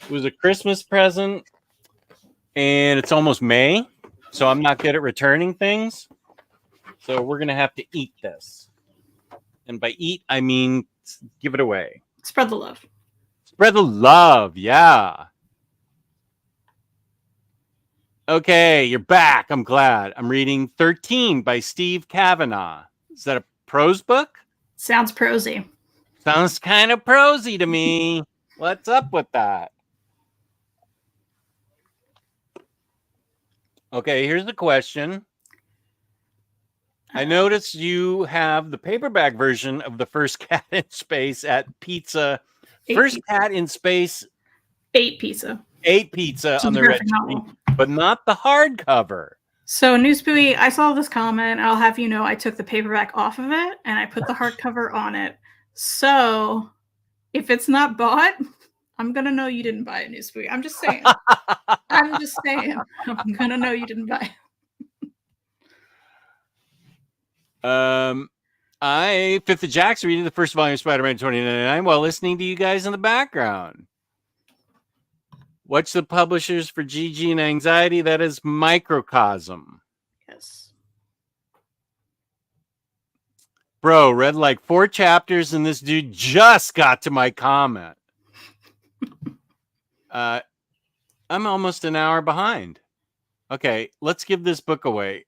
Speaker 2: it was a Christmas present and it's almost May. So I'm not good at returning things. So we're going to have to eat this. And by eat, I mean give it away.
Speaker 3: Spread the love.
Speaker 2: Spread the love. Yeah. Okay, you're back. I'm glad. I'm reading 13 by Steve Kavanaugh. Is that a prose book?
Speaker 3: Sounds prosy.
Speaker 2: Sounds kind of prosy to me. What's up with that? Okay, here's the question. I noticed you have the paperback version of the first Cat in Space at Pizza. First Cat in Space.
Speaker 3: 8 Pizza.
Speaker 2: 8 Pizza on the registry, but not the hardcover.
Speaker 3: So, New Spooey, I saw this comment. I'll have you know I took the paperback off of it and I put the hardcover on it. So, if it's not bought, I'm going to know you didn't buy it, New Spooey. I'm just saying. I'm just saying. I'm going to know you didn't buy it.
Speaker 2: Fifth of Jack's reading the first volume of Spider-Man 2099 while listening to you guys in the background. What's the publishers for GG and Anxiety? That is Microcosm.
Speaker 3: Yes.
Speaker 2: Bro, read like 4 chapters and this dude just got to my comment. I'm almost an hour behind. Okay, let's give this book away.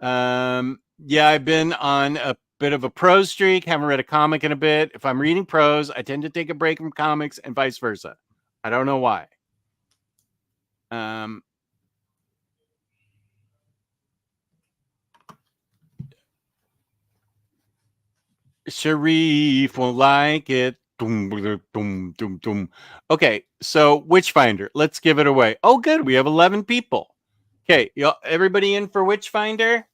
Speaker 2: Yeah, I've been on a bit of a prose streak. Haven't read a comic in a bit. If I'm reading prose, I tend to take a break from comics and vice versa. I don't know why. Sharif won't like it. Okay, so Witchfinder. Let's give it away. Oh, good. We have 11 people. Okay, everybody in for Witchfinder?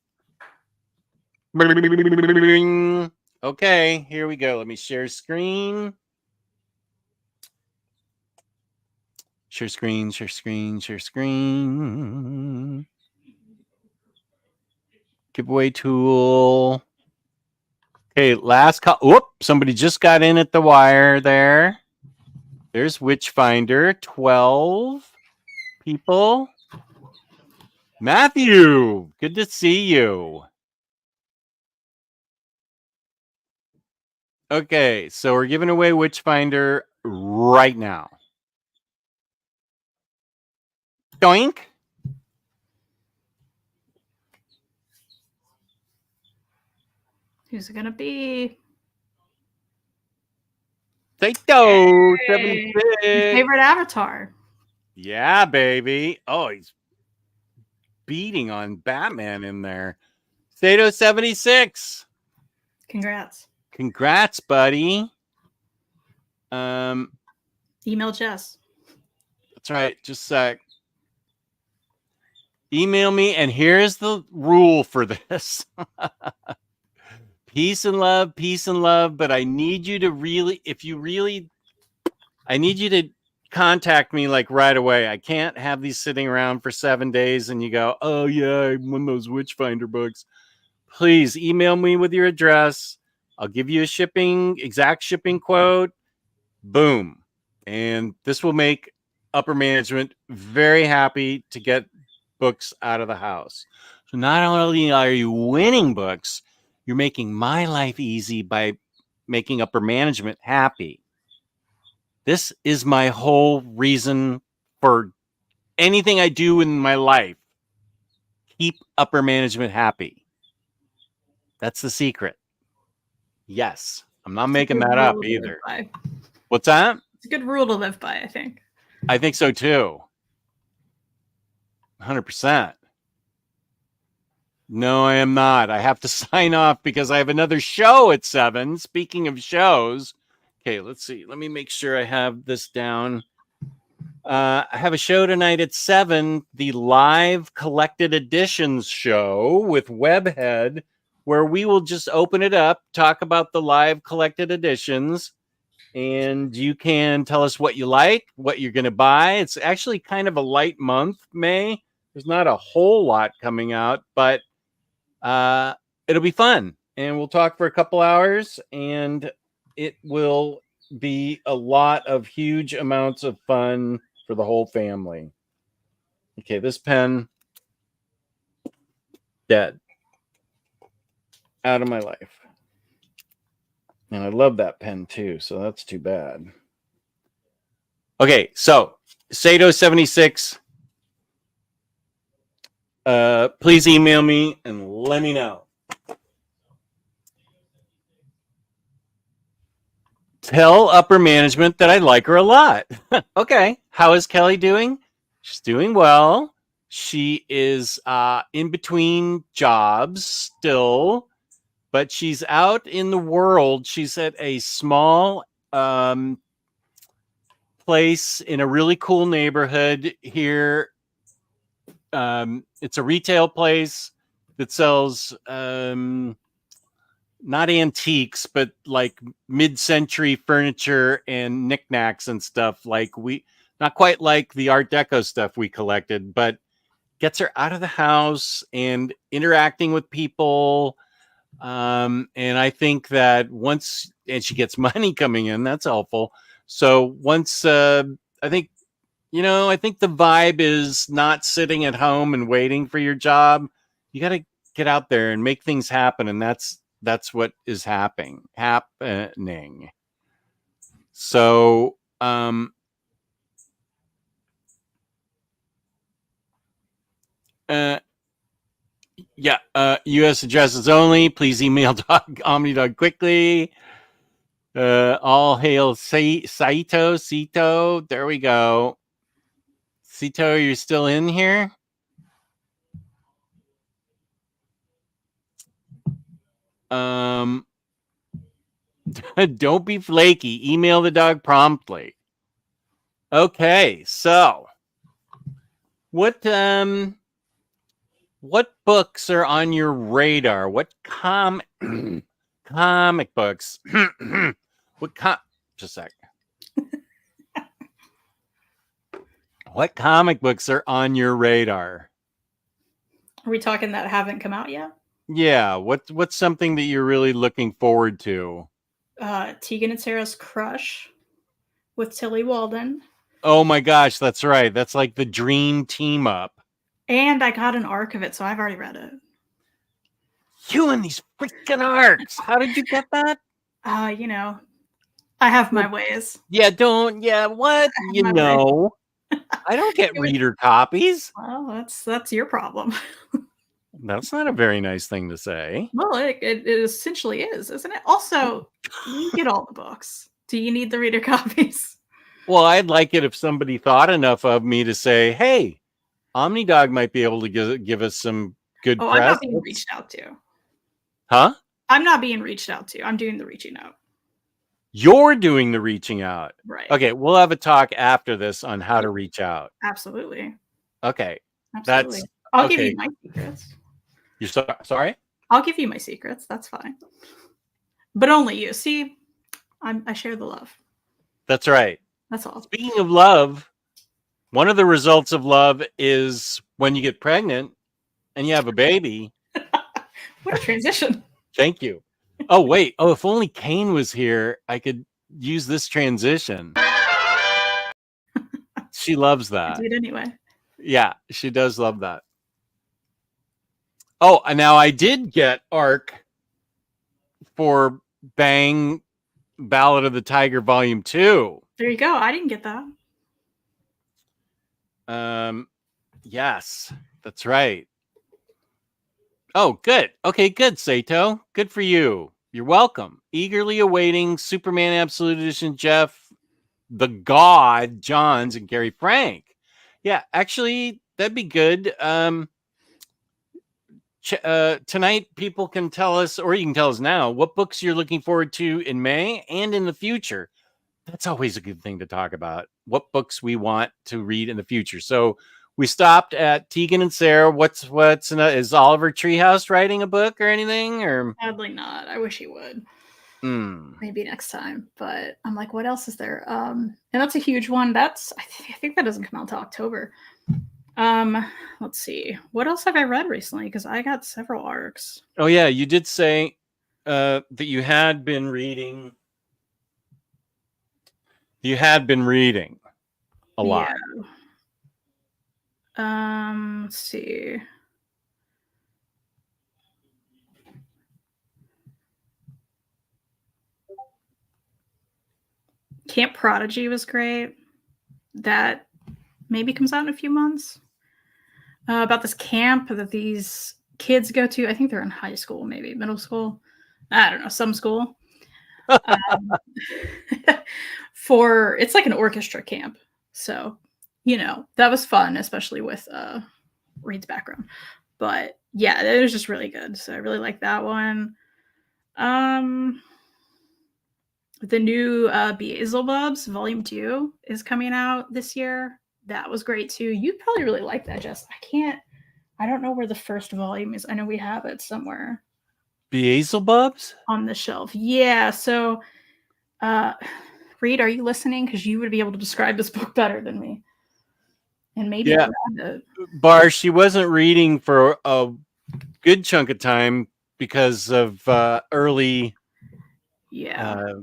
Speaker 2: Okay, here we go. Let me share screen. Share screen, share screen, share screen. Giveaway tool. Okay, last call. Whoop, somebody just got in at the wire there. There's Witchfinder. 12 people. Matthew, good to see you. Okay, so we're giving away Witchfinder right now. Doink.
Speaker 3: Who's it going to be?
Speaker 2: Saito,
Speaker 3: Hey,
Speaker 2: 76.
Speaker 3: favorite avatar.
Speaker 2: Yeah, baby. Oh, he's beating on Batman in there. Saito 76.
Speaker 3: Congrats.
Speaker 2: Congrats, buddy.
Speaker 3: Email Jess.
Speaker 2: That's right. Just a sec. Email me, and here's the rule for this. Peace and love, but I need you to really, I need you to contact me like right away. I can't have these sitting around for 7 days and you go, oh yeah, I won those Witchfinder books. Please email me with your address. I'll give you a exact shipping quote. Boom. And this will make upper management very happy to get books out of the house. So not only are you winning books, You're making my life easy by making upper management happy. This is my whole reason for anything I do in my life. Keep upper management happy. That's the secret. Yes. I'm not making that up either. What's that?
Speaker 3: It's a good rule to live by, I think.
Speaker 2: I think so too. 100%. No, I am not. I have to sign off because I have another show at 7. Speaking of shows. Okay, let's see. Let me make sure I have this down. I have a show tonight at 7, the live collected editions show with Webhead, where we will just open it up, talk about the live collected editions, and you can tell us what you like, what you're going to buy. It's actually kind of a light month, May. There's not a whole lot coming out, but it'll be fun. And we'll talk for a couple hours, and it will be a lot of huge amounts of fun for the whole family. Okay, this pen, dead. Out of my life. And I love that pen too, so that's too bad. Okay, so Sato76, please email me and let me know. Tell upper management that I like her a lot. Okay, how is Kelly doing? She's doing well. She is in between jobs still, but she's out in the world. She's at a small place in a really cool neighborhood here. It's a retail place that sells not antiques, but like mid-century furniture and knickknacks and stuff. Like not quite like the Art Deco stuff we collected, but gets her out of the house and interacting with people. And I think that and she gets money coming in, that's helpful. So once, I think the vibe is not sitting at home and waiting for your job. You got to get out there and make things happen. And that's what is happening. So, U.S. addresses only. Please email OmniDog quickly. All hail Saito. There we go. Saito, you're still in here? Don't be flaky. Email the dog promptly. Okay, so what books are on your radar? What comic books? Just a sec. What comic books are on your radar?
Speaker 3: Are we talking that haven't come out yet?
Speaker 2: Yeah, what's something that you're really looking forward to?
Speaker 3: Tegan and Sarah's Crush with Tilly Walden.
Speaker 2: Oh my gosh, that's right. That's like the dream team up.
Speaker 3: And I got an arc of it, so I've already read it.
Speaker 2: You and these freaking arcs. How did you get that?
Speaker 3: I have my ways.
Speaker 2: What? I don't get reader copies.
Speaker 3: Well, that's your problem.
Speaker 2: That's not a very nice thing to say.
Speaker 3: Well, it essentially is, isn't it? Also, you get all the books. Do you need the reader copies?
Speaker 2: Well, I'd like it if somebody thought enough of me to say, hey, OmniDog might be able to give us some good press.
Speaker 3: I'm not being reached out to.
Speaker 2: Huh?
Speaker 3: I'm not being reached out to. I'm doing the reaching out.
Speaker 2: You're doing the reaching out.
Speaker 3: Right.
Speaker 2: Okay, we'll have a talk after this on how to reach out.
Speaker 3: Absolutely.
Speaker 2: Okay.
Speaker 3: Absolutely. I'll give you my secrets.
Speaker 2: You're sorry?
Speaker 3: I'll give you my secrets. That's fine. But only you. See, I share the love. That's
Speaker 2: right.
Speaker 3: That's all.
Speaker 2: Speaking of love, one of the results of love is when you get pregnant and you have a baby.
Speaker 3: What a transition.
Speaker 2: Thank you. Oh, wait. Oh, if only Kane was here, I could use this transition. She loves that.
Speaker 3: I did anyway.
Speaker 2: Yeah, she does love that. Oh, and now I did get ARC for Bang Ballad of the Tiger Volume 2.
Speaker 3: There you go. I didn't get that.
Speaker 2: Yes, that's right. Oh, good. Okay, good, Sato. Good for you. You're welcome. Eagerly awaiting Superman Absolute Edition, Jeff, the God, Johns, and Gary Frank. Yeah, actually, that'd be good. Tonight, people can tell us, or you can tell us now, what books you're looking forward to in May and in the future. That's always a good thing to talk about. What books we want to read in the future. So we stopped at Tegan and Sarah. Is Oliver Treehouse writing a book or anything? Or
Speaker 3: Sadly not. I wish he would. Maybe next time. But I'm like, what else is there? And that's a huge one. I think that doesn't come out until October. Let's see. What else have I read recently? Because I got several arcs.
Speaker 2: Oh yeah, you did say that you had been reading. You had been reading a lot.
Speaker 3: Yeah. Let's see. Camp Prodigy was great. That maybe comes out in a few months. About this camp that these kids go to. I think they're in high school, maybe middle school. I don't know, some school. It's like an orchestra camp. So, that was fun, especially with Reed's background. But yeah, it was just really good. So I really like that one. The new Beelzebubs Volume 2 is coming out this year. That was great too. You'd probably really like that, Jess. I don't know where the first volume is. I know we have it somewhere.
Speaker 2: Beelzebubs?
Speaker 3: On the shelf. Yeah. So, Reed, are you listening? Because you would be able to describe this book better than me. And maybe
Speaker 2: Bar, she wasn't reading for a good chunk of time because of early.
Speaker 3: Yeah.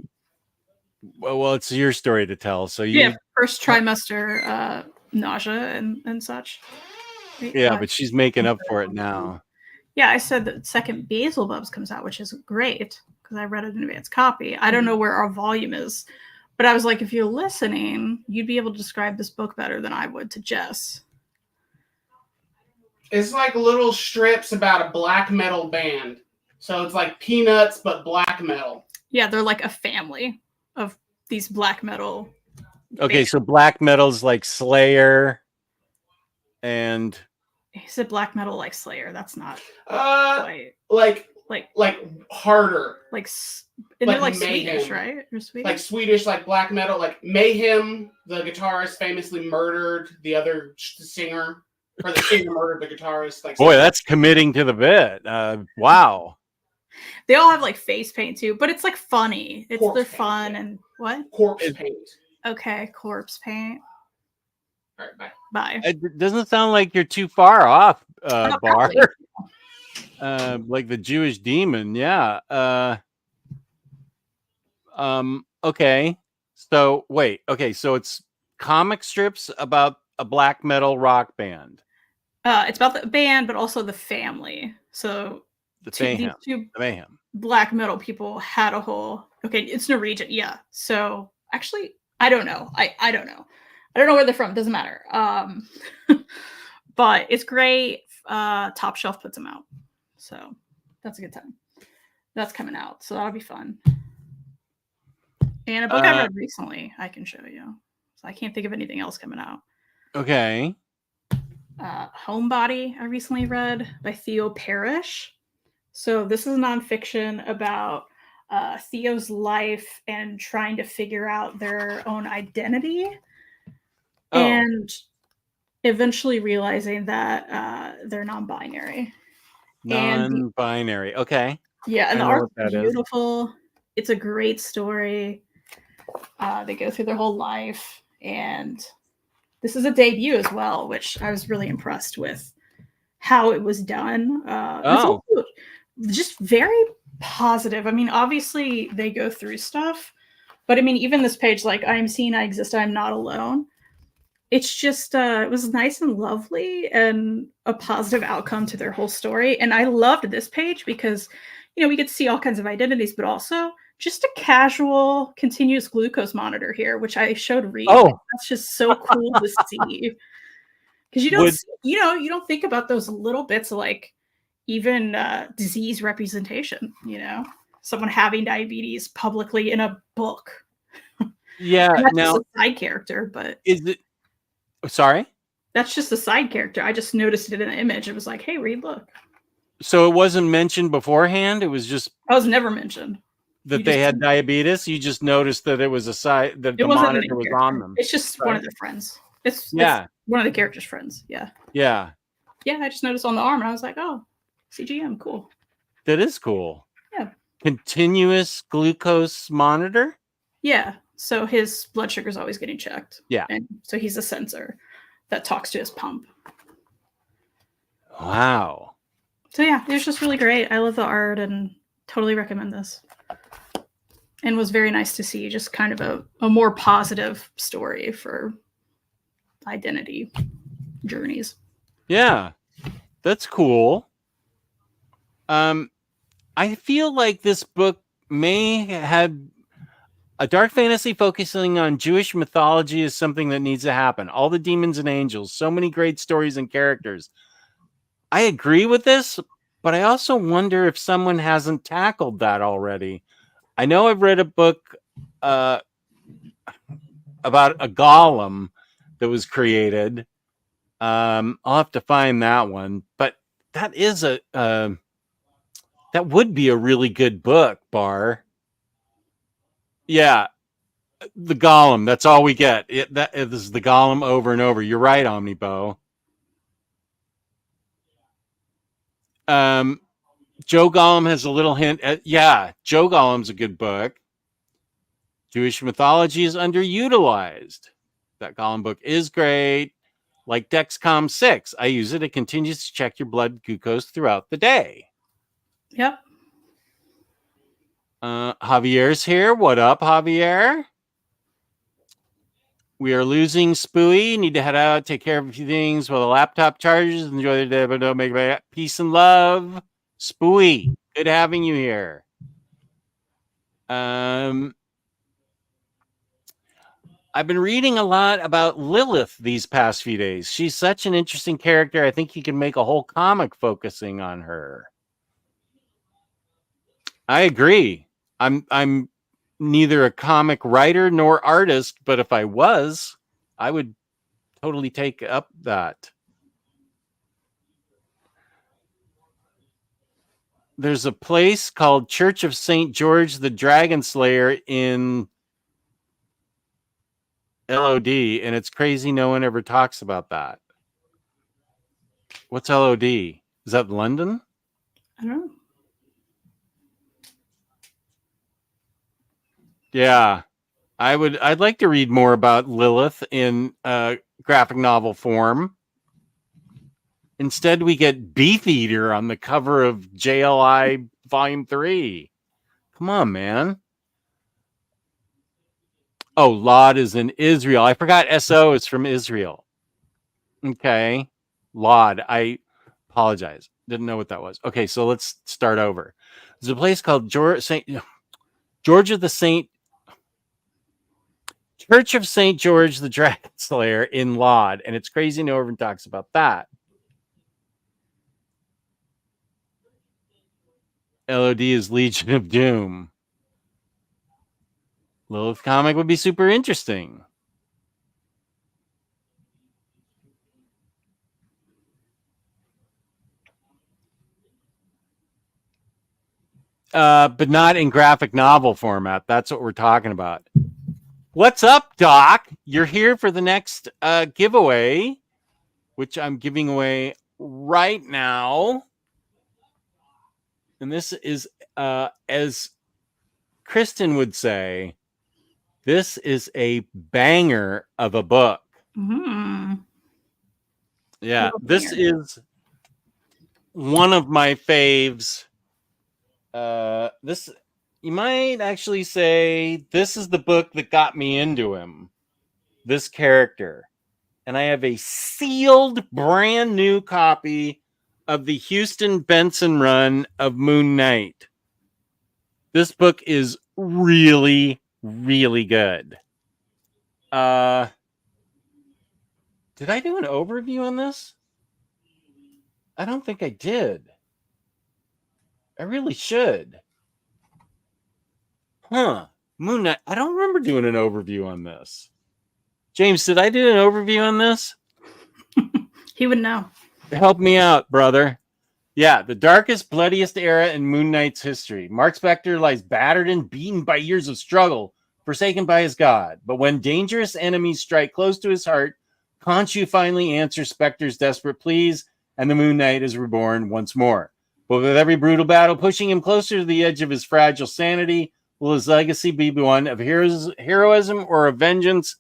Speaker 2: Well, it's your story to tell. So
Speaker 3: first trimester nausea and such.
Speaker 2: Yeah, but she's making up for it now.
Speaker 3: Yeah, I said that second Beelzebubs comes out, which is great because I read an advanced copy. I don't know where our volume is, but I was like, if you're listening, you'd be able to describe this book better than I would to Jess.
Speaker 4: It's like little strips about a black metal band. So it's like Peanuts, but black metal.
Speaker 3: Yeah, they're like a family of these black metal.
Speaker 2: Okay, so black metal's like Slayer and...
Speaker 3: He said black metal like Slayer. That's not
Speaker 4: like harder.
Speaker 3: And they're like Swedish, right? Or Swedish?
Speaker 4: Like Swedish, like black metal. Like Mayhem, the guitarist, famously murdered the other singer. Or the singer murdered the guitarist.
Speaker 2: Boy, that's committing to the bit. Wow.
Speaker 3: They all have like face paint too, but it's like funny. They're fun and what?
Speaker 4: Corpse paint.
Speaker 3: Okay, corpse paint.
Speaker 4: All right, bye.
Speaker 3: Bye.
Speaker 2: It doesn't sound like you're too far off, Bar.
Speaker 3: Probably.
Speaker 2: Like the Jewish demon, yeah. Okay. So wait. Okay, so it's comic strips about a black metal rock band.
Speaker 3: It's about the band, but also the family. So
Speaker 2: Mayhem.
Speaker 3: These two
Speaker 2: Mayhem.
Speaker 3: black metal people had a whole. Okay, it's Norwegian, yeah. So actually, I don't know. I don't know. I don't know where they're from. Doesn't matter. But it's great. Top Shelf puts them out, so that's a good time. That's coming out, so that'll be fun. And a book I read recently, I can show you. So I can't think of anything else coming out.
Speaker 2: Okay.
Speaker 3: Homebody, I recently read by Theo Parrish. So this is nonfiction about Theo's life and trying to figure out their own identity. And eventually realizing that they're non-binary.
Speaker 2: Non-binary. Okay.
Speaker 3: Yeah, and the art is beautiful. It's a great story. They go through their whole life, and this is a debut as well, which I was really impressed with how it was done. It's also just very positive. I mean, obviously they go through stuff, but I mean, even this page, like, I am seen, I exist, I'm not alone. It's just, it was nice and lovely and a positive outcome to their whole story. And I loved this page because, we get to see all kinds of identities, but also just a casual continuous glucose monitor here, which I showed Reed.
Speaker 2: Oh.
Speaker 3: Like, that's just so cool to see. Because you don't,
Speaker 2: Would-
Speaker 3: you don't think about those little bits of like even disease representation. Someone having diabetes publicly in a book.
Speaker 2: Yeah.
Speaker 3: And that's
Speaker 2: Now,
Speaker 3: just a side character, but
Speaker 2: is it? Sorry.
Speaker 3: that's just a side character. I just noticed it in the image. It was like, hey, Reed, look.
Speaker 2: So it wasn't mentioned beforehand. It was just
Speaker 3: I was never mentioned.
Speaker 2: that
Speaker 3: You
Speaker 2: they
Speaker 3: just-
Speaker 2: had diabetes. You just noticed that it was a side that
Speaker 3: It
Speaker 2: the
Speaker 3: wasn't a
Speaker 2: monitor
Speaker 3: main
Speaker 2: was
Speaker 3: character.
Speaker 2: on them.
Speaker 3: It's just one
Speaker 2: Right.
Speaker 3: of their friends. It's
Speaker 2: Yeah.
Speaker 3: one of the characters' friends. Yeah.
Speaker 2: Yeah.
Speaker 3: Yeah, I just noticed on the arm and I was like, oh, CGM, cool.
Speaker 2: That is cool.
Speaker 3: Yeah.
Speaker 2: Continuous glucose monitor.
Speaker 3: Yeah. So his blood sugar is always getting checked.
Speaker 2: Yeah.
Speaker 3: And so he's a sensor that talks to his pump.
Speaker 2: Wow.
Speaker 3: So yeah, it was just really great. I love the art and totally recommend this. And was very nice to see just kind of a more positive story for identity journeys.
Speaker 2: Yeah. That's cool. I feel like this book may have a dark fantasy focusing on Jewish mythology is something that needs to happen. All the demons and angels, so many great stories and characters. I agree with this, but I also wonder if someone hasn't tackled that already. I know I've read a book about a golem that was created. I'll have to find that one, but that is that would be a really good book, Bar. Yeah, the golem. That's all we get. This is the golem over and over. You're right, Omnibo. Joe Gollum has a little hint. Yeah, Joe Gollum's a good book. Jewish mythology is underutilized. That Gollum book is great. Like Dexcom 6, I use it. It continues to check your blood glucose throughout the day.
Speaker 3: Yep.
Speaker 2: Javier's here. What up, Javier? We are losing Spooey. Need to head out, take care of a few things while the laptop charges. Enjoy the day, but don't make it. Peace and love. Spooey, good having you here. I've been reading a lot about Lilith these past few days. She's such an interesting character. I think you can make a whole comic focusing on her. I agree. I'm neither a comic writer nor artist, but if I was, I would totally take up that. There's a place called Church of St. George the Dragon Slayer in LOD, and it's crazy no one ever talks about that. What's LOD? Is that London?
Speaker 3: I don't know.
Speaker 2: Yeah. I'd like to read more about Lilith in graphic novel form. Instead, we get Beefeater on the cover of JLI Volume 3. Come on, man. Oh, Lod is in Israel. I forgot SO is from Israel. Okay. Lod. I apologize. Didn't know what that was. Okay, so let's start over. There's a place called Church of St. George the Dragon Slayer in Lod, and it's crazy no one talks about that. LOD is Legion of Doom. Lilith comic would be super interesting. But not in graphic novel format. That's what we're talking about. What's up, Doc? You're here for the next giveaway, which I'm giving away right now. And this is, as Kristen would say, this is a banger of a book.
Speaker 3: Mm-hmm.
Speaker 2: Yeah, this is one of my faves. This, you might actually say, this is the book that got me into him. This character. And I have a sealed brand new copy of the Houston Benson run of Moon Knight. This book is really, really good. Did I do an overview on this? I don't think I did. I really should. Huh. Moon Knight. I don't remember doing an overview on this. James, did I do an overview on this?
Speaker 3: He would know.
Speaker 2: Help me out, brother. Yeah, the darkest, bloodiest era in Moon Knight's history. Mark Spector lies battered and beaten by years of struggle, forsaken by his god. But when dangerous enemies strike close to his heart, Khonshu finally answers Spector's desperate pleas, and the Moon Knight is reborn once more. But with every brutal battle pushing him closer to the edge of his fragile sanity, will his legacy be one of heroism or of vengeance?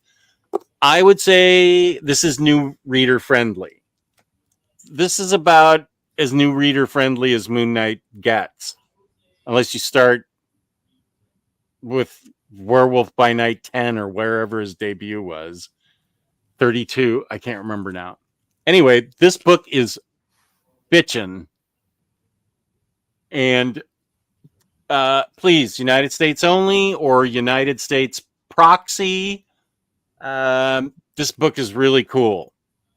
Speaker 2: I would say this is new reader friendly. This is about as new reader friendly as Moon Knight gets, unless you start with Werewolf by Night 10 or wherever his debut was. 32, I can't remember now. Anyway, this book is bitchin'. And please, United States only or United States proxy. This book is really cool.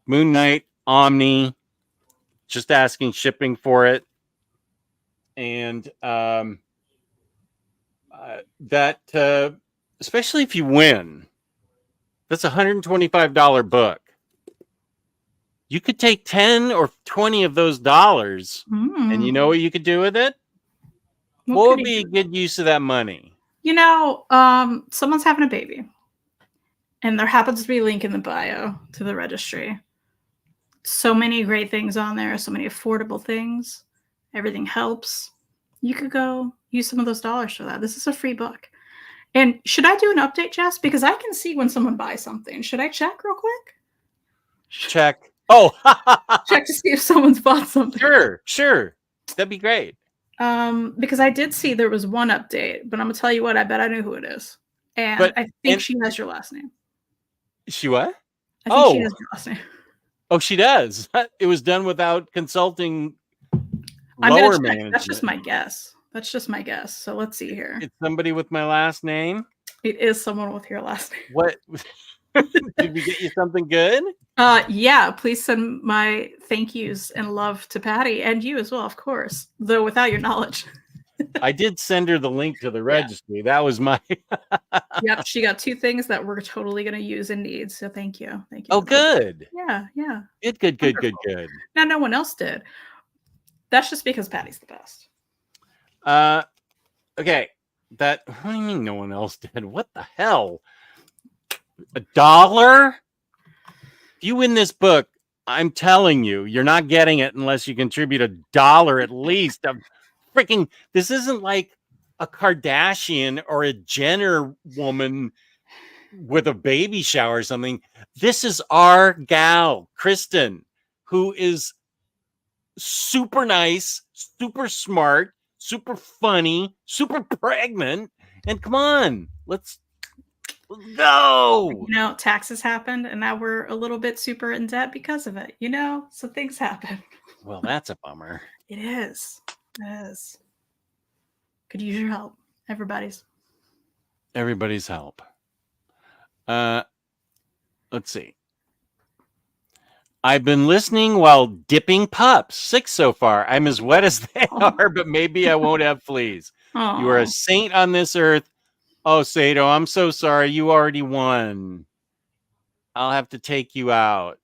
Speaker 2: Moon Knight, Omni, just asking shipping for it. And especially if you win, that's a $125 book. You could take 10 or 20 of those dollars, and you know what you could do with it? What would be a good use of that money?
Speaker 3: You know, someone's having a baby, and there happens to be a link in the bio to the registry. So many great things on there, so many affordable things. Everything helps. You could go use some of those dollars for that. This is a free book. And should I do an update, Jess? Because I can see when someone buys something. Should I check real quick?
Speaker 2: Check. Oh,
Speaker 3: check to see if someone's bought something.
Speaker 2: Sure. That'd be great.
Speaker 3: Because I did see there was one update, but I'm gonna tell you what, I bet I knew who it is. And I think she has your last name.
Speaker 2: She what?
Speaker 3: I think she has your last name.
Speaker 2: Oh, she does. It was done without consulting
Speaker 3: I'm
Speaker 2: lower
Speaker 3: gonna check.
Speaker 2: management.
Speaker 3: That's just my guess. So let's see here.
Speaker 2: It's somebody with my last name.
Speaker 3: It is someone with your last name.
Speaker 2: What? Did we get you something good?
Speaker 3: Yeah, please send my thank yous and love to Patty and you as well, of course, though without your knowledge.
Speaker 2: I did send her the link to the registry. Yeah. That was my
Speaker 3: Yep, she got 2 things that we're totally going to use and need. So thank you.
Speaker 2: Oh, good.
Speaker 3: Yeah.
Speaker 2: Good.
Speaker 3: Now, no one else did. That's just because Patty's the best.
Speaker 2: Okay. What do you mean no one else did? What the hell? $1? If you win this book, I'm telling you, you're not getting it unless you contribute $1 at least. This isn't like a Kardashian or a Jenner woman with a baby shower or something. This is our gal, Kristen, who is super nice, super smart, super funny, super pregnant. And come on, let's go.
Speaker 3: You know, taxes happened, and now we're a little bit super in debt because of it. You know, so things happen.
Speaker 2: Well, that's a bummer.
Speaker 3: It is. Could use your help. Everybody's
Speaker 2: help. Let's see. I've been listening while dipping pups. 6 so far. I'm as wet as they are, but maybe I won't have fleas. You are a saint on this earth. Oh, Sato, I'm so sorry. You already won. I'll have to take you out.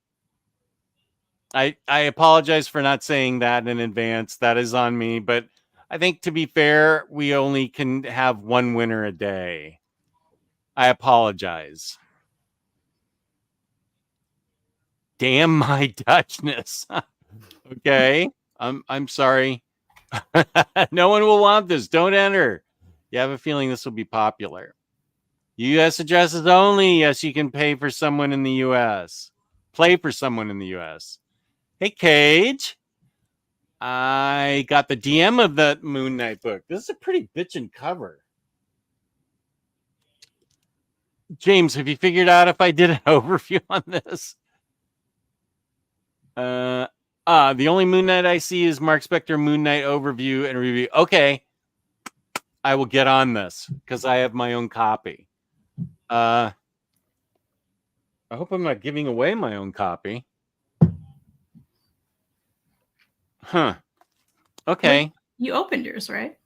Speaker 2: I apologize for not saying that in advance. That is on me. But I think, to be fair, we only can have one winner a day. I apologize. Damn my Dutchness. Okay. I'm sorry. No one will want this. Don't enter. You have a feeling this will be popular. U.S. addresses only. Yes, you can pay for someone in the U.S. Play for someone in the U.S. Hey, Cage. I got the DM of that Moon Knight book. This is a pretty bitchin' cover. James, have you figured out if I did an overview on this? The only Moon Knight I see is Mark Spector Moon Knight overview and review. Okay. I will get on this because I have my own copy. I hope I'm not giving away my own copy. Huh. Okay.
Speaker 3: Wait, you opened yours, right?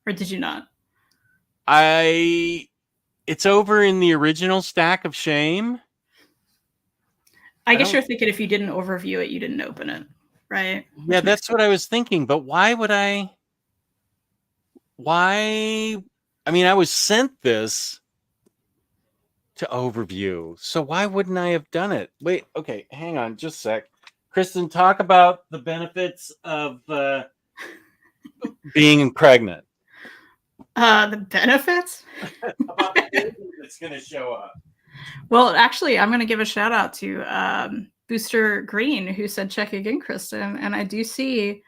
Speaker 3: Or did you not?
Speaker 2: It's over in the original stack of shame.
Speaker 3: I guess you're thinking if you didn't overview it, you didn't open it, right?
Speaker 2: Yeah, that's what I was thinking. But why would I? Why? I mean, I was sent this to overview. So why wouldn't I have done it? Wait, okay, hang on just a sec. Kristen, talk about the benefits of being pregnant.
Speaker 3: The benefits?
Speaker 2: About the baby that's going to show up.
Speaker 3: Well, actually, I'm going to give a shout out to Booster Green, who said, check again, Kristen. And I do see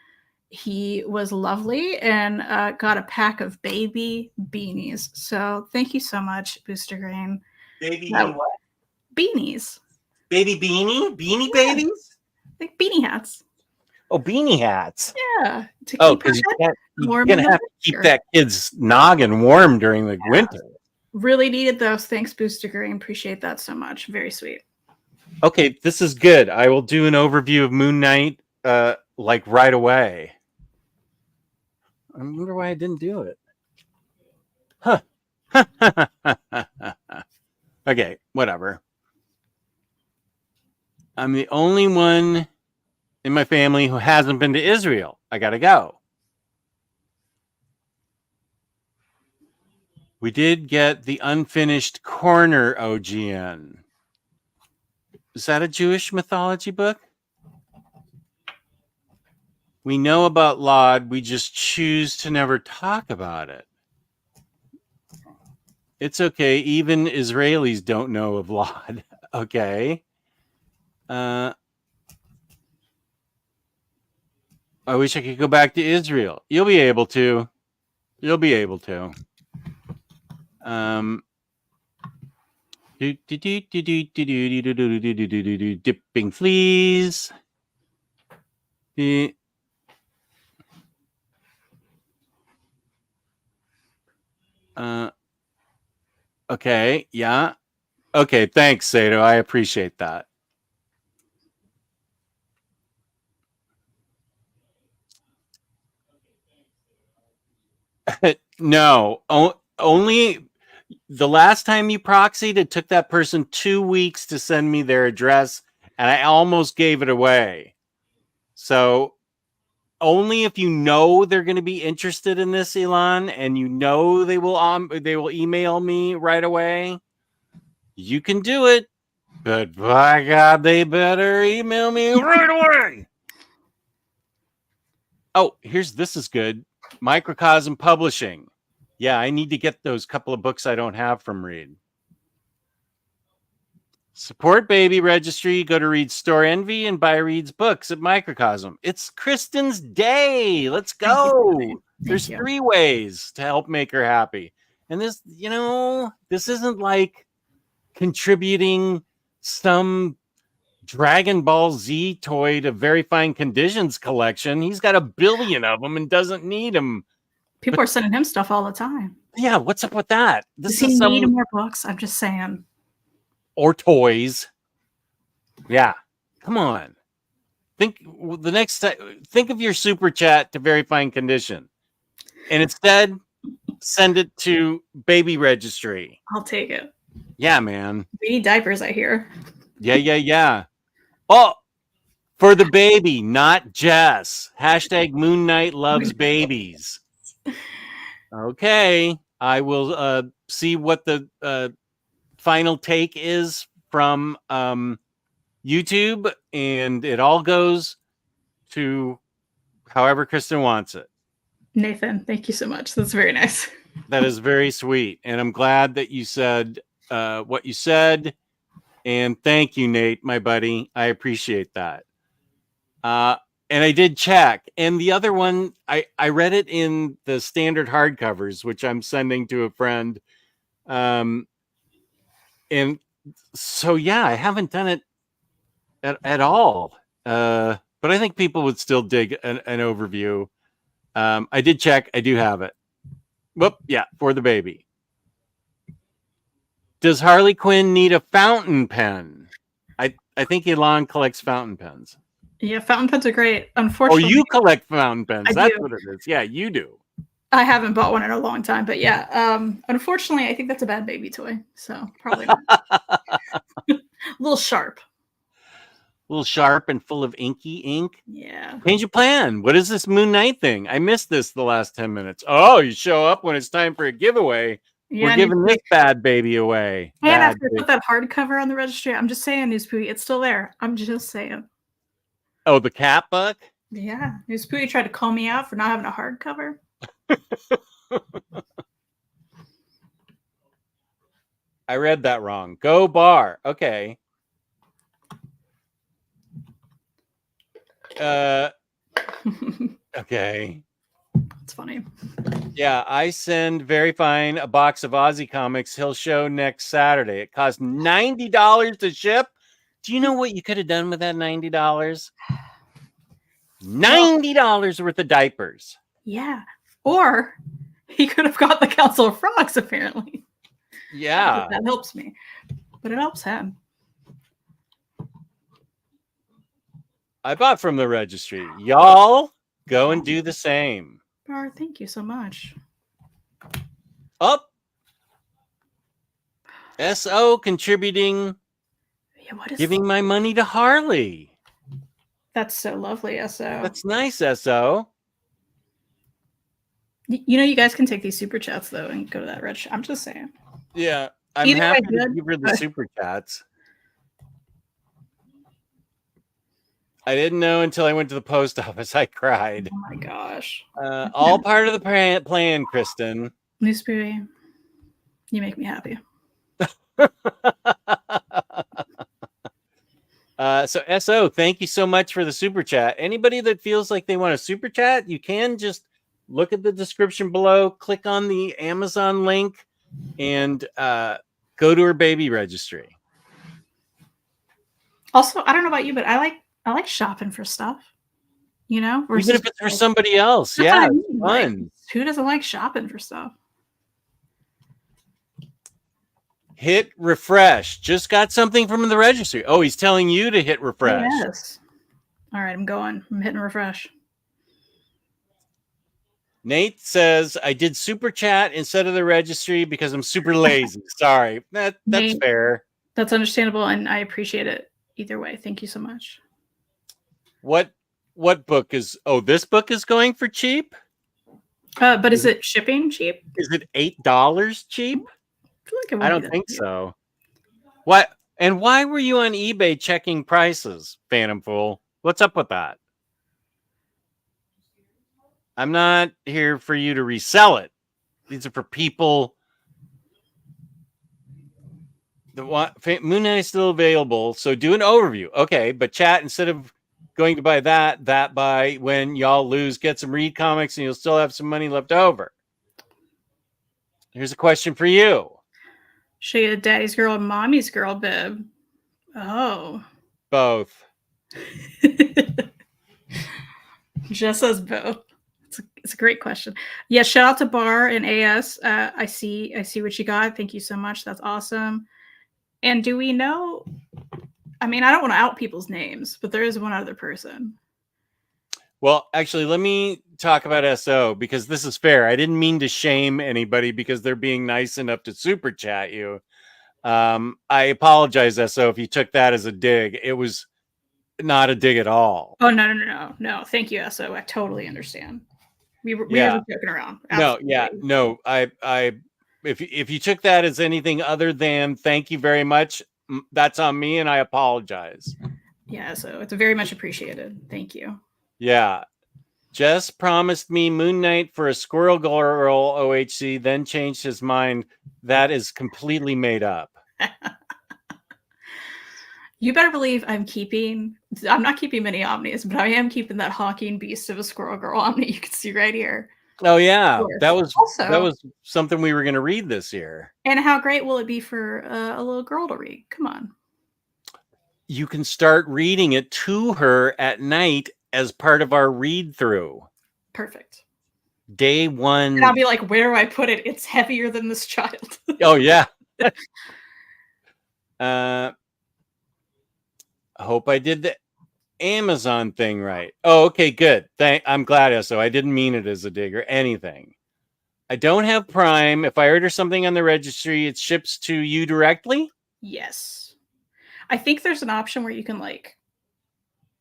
Speaker 3: he was lovely and got a pack of baby beanies. So thank you so much, Booster Green.
Speaker 2: Baby what?
Speaker 3: Beanies.
Speaker 2: Baby beanie? Beanie
Speaker 3: Yeah.
Speaker 2: babies?
Speaker 3: Like beanie hats.
Speaker 2: Oh, beanie hats.
Speaker 3: Yeah.
Speaker 2: Oh, because you're
Speaker 3: warm
Speaker 2: going to
Speaker 3: in the
Speaker 2: have to keep
Speaker 3: winter.
Speaker 2: that kid's noggin warm during the winter.
Speaker 3: Really needed those. Thanks, Booster Green. Appreciate that so much. Very sweet.
Speaker 2: Okay, this is good. I will do an overview of Moon Knight like right away. I wonder why I didn't do it. Huh. Okay, whatever. I'm the only one in my family who hasn't been to Israel. I gotta go. We did get the unfinished corner OGN. Is that a Jewish mythology book? We know about Lod. We just choose to never talk about it. It's okay. Even Israelis don't know of Lod. Okay. I wish I could go back to Israel. You'll be able to. You'll be able to. Dipping fleas. Okay, yeah. Okay, thanks, Sato. I appreciate that. No, only the last time you proxied, it took that person 2 weeks to send me their address, and I almost gave it away. So only if you know they're going to be interested in this, Elon, and you know they will email me right away, you can do it. But by God, they better email me right away. Oh, this is good. Microcosm Publishing. Yeah, I need to get those couple of books I don't have from Reed. Support Baby Registry. Go to Reed's Store Envy and buy Reed's books at Microcosm. It's Kristen's day. Let's go. There's 3 ways to help make her happy. And this, this isn't like contributing some Dragon Ball Z toy to Very Fine Conditions collection. He's got 1 billion of them and doesn't need them.
Speaker 3: People are sending him stuff all the time.
Speaker 2: Yeah, what's up with that?
Speaker 3: Does he need more books? I'm just saying.
Speaker 2: Or toys. Yeah, come on. Think the next time. Think of your super chat to Very Fine Condition, and instead send it to Baby Registry.
Speaker 3: I'll take it.
Speaker 2: Yeah, man.
Speaker 3: We need diapers, I hear.
Speaker 2: Yeah. Oh, for the baby, not Jess. # Moon Knight loves babies. Okay, I will see what the final take is from YouTube, and it all goes to however Kristen wants it.
Speaker 3: Nathan, thank you so much. That's very nice.
Speaker 2: That is very sweet, and I'm glad that you said what you said. And thank you, Nate, my buddy. I appreciate that. And I did check. And the other one, I read it in the standard hardcovers, which I'm sending to a friend. And so, yeah, I haven't done it at all. But I think people would still dig an overview. I did check. I do have it. Whoop, yeah, for the baby. Does Harley Quinn need a fountain pen? I think Elon collects fountain pens.
Speaker 3: Yeah, fountain pens are great.
Speaker 2: Oh,
Speaker 3: Unfortunately,
Speaker 2: you collect fountain pens.
Speaker 3: I
Speaker 2: That's
Speaker 3: do.
Speaker 2: what it is. Yeah, you do.
Speaker 3: I haven't bought one in a long time, but yeah. Unfortunately, I think that's a bad baby toy. So probably not. A little sharp.
Speaker 2: A little sharp and full of inky ink.
Speaker 3: Yeah.
Speaker 2: Change your plan. What is this Moon Knight thing? I missed this the last 10 minutes. Oh, you show up when it's time for a giveaway.
Speaker 3: Yeah,
Speaker 2: We're giving this bad baby away.
Speaker 3: and
Speaker 2: Bad
Speaker 3: after I put that hardcover on the registry, I'm just saying, Newspooey, it's still there. I'm just saying.
Speaker 2: Oh, the cat book?
Speaker 3: Yeah. Newspooey tried to call me out for not having a hardcover.
Speaker 2: I read that wrong. Go bar. Okay. Okay.
Speaker 3: It's funny.
Speaker 2: Yeah, I send Very Fine a box of Aussie comics. He'll show next Saturday. It costs $90 to ship. Do you know what you could have done with that $90? $90 worth of diapers.
Speaker 3: Yeah. Or he could have got the Council of Frogs, apparently.
Speaker 2: Yeah.
Speaker 3: That helps me. But it helps him.
Speaker 2: I bought from the registry. Y'all go and do the same.
Speaker 3: Bar, thank you so much.
Speaker 2: Up. SO contributing,
Speaker 3: Yeah, what is
Speaker 2: giving my money to Harley.
Speaker 3: That's so lovely, SO.
Speaker 2: That's nice, SO.
Speaker 3: You know, you guys can take these super chats though and go to that reg. I'm just saying.
Speaker 2: Yeah, I'm
Speaker 3: Either
Speaker 2: happy
Speaker 3: way,
Speaker 2: to
Speaker 3: good.
Speaker 2: give her the super chats. I didn't know until I went to the post office. I cried.
Speaker 3: Oh my gosh.
Speaker 2: All part of the plan, Kristen.
Speaker 3: Newsbury, you make me happy.
Speaker 2: So SO, thank you so much for the super chat. Anybody that feels like they want a super chat, you can just look at the description below, click on the Amazon link, and go to her baby registry.
Speaker 3: Also, I don't know about you, but I like shopping for stuff. You know,
Speaker 2: Even if it's for somebody else.
Speaker 3: That's
Speaker 2: Yeah,
Speaker 3: what I
Speaker 2: it's
Speaker 3: mean,
Speaker 2: fun.
Speaker 3: like, who doesn't like shopping for stuff?
Speaker 2: Hit refresh. Just got something from the registry. Oh, he's telling you to hit refresh.
Speaker 3: Yes. All right, I'm going. I'm hitting refresh.
Speaker 2: Nate says, I did super chat instead of the registry because I'm super lazy. Sorry. That's
Speaker 3: Nate,
Speaker 2: fair.
Speaker 3: That's understandable, and I appreciate it either way. Thank you so much.
Speaker 2: What book is... Oh, this book is going for cheap?
Speaker 3: But is it shipping cheap?
Speaker 2: Is it $8 cheap?
Speaker 3: I feel like it would
Speaker 2: I
Speaker 3: be
Speaker 2: don't
Speaker 3: that
Speaker 2: think
Speaker 3: cheap.
Speaker 2: so. What? And why were you on eBay checking prices, Phantom Fool? What's up with that? I'm not here for you to resell it. These are for people. Moon Knight is still available, so do an overview. Okay, but chat, instead of going to buy that buy when y'all lose, get some read comics, and you'll still have some money left over. Here's a question for you.
Speaker 3: Should I get a daddy's girl and mommy's girl bib? Oh.
Speaker 2: Both.
Speaker 3: Just says both. It's a great question. Yeah, shout out to Bar and AS. I see what you got. Thank you so much. That's awesome. And do we know? I mean, I don't want to out people's names, but there is one other person.
Speaker 2: Well, actually, let me talk about SO because this is fair. I didn't mean to shame anybody because they're being nice enough to super chat you. I apologize, SO, if you took that as a dig. It was not a dig at all.
Speaker 3: Oh, no. Thank you, SO. I totally understand. We were just joking around. Absolutely.
Speaker 2: No. If you took that as anything other than thank you very much, that's on me, and I apologize.
Speaker 3: Yeah, so it's very much appreciated. Thank you.
Speaker 2: Yeah. Jess promised me Moon Knight for a Squirrel Girl OHC, then changed his mind. That is completely made up.
Speaker 3: You better believe I'm not keeping many Omnis, but I am keeping that Hawking Beast of a Squirrel Girl Omni you can see right here.
Speaker 2: Oh yeah, that was something we were going to read this year.
Speaker 3: And how great will it be for a little girl to read? Come on.
Speaker 2: You can start reading it to her at night as part of our read through.
Speaker 3: Perfect.
Speaker 2: Day one.
Speaker 3: And I'll be like, where do I put it? It's heavier than this child.
Speaker 2: Oh yeah. I hope I did the Amazon thing right. Oh, okay, good. I'm glad. So I didn't mean it as a dig or anything. I don't have Prime. If I order something on the registry, it ships to you directly?
Speaker 3: Yes. I think there's an option where you can like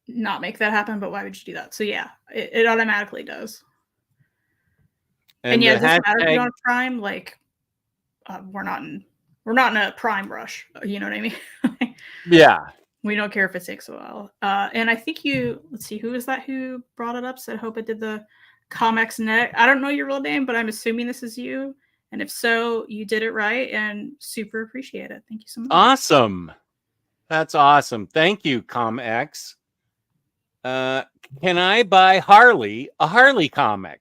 Speaker 3: not make that happen, but why would you do that? So yeah, it automatically does. And yeah, it doesn't matter if you're on Prime. Like, we're not in a Prime rush. You know what I mean?
Speaker 2: Yeah.
Speaker 3: We don't care if it takes a while. And I think let's see, who is that who brought it up? Said, hope it did the Comex Net. I don't know your real name, but I'm assuming this is you. And if so, you did it right and super appreciate it. Thank you so much.
Speaker 2: Awesome. That's awesome. Thank you, ComX. Can I buy Harley a Harley comic?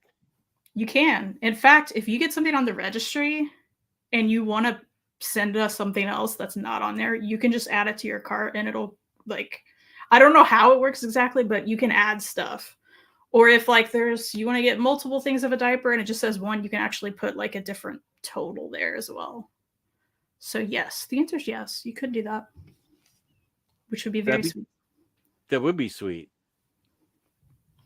Speaker 3: You can. In fact, if you get something on the registry and you want to send us something else that's not on there, you can just add it to your cart and it'll like, I don't know how it works exactly, but you can add stuff. Or if like you want to get multiple things of a diaper and it just says one, you can actually put like a different total there as well. So yes, the answer is yes, you could do that, which would be very sweet.
Speaker 2: That would be sweet.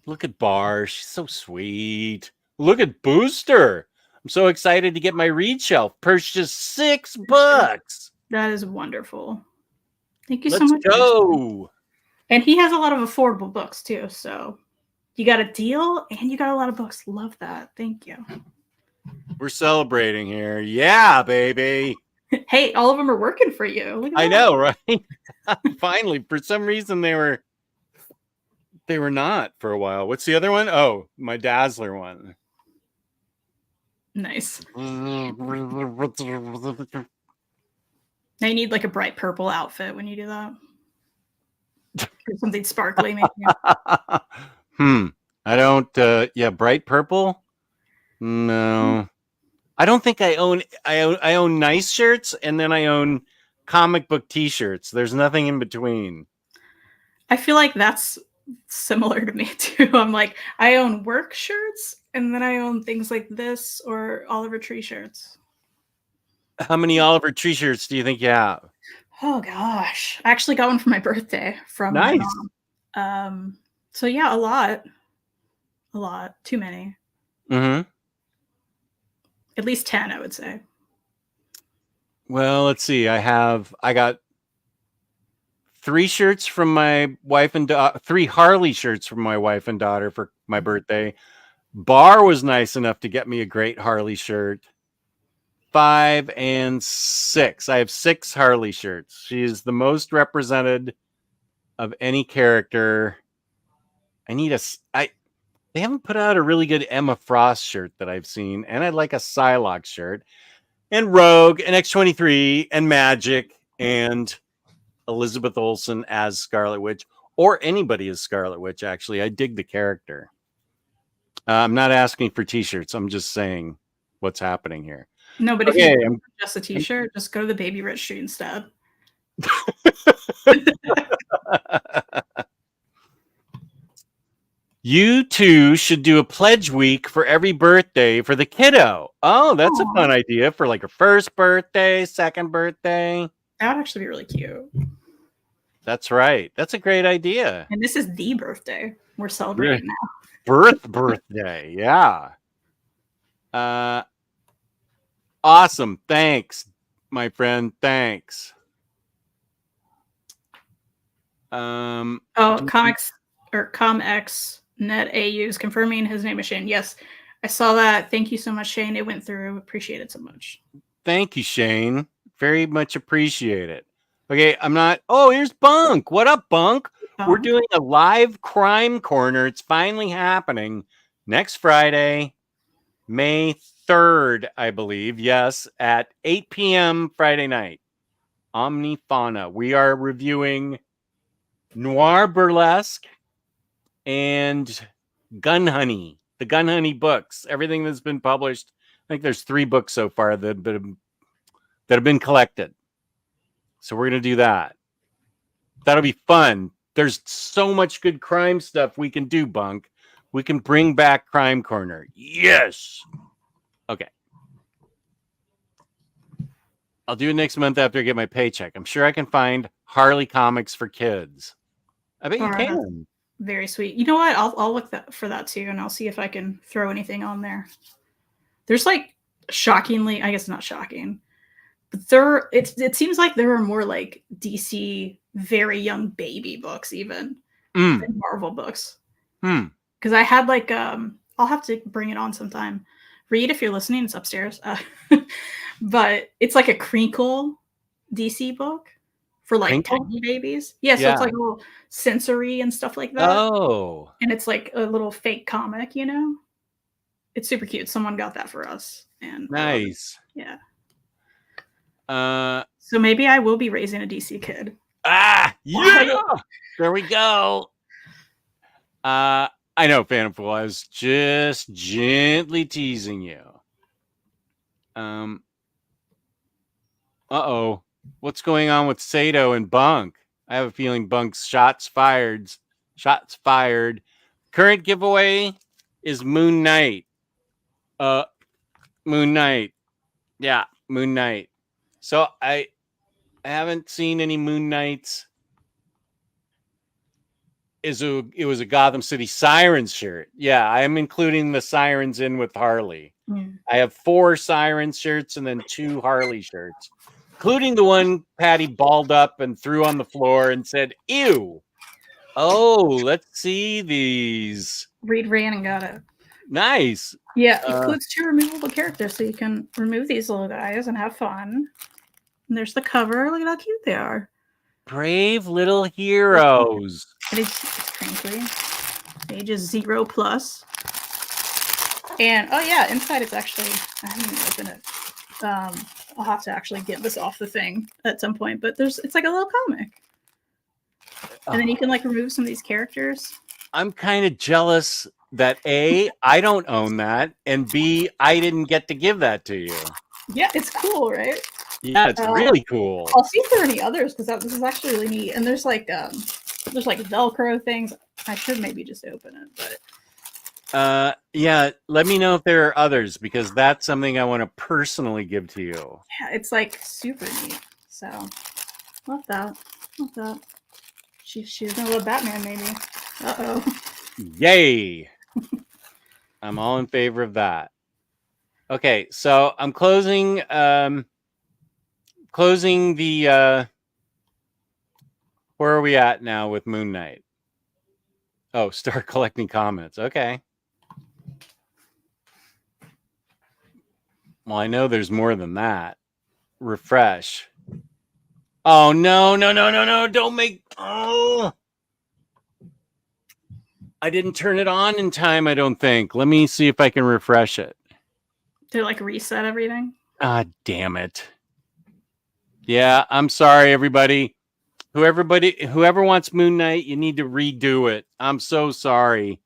Speaker 2: Look at Bar. She's so sweet. Look at Booster. I'm so excited to get my read shelf. Purchased $6.
Speaker 3: That is wonderful. Thank you so
Speaker 2: Let's
Speaker 3: much.
Speaker 2: go.
Speaker 3: And he has a lot of affordable books too. So you got a deal and you got a lot of books. Love that. Thank you.
Speaker 2: We're celebrating here. Yeah, baby.
Speaker 3: Hey, all of them are working for you. Look at
Speaker 2: I
Speaker 3: that.
Speaker 2: know, right? Finally, for some reason they were not for a while. What's the other one? Oh, my Dazzler one.
Speaker 3: Nice. Now you need like a bright purple outfit when you do that. Or something sparkly, maybe.
Speaker 2: I don't. Yeah, bright purple. No, I don't think I own. I own nice shirts, and then I own comic book T-shirts. There's nothing in between.
Speaker 3: I feel like that's similar to me too. I'm like, I own work shirts, and then I own things like this or Oliver Tree shirts.
Speaker 2: How many Oliver Tree shirts do you think you have?
Speaker 3: Oh gosh, I actually got one for my birthday from
Speaker 2: Nice.
Speaker 3: my mom. So yeah, a lot, too many.
Speaker 2: Mm-hmm.
Speaker 3: At least 10, I would say.
Speaker 2: Well, let's see. I got 3 shirts from my wife and 3 Harley shirts from my wife and daughter for my birthday. Bar was nice enough to get me a great Harley shirt. 5 and 6. I have 6 Harley shirts. She is the most represented of any character. They haven't put out a really good Emma Frost shirt that I've seen, and I'd like a Psylocke shirt, and Rogue, and X-23, and Magic, and Elizabeth Olsen as Scarlet Witch, or anybody as Scarlet Witch. Actually, I dig the character. I'm not asking for T-shirts. I'm just saying what's happening here.
Speaker 3: No, but if you want just a T-shirt, just go to the Baby Registry instead.
Speaker 2: You two should do a pledge week for every birthday for the kiddo. Oh, that's a fun idea for like a first birthday, second birthday.
Speaker 3: That would actually be really cute.
Speaker 2: That's right. That's a great idea.
Speaker 3: And this is the birthday we're celebrating now.
Speaker 2: Birthday. Yeah. Awesome. Thanks, my friend. Thanks.
Speaker 3: Comics or ComX Net AU is confirming his name is Shane. Yes, I saw that. Thank you so much, Shane. It went through. Appreciate it so much.
Speaker 2: Thank you, Shane. Very much appreciate it. Okay, I'm not. Oh, here's Bunk. What up, Bunk? We're doing a live crime corner. It's finally happening next Friday, May 3rd, I believe. Yes, at 8 p.m. Friday night. Omnifauna. We are reviewing Noir Burlesque and Gun Honey, the Gun Honey books, everything that's been published. I think there's 3 books so far that have been collected. So we're going to do that. That'll be fun. There's so much good crime stuff we can do, Bunk. We can bring back Crime Corner. Yes. Okay. I'll do it next month after I get my paycheck. I'm sure I can find Harley comics for kids. I bet you
Speaker 3: Alright.
Speaker 2: can.
Speaker 3: Very sweet. You know what? I'll look for that too, and I'll see if I can throw anything on there. There's like shockingly, I guess not shocking, but it seems like there are more like DC very young baby books even than Marvel books. Because I had like I'll have to bring it on sometime. Reed, if you're listening, it's upstairs. But it's like a crinkle DC book for like tiny babies. Yeah, so it's like a little sensory and stuff like that.
Speaker 2: Oh.
Speaker 3: And it's like a little fake comic, you know? It's super cute. Someone got that for us. And
Speaker 2: Nice.
Speaker 3: Yeah.
Speaker 2: So
Speaker 3: maybe I will be raising a DC kid.
Speaker 2: Yeah. There we go. I know, Phantom Fool. I was just gently teasing you. Uh-oh. What's going on with Sato and Bunk? I have a feeling Bunk's shots fired. Current giveaway is Moon Knight. Moon Knight. Yeah, Moon Knight. So I haven't seen any Moon Knights. It was a Gotham City Sirens shirt. Yeah, I am including the Sirens in with Harley. I have 4 Sirens shirts and then 2 Harley shirts, including the one Patty balled up and threw on the floor and said, "Ew." Oh, let's see these.
Speaker 3: Reed ran and got it.
Speaker 2: Nice.
Speaker 3: Yeah, it includes 2 removable characters, so you can remove these little guys and have fun. And there's the cover. Look at how cute they are.
Speaker 2: Brave little heroes.
Speaker 3: It is crinkly. Age is 0+. And oh yeah, inside it's actually, I haven't even opened it. I'll have to actually get this off the thing at some point, but it's like a little comic. And then you can like remove some of these characters.
Speaker 2: I'm kind of jealous that A, I don't own that, and B, I didn't get to give that to you.
Speaker 3: Yeah, it's cool, right?
Speaker 2: Yeah, it's really cool.
Speaker 3: I'll see if there are any others because this is actually really neat. And there's like Velcro things. I should maybe just open it, but
Speaker 2: yeah, let me know if there are others because that's something I want to personally give to you.
Speaker 3: Yeah, it's like super neat. So love that. She's gonna love Batman maybe. Uh-oh.
Speaker 2: Yay. I'm all in favor of that. Okay, so I'm closing the where are we at now with Moon Knight? Oh, start collecting comments. Okay. Well, I know there's more than that. Refresh. Oh, no. Don't make... Oh. I didn't turn it on in time, I don't think. Let me see if I can refresh it.
Speaker 3: To like reset everything?
Speaker 2: Ah, damn it. Yeah, I'm sorry, everybody. Whoever wants Moon Knight, you need to redo it. I'm so sorry.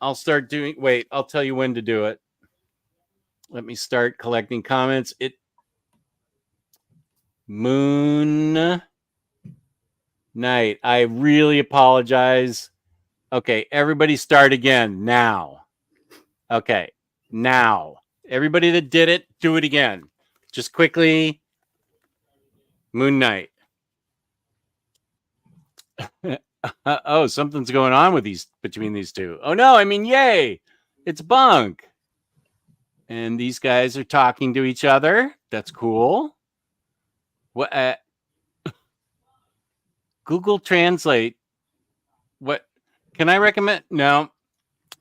Speaker 2: I'll start doing... Wait, I'll tell you when to do it. Let me start collecting comments. Moon Knight. I really apologize. Okay, everybody start again now. Okay, now. Everybody that did it, do it again. Just quickly. Moon Knight. Oh, something's going on with between these two. Oh no, I mean, yay. It's Bunk. And these guys are talking to each other. That's cool. What? Google Translate. What? Can I recommend? No.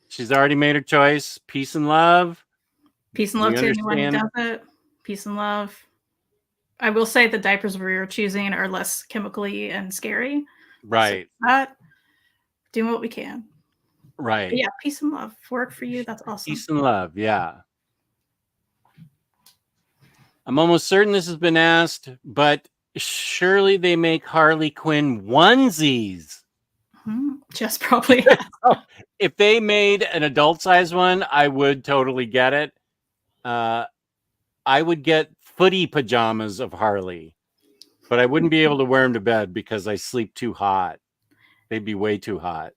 Speaker 2: She's already made her choice. Peace and love.
Speaker 3: Peace and love to anyone who does it. Peace and love. I will say the diapers we were choosing are less chemically and scary.
Speaker 2: Right.
Speaker 3: So doing what we can.
Speaker 2: Right.
Speaker 3: But yeah, peace and love. Work for you. That's awesome.
Speaker 2: Peace and love. Yeah. I'm almost certain this has been asked, but surely they make Harley Quinn onesies.
Speaker 3: Just probably.
Speaker 2: If they made an adult size one, I would totally get it. I would get footy pajamas of Harley, but I wouldn't be able to wear them to bed because I sleep too hot. They'd be way too hot.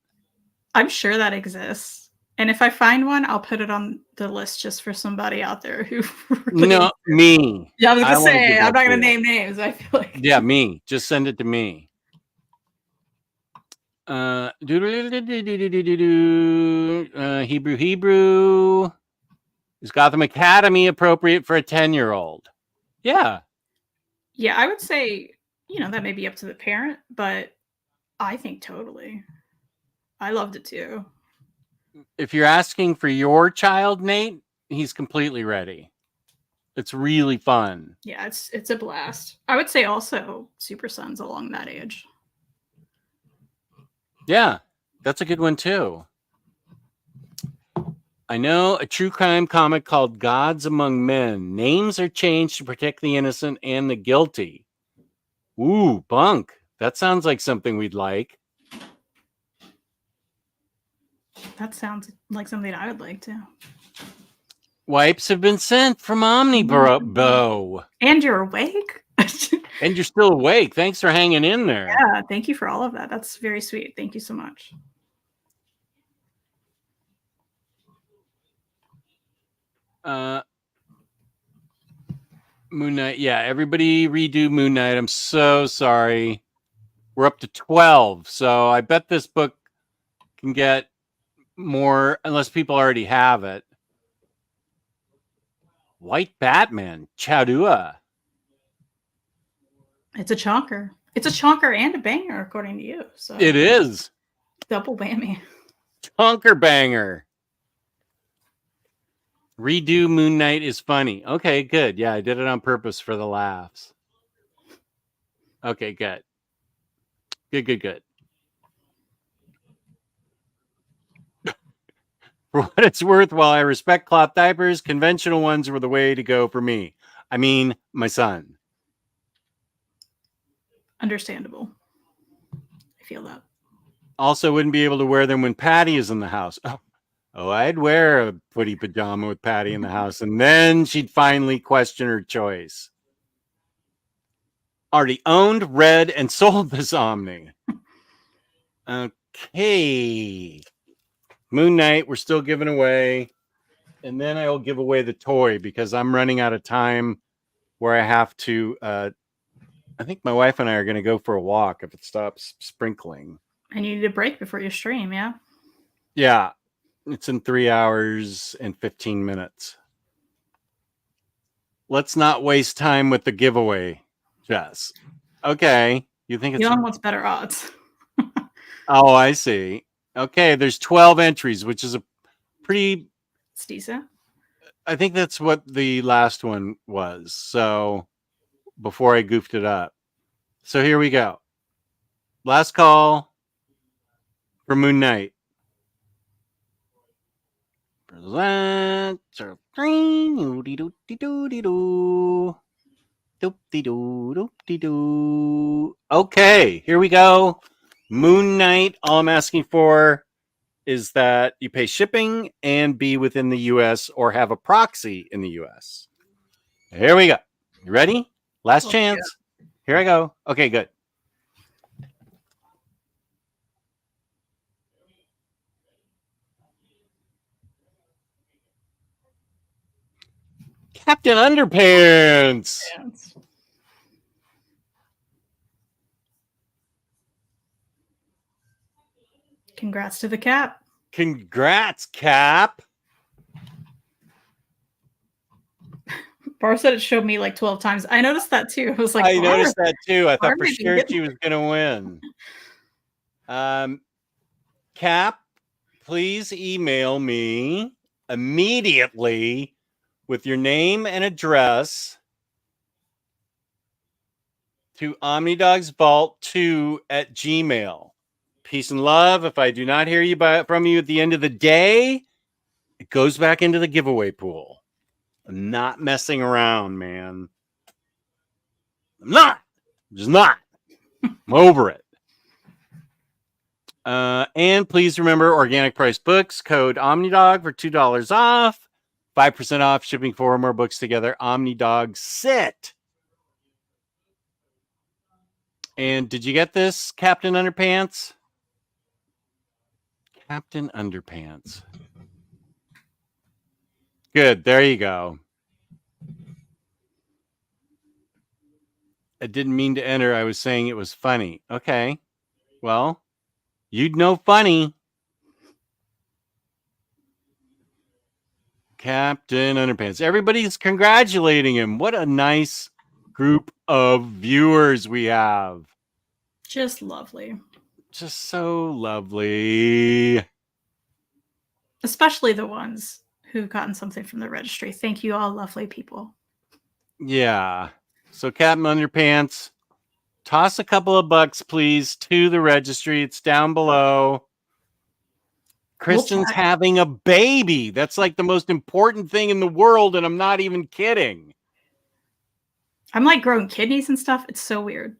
Speaker 3: I'm sure that exists. And if I find one, I'll put it on the list just for somebody out there who really
Speaker 2: No,
Speaker 3: wants it.
Speaker 2: me.
Speaker 3: Yeah, I was
Speaker 2: I
Speaker 3: gonna
Speaker 2: wanna
Speaker 3: say,
Speaker 2: give
Speaker 3: I'm
Speaker 2: that
Speaker 3: not
Speaker 2: to
Speaker 3: gonna
Speaker 2: you.
Speaker 3: name names. I feel like
Speaker 2: Yeah, me. Just send it to me. Hebrew. Is Gotham Academy appropriate for a 10-year-old? Yeah.
Speaker 3: Yeah, I would say, that may be up to the parent, but I think totally. I loved it too.
Speaker 2: If you're asking for your child, Nate, he's completely ready. It's really fun.
Speaker 3: Yeah, it's a blast. I would say also Super Sons along that age.
Speaker 2: Yeah, that's a good one too. I know a true crime comic called Gods Among Men. Names are changed to protect the innocent and the guilty. Ooh, bunk. That sounds like something we'd like.
Speaker 3: That sounds like something I would like to.
Speaker 2: Wipes have been sent from OmniBo.
Speaker 3: And you're awake?
Speaker 2: And you're still awake. Thanks for hanging in there.
Speaker 3: Yeah, thank you for all of that. That's very sweet. Thank you so much.
Speaker 2: Moon Knight. Yeah, everybody redo Moon Knight. I'm so sorry. We're up to 12. So I bet this book can get more unless people already have it. White Batman. Chadua.
Speaker 3: It's a chonker. It's a chonker and a banger, according to you. So
Speaker 2: It is.
Speaker 3: double whammy.
Speaker 2: Chonker banger. Redo Moon Knight is funny. Okay, good. Yeah, I did it on purpose for the laughs. Okay, good. Good. For what it's worth, while I respect cloth diapers, conventional ones were the way to go for me. I mean, my son.
Speaker 3: Understandable. I feel that.
Speaker 2: Also wouldn't be able to wear them when Patty is in the house. Oh, I'd wear a footy pajama with Patty in the house, and then she'd finally question her choice. Already owned, read, and sold this Omni. Okay. Moon Knight, we're still giving away. And then I'll give away the toy because I'm running out of time where I have to. I think my wife and I are going to go for a walk if it stops sprinkling.
Speaker 3: And you need a break before your stream, yeah?
Speaker 2: Yeah. It's in 3 hours and 15 minutes. Let's not waste time with the giveaway, Jess. Okay. You think it's.
Speaker 3: Elon wants better odds.
Speaker 2: Oh, I see. Okay. There's 12 entries, which is a pretty.
Speaker 3: It's decent.
Speaker 2: I think that's what the last one was. So before I goofed it up. So here we go. Last call for Moon Knight. Present. Okay, here we go. Moon Knight. All I'm asking for is that you pay shipping and be within the US or have a proxy in the US. Here we go. You ready? Last chance. Yeah. Here I go. Okay, good. Captain Underpants.
Speaker 3: Congrats to the Cap.
Speaker 2: Congrats, Cap.
Speaker 3: Bar said it showed me like 12 times. I noticed that too. I was like,
Speaker 2: I noticed that too. I thought for sure she was going to win. Cap, please email me immediately with your name and address to OmniDogsVault2@gmail. Peace and love. If I do not hear you from you at the end of the day, it goes back into the giveaway pool. I'm not messing around, man. I'm just not. I'm over it. And please remember organic price books, code OmniDog for $2 off, 5% off shipping 4 or more books together. OmniDog Sit. And did you get this, Captain Underpants? Captain Underpants. Good. There you go. I didn't mean to enter. I was saying it was funny. Okay. Well, you'd know funny. Captain Underpants. Everybody's congratulating him. What a nice group of viewers we have.
Speaker 3: Just lovely.
Speaker 2: Just so lovely.
Speaker 3: Especially the ones who've gotten something from the registry. Thank you all, lovely people.
Speaker 2: Yeah. So Captain Underpants, toss a couple of bucks, please, to the registry. It's down below. Kristen's
Speaker 3: check.
Speaker 2: having a baby. That's like the most important thing in the world, and I'm not even kidding.
Speaker 3: I'm like growing kidneys and stuff. It's so weird.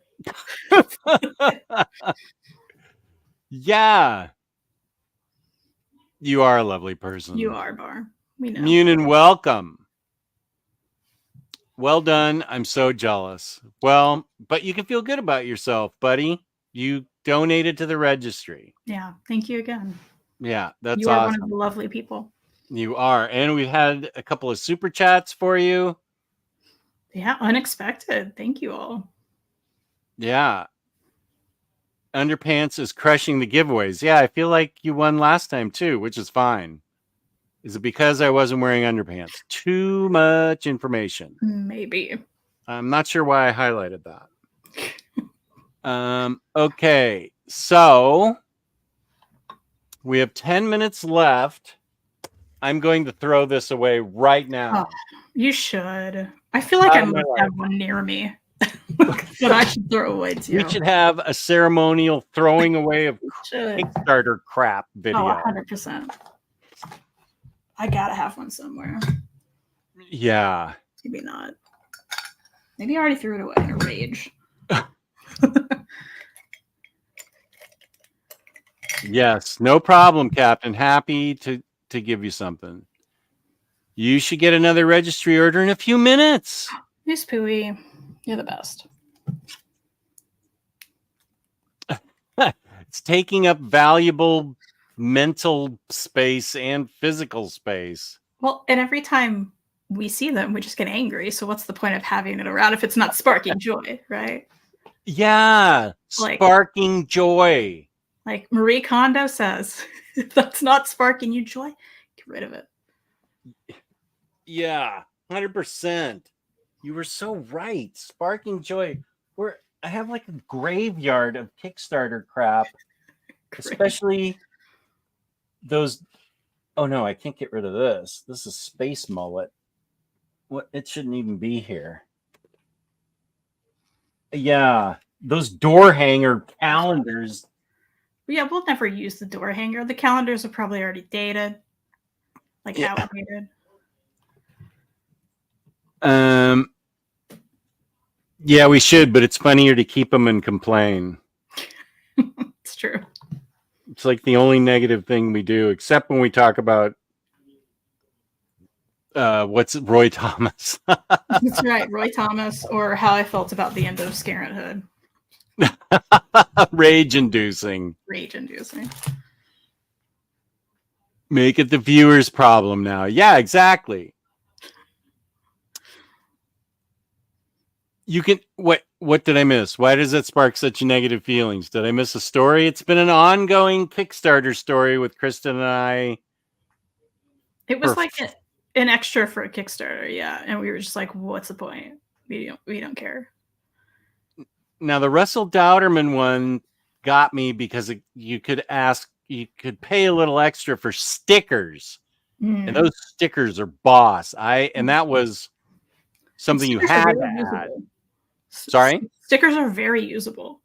Speaker 2: Yeah. You are a lovely person.
Speaker 3: You are, Bar. We know.
Speaker 2: Munin, welcome. Well done. I'm so jealous. Well, but you can feel good about yourself, buddy. You donated to the registry.
Speaker 3: Yeah. Thank you again.
Speaker 2: Yeah, that's
Speaker 3: You are
Speaker 2: awesome.
Speaker 3: one of the lovely people.
Speaker 2: You are. And we've had a couple of super chats for you.
Speaker 3: Yeah, unexpected. Thank you all.
Speaker 2: Yeah. Underpants is crushing the giveaways. Yeah, I feel like you won last time too, which is fine. Is it because I wasn't wearing underpants? Too much information.
Speaker 3: Maybe.
Speaker 2: I'm not sure why I highlighted that. Okay, so we have 10 minutes left. I'm going to throw this away right now.
Speaker 3: Oh, you should. I feel like I must have one near me that I should throw away too.
Speaker 2: We should have a ceremonial throwing away of Kickstarter crap video.
Speaker 3: Oh, 100%. I gotta have one somewhere.
Speaker 2: Yeah.
Speaker 3: Maybe not. Maybe I already threw it away in a rage.
Speaker 2: Yes, no problem, Captain. Happy to give you something. You should get another registry order in a few minutes.
Speaker 3: Miss Pooey, you're the best.
Speaker 2: It's taking up valuable mental space and physical space.
Speaker 3: Well, and every time we see them, we just get angry. So what's the point of having it around if it's not sparking joy, right?
Speaker 2: Yeah, sparking joy.
Speaker 3: Like Marie Kondo says, if that's not sparking you joy, get rid of it.
Speaker 2: Yeah, 100%. You were so right. Sparking joy. I have like a graveyard of Kickstarter crap, especially those. Oh no, I can't get rid of this. This is Space Mullet. What? It shouldn't even be here. Yeah, those door hanger calendars.
Speaker 3: Yeah, we'll never use the door hanger. The calendars are probably already dated, like outdated.
Speaker 2: Yeah, we should, but it's funnier to keep them and complain.
Speaker 3: It's true.
Speaker 2: It's like the only negative thing we do, except when we talk about what's Roy Thomas.
Speaker 3: That's right, Roy Thomas, or how I felt about the end of Scarenthood.
Speaker 2: Rage-inducing.
Speaker 3: Rage-inducing.
Speaker 2: Make it the viewer's problem now. Yeah, exactly. You can what did I miss? Why does that spark such negative feelings? Did I miss a story? It's been an ongoing Kickstarter story with Kristen and I.
Speaker 3: It was like an extra for a Kickstarter, yeah. And we were just like, what's the point? We don't care.
Speaker 2: Now the Russell Dowderman one got me because you could pay a little extra for stickers. And those stickers are boss. And that was something you had to add. Sorry?
Speaker 3: Stickers are very usable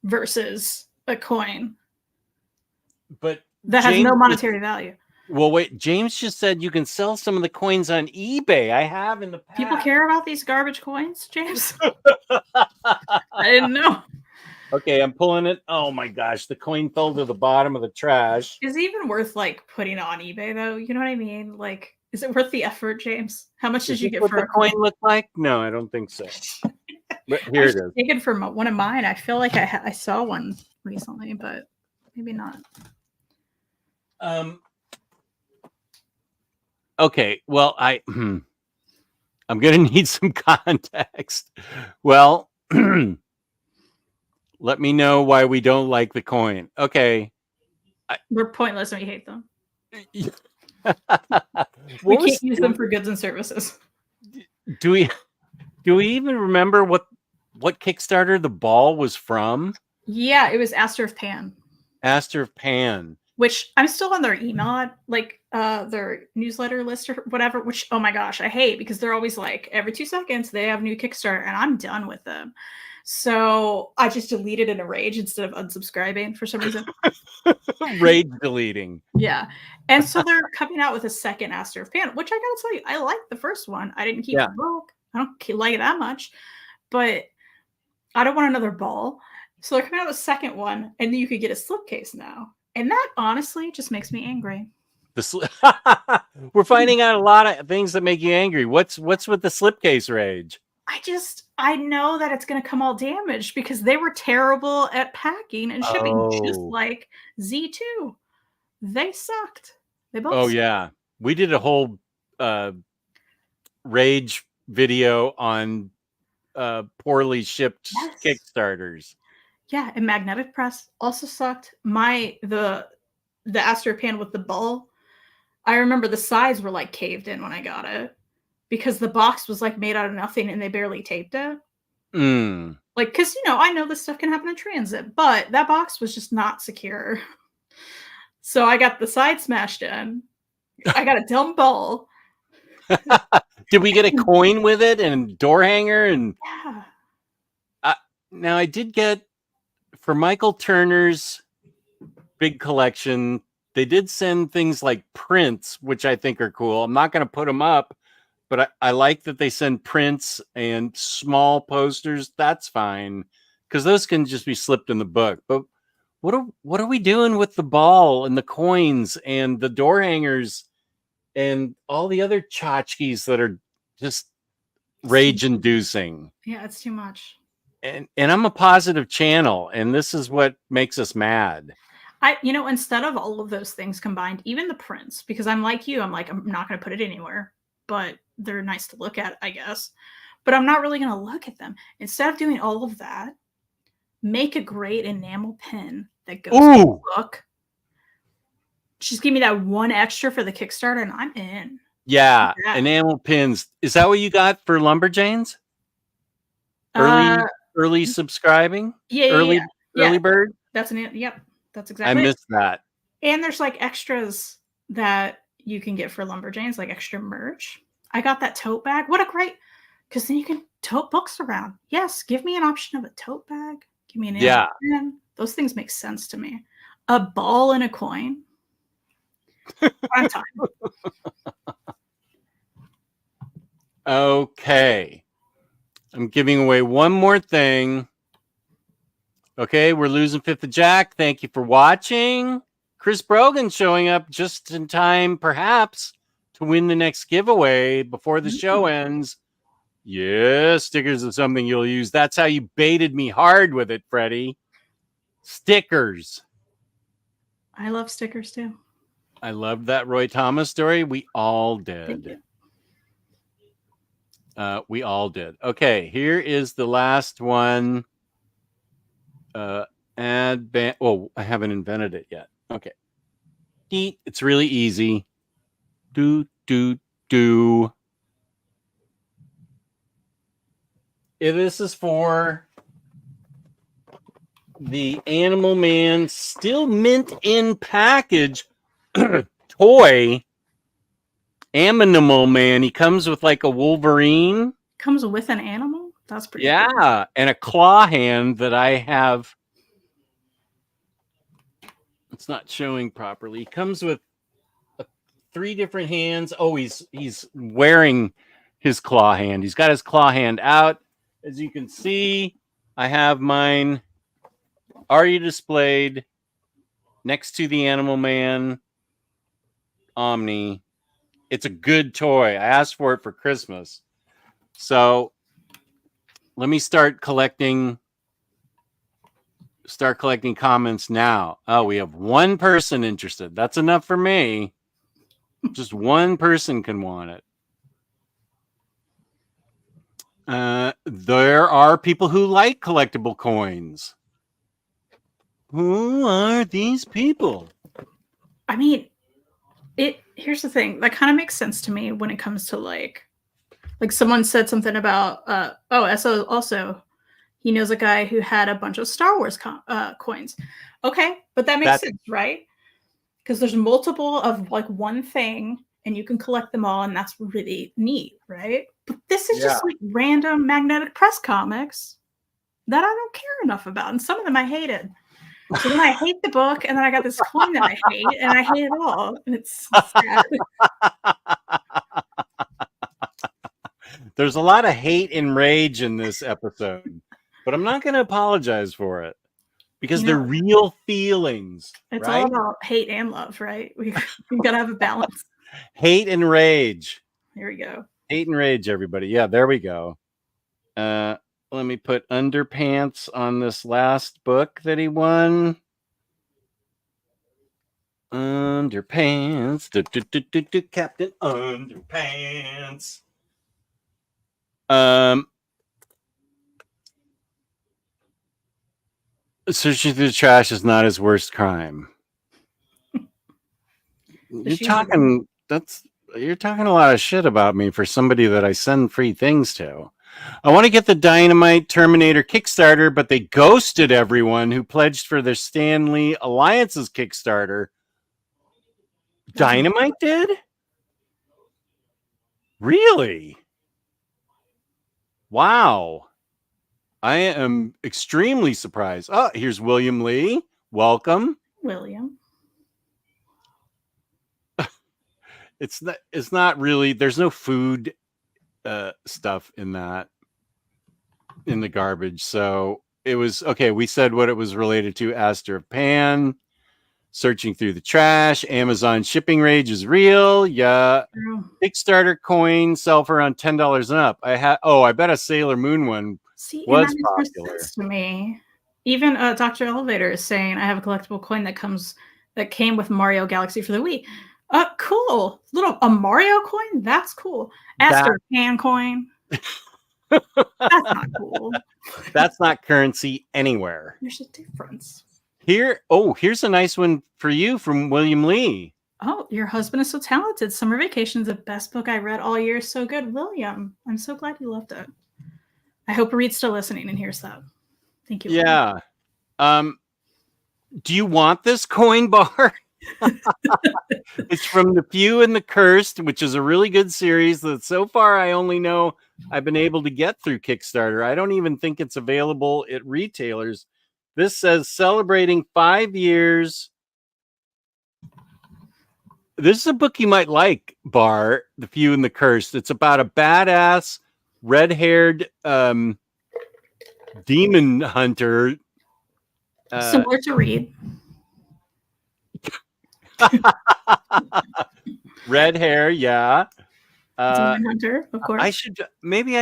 Speaker 3: versus a coin.
Speaker 2: But
Speaker 3: that has no monetary value.
Speaker 2: Well, wait, James just said you can sell some of the coins on eBay. I have in the past.
Speaker 3: People care about these garbage coins, James? I didn't know.
Speaker 2: Okay, I'm pulling it. Oh my gosh, the coin fell to the bottom of the trash.
Speaker 3: Is it even worth like putting on eBay though? You know what I mean? Like, is it worth the effort, James? How much did you get for
Speaker 2: a coin look like? No, I don't think so. But here it is.
Speaker 3: Taken from one of mine. I feel like I saw one recently, but maybe not.
Speaker 2: Okay. Well, I'm gonna need some context. Well, let me know why we don't like the coin. Okay.
Speaker 3: They're pointless and we hate them.
Speaker 2: What
Speaker 3: We
Speaker 2: was-
Speaker 3: can't use them for goods and services.
Speaker 2: do we even remember what Kickstarter the ball was from?
Speaker 3: Yeah, it was Aster of Pan,
Speaker 2: Aster of Pan.
Speaker 3: which I'm still on their email, like their newsletter list or whatever, which, oh my gosh, I hate because they're always like every 2 seconds they have new Kickstarter and I'm done with them. So I just deleted in a rage instead of unsubscribing for some reason.
Speaker 2: Rage deleting.
Speaker 3: Yeah. And so they're coming out with a second Aster of Pan, which I gotta tell you, I like the first one. I didn't keep
Speaker 2: Yeah.
Speaker 3: the book. I don't like it that much, but I don't want another ball. So they're coming out with a second one, and then you could get a slipcase now. And that honestly just makes me angry.
Speaker 2: We're finding out a lot of things that make you angry. What's with the slipcase rage?
Speaker 3: I know that it's going to come all damaged because they were terrible at packing and shipping, just
Speaker 2: Oh.
Speaker 3: like Z2. They sucked. They both
Speaker 2: Oh
Speaker 3: sucked.
Speaker 2: yeah, we did a whole rage video on poorly shipped
Speaker 3: Yes.
Speaker 2: Kickstarters.
Speaker 3: Yeah, and Magnetic Press also sucked. The Aster Pan with the ball, I remember the sides were like caved in when I got it because the box was like made out of nothing and they barely taped it.
Speaker 2: Mm.
Speaker 3: Like, because I know this stuff can happen in transit, but that box was just not secure. So I got the side smashed in. I got a dumb ball.
Speaker 2: Did we get a coin with it and door hanger? And
Speaker 3: Yeah.
Speaker 2: now I did get for Michael Turner's big collection. They did send things like prints, which I think are cool. I'm not going to put them up, but I like that they send prints and small posters. That's fine because those can just be slipped in the book. But what are we doing with the ball and the coins and the door hangers and all the other tchotchkes that are just rage inducing?
Speaker 3: Yeah, it's too much.
Speaker 2: And I'm a positive channel, and this is what makes us mad.
Speaker 3: Instead of all of those things combined, even the prints, because I'm like you, I'm not going to put it anywhere, but they're nice to look at, I guess. But I'm not really going to look at them. Instead of doing all of that, make a great enamel pin that goes in the book. Just give me that one extra for the Kickstarter, and I'm in.
Speaker 2: Yeah, enamel pins. Is that what you got for Lumberjanes? Early subscribing?
Speaker 3: Yeah,
Speaker 2: early bird?
Speaker 3: Yep. That's exactly.
Speaker 2: I missed that.
Speaker 3: And there's like extras that you can get for Lumberjanes, like extra merch. I got that tote bag. What a great, because then you can tote books around. Yes, give me an option of a tote bag. Give me an pin. Those things make sense to me. A ball and a coin. Prime time.
Speaker 2: Okay. I'm giving away one more thing. Okay, we're losing Fifth of Jack. Thank you for watching. Chris Brogan showing up just in time, perhaps, to win the next giveaway before the show ends. Yeah, stickers is something you'll use. That's how you baited me hard with it, Freddie. Stickers.
Speaker 3: I love stickers too.
Speaker 2: I loved that Roy Thomas story. We all did.
Speaker 3: Thank you.
Speaker 2: We all did. Okay, here is the last one. Add band. Oh, I haven't invented it yet. Okay. It's really easy. Do. This is for the Animal Man still mint in package toy. Animal Man. He comes with like a Wolverine.
Speaker 3: Comes with an animal? That's pretty
Speaker 2: cool. And a claw hand that I have. It's not showing properly. He comes with 3 different hands. Oh, he's wearing his claw hand. He's got his claw hand out. As you can see, I have mine already displayed next to the Animal Man Omni. It's a good toy. I asked for it for Christmas. So let me start collecting start collecting comments now. Oh, we have one person interested. That's enough for me. Just one person can want it. There are people who like collectible coins. Who are these people?
Speaker 3: I mean, here's the thing. That kind of makes sense to me when it comes to like someone said something about so also he knows a guy who had a bunch of Star Wars coins. Okay, but that makes sense, right? Because there's multiple of like one thing and you can collect them all, and that's really neat, right? But this is just like random magnetic press comics that I don't care enough about, and some of them I hated. So then I hate the book, and then I got this coin that I hate, and I hate it all, and it's sad.
Speaker 2: There's a lot of hate and rage in this episode, but I'm not going to apologize for it because they're real feelings.
Speaker 3: It's
Speaker 2: right?
Speaker 3: all about hate and love, right? We got to have a balance.
Speaker 2: Hate and rage.
Speaker 3: Here we go.
Speaker 2: Hate and rage, everybody. Yeah, there we go. Let me put underpants on this last book that he won. Underpants. Captain Underpants. Searching through the trash is not his worst crime. You're talking a lot of shit about me for somebody that I send free things to. I want to get the Dynamite Terminator Kickstarter, but they ghosted everyone who pledged for their Stan Lee Alliance's Kickstarter. Dynamite did? Really? Wow. I am extremely surprised. Oh, here's William Lee. Welcome.
Speaker 3: William.
Speaker 2: It's not really, there's no food stuff in the garbage. So it was okay. We said what it was related to. Aster of Pan, searching through the trash. Amazon shipping rage is real. Yeah. Kickstarter coin sell for around $10 and up. I bet a Sailor Moon one was popular
Speaker 3: to me. Even Dr. Elevator is saying I have a collectible coin that came with Mario Galaxy for the Wii. Cool. A Mario coin? That's cool. Aster Pan coin. That's not cool.
Speaker 2: That's not currency anywhere.
Speaker 3: There's a difference.
Speaker 2: Here's a nice one for you from William Lee.
Speaker 3: Oh, your husband is so talented. Summer Vacation's the best book I read all year. So good. William, I'm so glad you loved it. I hope Reed's still listening and hears that. Thank you.
Speaker 2: Yeah. Do you want this coin bar? It's from The Few and the Cursed, which is a really good series that so far I only know I've been able to get through Kickstarter. I don't even think it's available at retailers. This says celebrating 5 years. This is a book you might like, Bar, The Few and the Cursed. It's about a badass, red-haired demon hunter.
Speaker 3: Similar to Reed.
Speaker 2: Red hair, yeah.
Speaker 3: Demon hunter, of course.
Speaker 2: I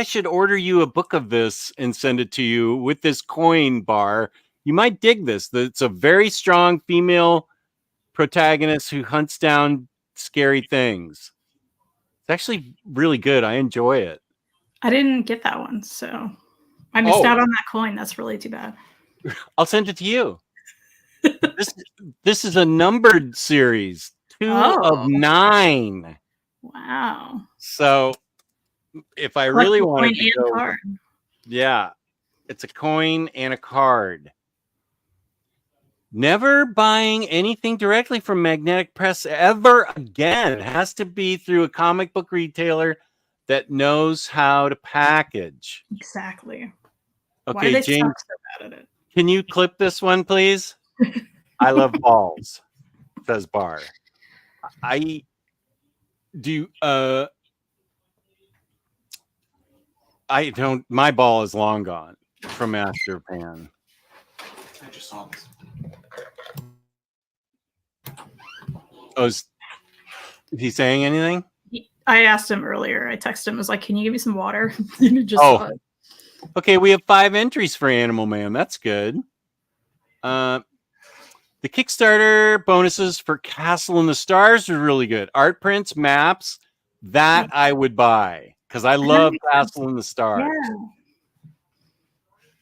Speaker 2: should order you a book of this and send it to you with this coin bar. You might dig this. It's a very strong female protagonist who hunts down scary things. It's actually really good. I enjoy it.
Speaker 3: I didn't get that one, so I missed out on that coin. That's really too bad.
Speaker 2: I'll send it to you. This is a numbered series, 2 of 9.
Speaker 3: Wow.
Speaker 2: So if I really wanted to go,
Speaker 3: card.
Speaker 2: Yeah, it's a coin and a card. Never buying anything directly from Magnetic Press ever again. It has to be through a comic book retailer that knows how to package.
Speaker 3: Exactly.
Speaker 2: Okay,
Speaker 3: why are they
Speaker 2: James,
Speaker 3: so bad at it?
Speaker 2: Can you clip this one, please? I love balls, says Bar. I do. I don't. My ball is long gone from Master Pan.
Speaker 4: I just saw this.
Speaker 2: Oh, is he saying anything?
Speaker 3: I asked him earlier. I texted him. I was like, "Can you give me some water?" And he just saw it.
Speaker 2: Okay, we have 5 entries for Animal Man. That's good. The Kickstarter bonuses for Castle in the Stars are really good. Art prints, maps, that I would buy because I love Castle in the Stars.
Speaker 3: Yeah.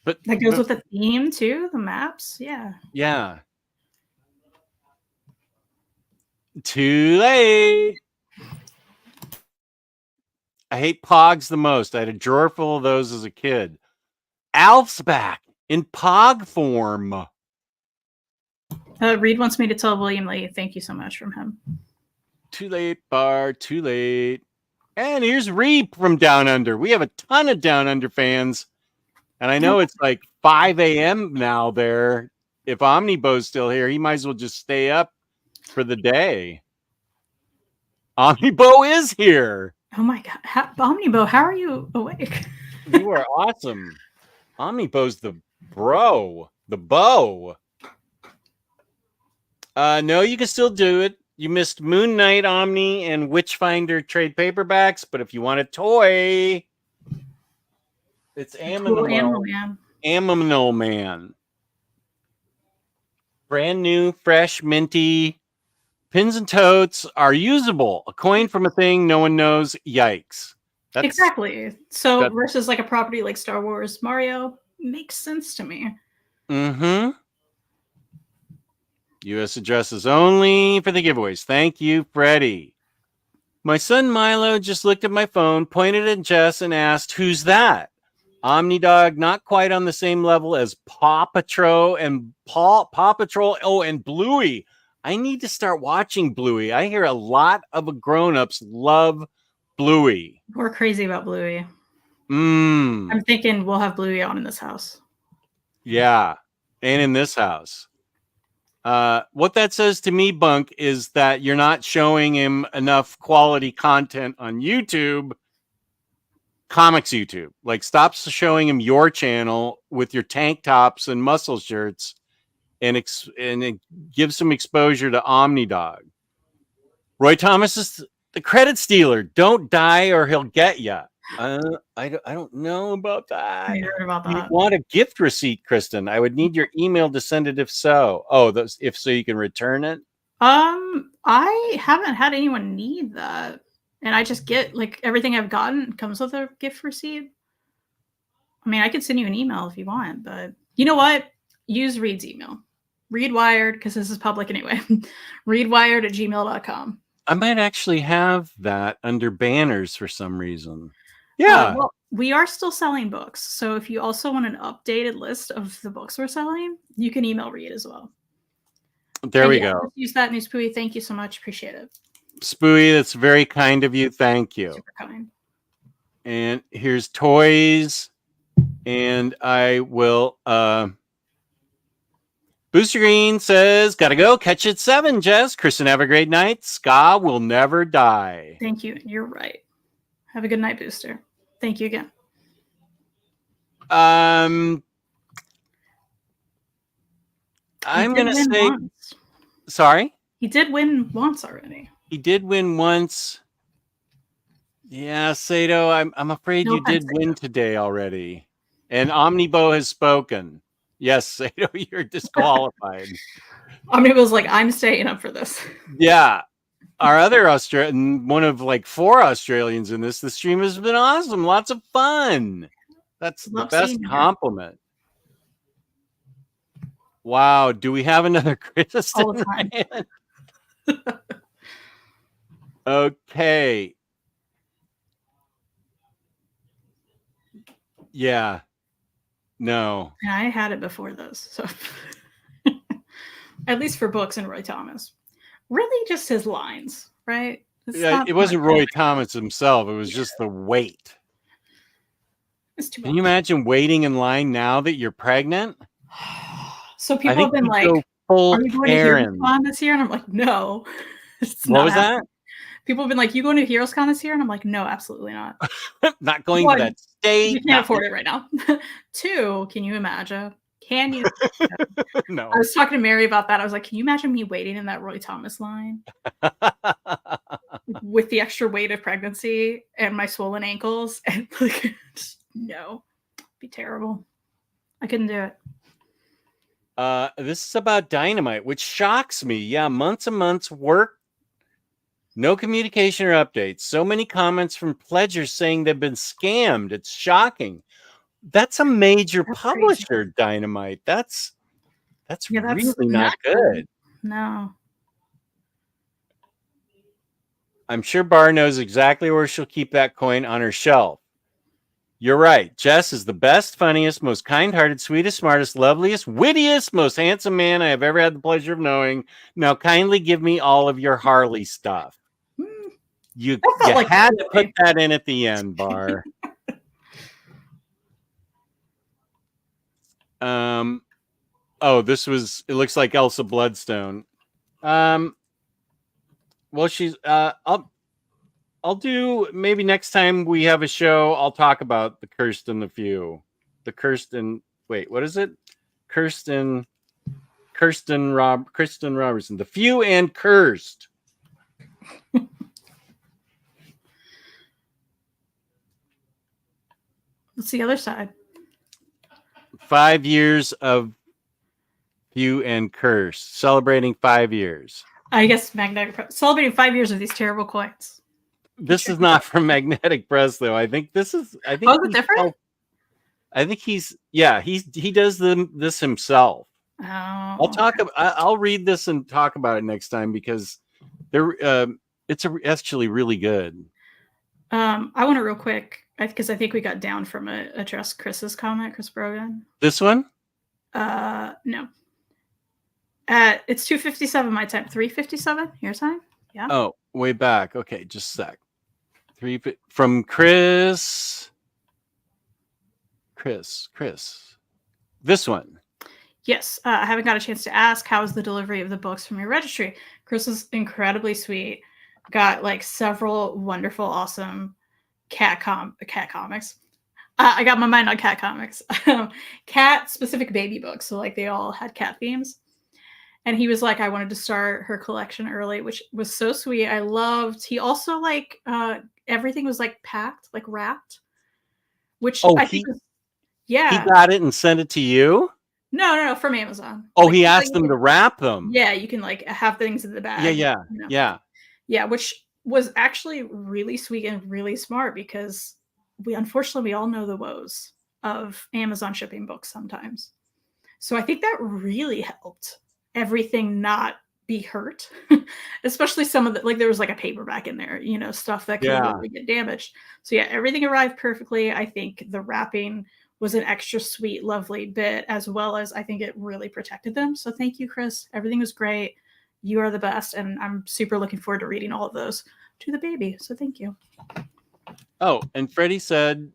Speaker 2: But
Speaker 3: That goes with the theme too, the maps. Yeah.
Speaker 2: Yeah. Too late. I hate Pogs the most. I had a drawer full of those as a kid. Alf's back in Pog form.
Speaker 3: Reed wants me to tell William Lee thank you so much from him.
Speaker 2: Too late, Bar. Too late. And here's Reap from Down Under. We have a ton of Down Under fans. And I know it's like 5 a.m. now there. If Omnibo's still here, he might as well just stay up for the day. Omnibo is here.
Speaker 3: Oh my God. Omnibo, how are you awake?
Speaker 2: You are awesome. Omnibo's the bro. The beau. No, you can still do it. You missed Moon Knight, Omni, and Witchfinder trade paperbacks, but if you want a toy, it's Aminal Man. Brand new, fresh, minty. Pins and totes are usable. A coin from a thing no one knows. Yikes.
Speaker 3: Exactly. So versus like a property like Star Wars, Mario makes sense to me.
Speaker 2: Mm-hmm. U.S. addresses only for the giveaways. Thank you, Freddie. My son Milo just looked at my phone, pointed at Jess, and asked, "Who's that?" OmniDog, not quite on the same level as Paw Patrol and Paw Patrol. Oh, and Bluey. I need to start watching Bluey. I hear a lot of grown-ups love Bluey.
Speaker 3: We're crazy about Bluey.
Speaker 2: I'm
Speaker 3: thinking we'll have Bluey on in this house.
Speaker 2: Yeah, and in this house. What that says to me, Bunk, is that you're not showing him enough quality content on YouTube, comics YouTube. Like, stop showing him your channel with your tank tops and muscle shirts, and it gives some exposure to OmniDog. Roy Thomas is the credit stealer. Don't die or he'll get you. I don't know about that.
Speaker 3: I heard about that.
Speaker 2: You want a gift receipt, Kristen? I would need your email to send it if so. Oh, if so you can return it?
Speaker 3: I haven't had anyone need that. And I just get like everything I've gotten comes with a gift receipt. I mean, I could send you an email if you want, but you know what? Use Reed's email. Reedwired, because this is public anyway. Reedwired@gmail.com.
Speaker 2: I might actually have that under banners for some reason. Yeah.
Speaker 3: Well, we are still selling books. So if you also want an updated list of the books we're selling, you can email Reed as well.
Speaker 2: There we go.
Speaker 3: Use that, News Pooey. Thank you so much. Appreciate it.
Speaker 2: Spooey, that's very kind of you. Thank you.
Speaker 3: Super kind.
Speaker 2: And here's toys. And I will Booster Green says, gotta go. Catch it 7, Jess. Kristen, have a great night. Ska will never die.
Speaker 3: Thank you. You're right. Have a good night, Booster. Thank you again.
Speaker 2: I'm gonna say
Speaker 3: once.
Speaker 2: Sorry?
Speaker 3: He did win once already.
Speaker 2: He did win once. Yeah, Sato, I'm afraid you did win today already. And Omnibo has spoken. Yes, Sato, you're disqualified.
Speaker 3: Omnibo's like, I'm staying up for this.
Speaker 2: Yeah. Our other Australian, one of like 4 Australians in this, the stream has been awesome. Lots of fun. That's the best compliment. Wow. Do we have another Kristen?
Speaker 3: All the time.
Speaker 2: Okay. Yeah. No.
Speaker 3: I had it before this. So at least for books and Roy Thomas. Really just his lines, right?
Speaker 2: Yeah, it wasn't Roy Thomas himself. It was just the weight.
Speaker 3: It's too much.
Speaker 2: Can you imagine waiting in line now that you're pregnant?
Speaker 3: So people have been like, are you going to HeroesCon this year? And I'm like, no.
Speaker 2: What was that?
Speaker 3: People have been like, you going to HeroesCon this year? And I'm like, no, absolutely not.
Speaker 2: Not going to that state.
Speaker 3: You can't afford it right now. 2, can you imagine? Can you?
Speaker 2: No.
Speaker 3: I was talking to Mary about that. I was like, can you imagine me waiting in that Roy Thomas line with the extra weight of pregnancy and my swollen ankles? And like, no, it'd be terrible. I couldn't do it.
Speaker 2: This is about Dynamite, which shocks me. Yeah, months and months work. No communication or updates. So many comments from pledgers saying they've been scammed. It's shocking. That's a major
Speaker 3: That's
Speaker 2: publisher,
Speaker 3: crazy.
Speaker 2: Dynamite. That's
Speaker 3: Yeah, that's
Speaker 2: really not
Speaker 3: good.
Speaker 2: good.
Speaker 3: No.
Speaker 2: I'm sure Bar knows exactly where she'll keep that coin on her shelf. You're right. Jess is the best, funniest, most kind-hearted, sweetest, smartest, loveliest, wittiest, most handsome man I have ever had the pleasure of knowing. Now kindly give me all of your Harley stuff. You
Speaker 3: felt like
Speaker 2: had
Speaker 3: a
Speaker 2: to
Speaker 3: boy.
Speaker 2: put that in at the end, Bar. Oh, this was, it looks like Elsa Bloodstone. Well, she's I'll do, maybe next time we have a show, I'll talk about the Cursed and the Few. The Cursed and, wait, what is it? Kristen Robertson. The Few and Cursed.
Speaker 3: What's the other side?
Speaker 2: 5 years of Few and Cursed, celebrating 5 years.
Speaker 3: I guess Magnetic Press celebrating 5 years of these terrible coins.
Speaker 2: This is not from Magnetic Press, though. I think this is. I think
Speaker 3: Oh, is it different?
Speaker 2: I think he's. Yeah, he does this himself.
Speaker 3: Oh,
Speaker 2: I'll read this and talk about it next time because it's actually really good.
Speaker 3: I want to real quick because I think we got down from address Chris's comment, Chris Brogan.
Speaker 2: This one?
Speaker 3: No. It's 2:57 my time. 3:57 your time. Yeah.
Speaker 2: Oh, way back. Okay, just a sec. From Chris. This one.
Speaker 3: Yes, I haven't got a chance to ask how is the delivery of the books from your registry. Chris is incredibly sweet. Got like several wonderful, awesome cat comics. I got my mind on cat comics. Cat specific baby books, so like they all had cat themes. And he was like, I wanted to start her collection early, which was so sweet. I loved. He also like everything was like packed, like wrapped, which I think was, yeah.
Speaker 2: He got it and sent it to you?
Speaker 3: No, from Amazon.
Speaker 2: Oh,
Speaker 3: like,
Speaker 2: he asked them to wrap them.
Speaker 3: Yeah, you can like have things in the bag.
Speaker 2: Yeah,
Speaker 3: which was actually really sweet and really smart because we all know the woes of Amazon shipping books sometimes. So I think that really helped everything not be hurt, especially some of the, like there was like a paperback in there, stuff that could really get damaged. So yeah, everything arrived perfectly. I think the wrapping was an extra sweet, lovely bit, as well as I think it really protected them. So thank you, Chris. Everything was great. You are the best. And I'm super looking forward to reading all of those to the baby. So thank you.
Speaker 2: Oh, and Freddie said,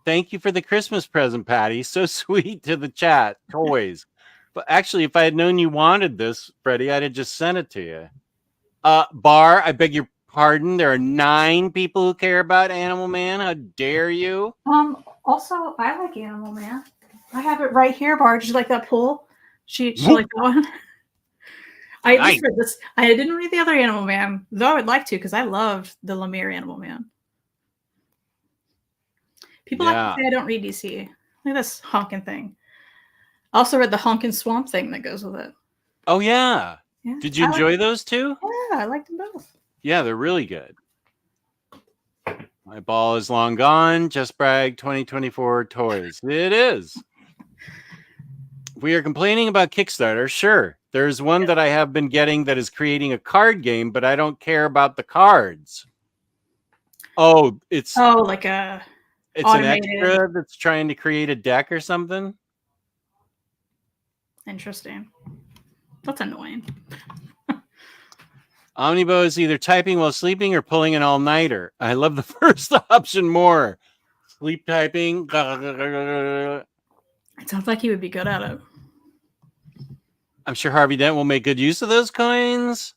Speaker 2: thank you for the Christmas present, Patty. So sweet to the chat. Toys. But actually, if I had known you wanted this, Freddie, I'd have just sent it to you. Bar, I beg your pardon. There are 9 people who care about Animal Man. How dare you?
Speaker 3: Also, I like Animal Man. I have it right here, Bar. Did you like that pool? She like that one? I at least read this. I didn't read the other Animal Man, though I would like to because I loved the Lemire Animal Man. People like to say I don't read DC. Look at this honking thing. I also read the honking swamp thing that goes with it.
Speaker 2: Oh, yeah. Did you enjoy those two?
Speaker 3: Yeah, I liked them both.
Speaker 2: Yeah, they're really good. My ball is long gone. Just brag 2024 toys. It is. We are complaining about Kickstarter. Sure. There's one that I have been getting that is creating a card game, but I don't care about the cards. Oh, it's
Speaker 3: like a automated...
Speaker 2: an extra that's trying to create a deck or something.
Speaker 3: Interesting. That's annoying.
Speaker 2: Omnibo is either typing while sleeping or pulling an all-nighter. I love the first option more. Sleep typing.
Speaker 3: It sounds like he would be good at it.
Speaker 2: I'm sure Harvey Dent will make good use of those coins.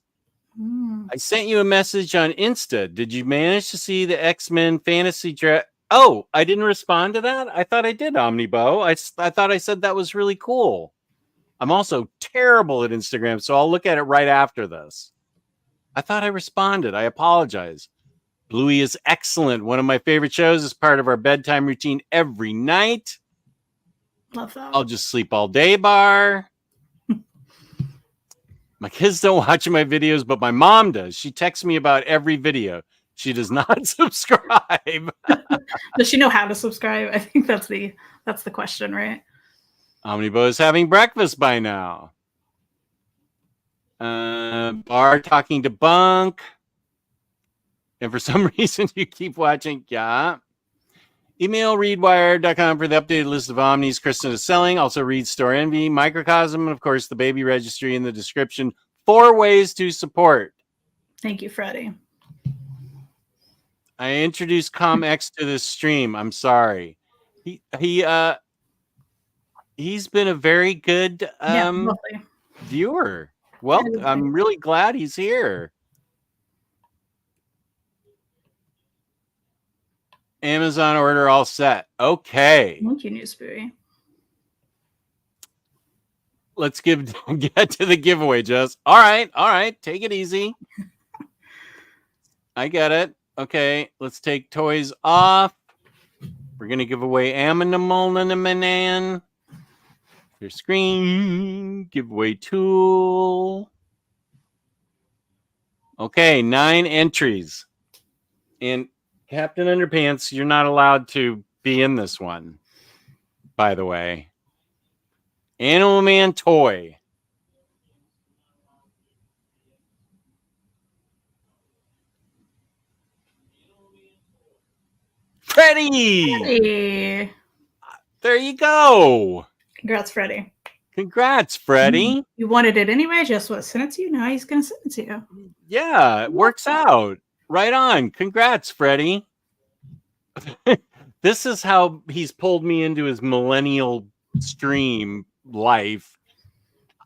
Speaker 2: I sent you a message on Insta. Did you manage to see the X-Men fantasy draft? Oh, I didn't respond to that? I thought I did, Omnibo. I thought I said that was really cool. I'm also terrible at Instagram, so I'll look at it right after this. I thought I responded. I apologize. Bluey is excellent. One of my favorite shows is part of our bedtime routine every night.
Speaker 3: Love that.
Speaker 2: I'll just sleep all day, Bar. My kids don't watch my videos, but my mom does. She texts me about every video. She does not subscribe.
Speaker 3: Does she know how to subscribe? I think that's the question, right?
Speaker 2: Omnibo is having breakfast by now. Bar talking to Bunk. And for some reason, you keep watching. Yeah. Email readwire.com for the updated list of Omnis Kristen is selling. Also read Store Envy, Microcosm, and of course the baby registry in the description. 4 ways to support.
Speaker 3: Thank you, Freddie.
Speaker 2: I introduced ComX to this stream. I'm sorry. He's been a very good viewer. Well, I'm really glad he's here. Amazon order all set. Okay.
Speaker 3: Thank you, Newsbury.
Speaker 2: Let's get to the giveaway, Jess. All right. Take it easy. I get it. Okay, let's take toys off. We're gonna give away Aminamolanaman. Your screen giveaway tool. Okay, 9 entries. And Captain Underpants, you're not allowed to be in this one, by the way. Animal Man toy. Freddie!
Speaker 3: Hey.
Speaker 2: There you go.
Speaker 3: Congrats, Freddie.
Speaker 2: Congrats, Freddie.
Speaker 3: You wanted it anyway. Just what sent it to you. Now he's gonna send it to you.
Speaker 2: Yeah, it works out. Right on. Congrats, Freddie. This is how he's pulled me into his millennial stream life.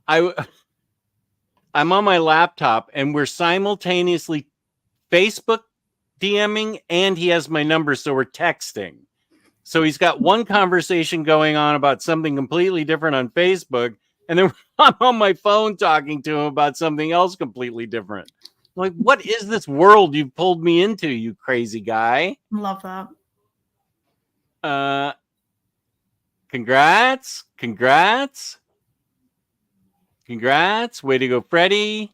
Speaker 2: I'm on my laptop and we're simultaneously Facebook DMing and he has my number, so we're texting. So he's got one conversation going on about something completely different on Facebook, and then I'm on my phone talking to him about something else completely different. I'm like, what is this world you've pulled me into, you crazy guy?
Speaker 3: Love that.
Speaker 2: Congrats. Way to go, Freddie.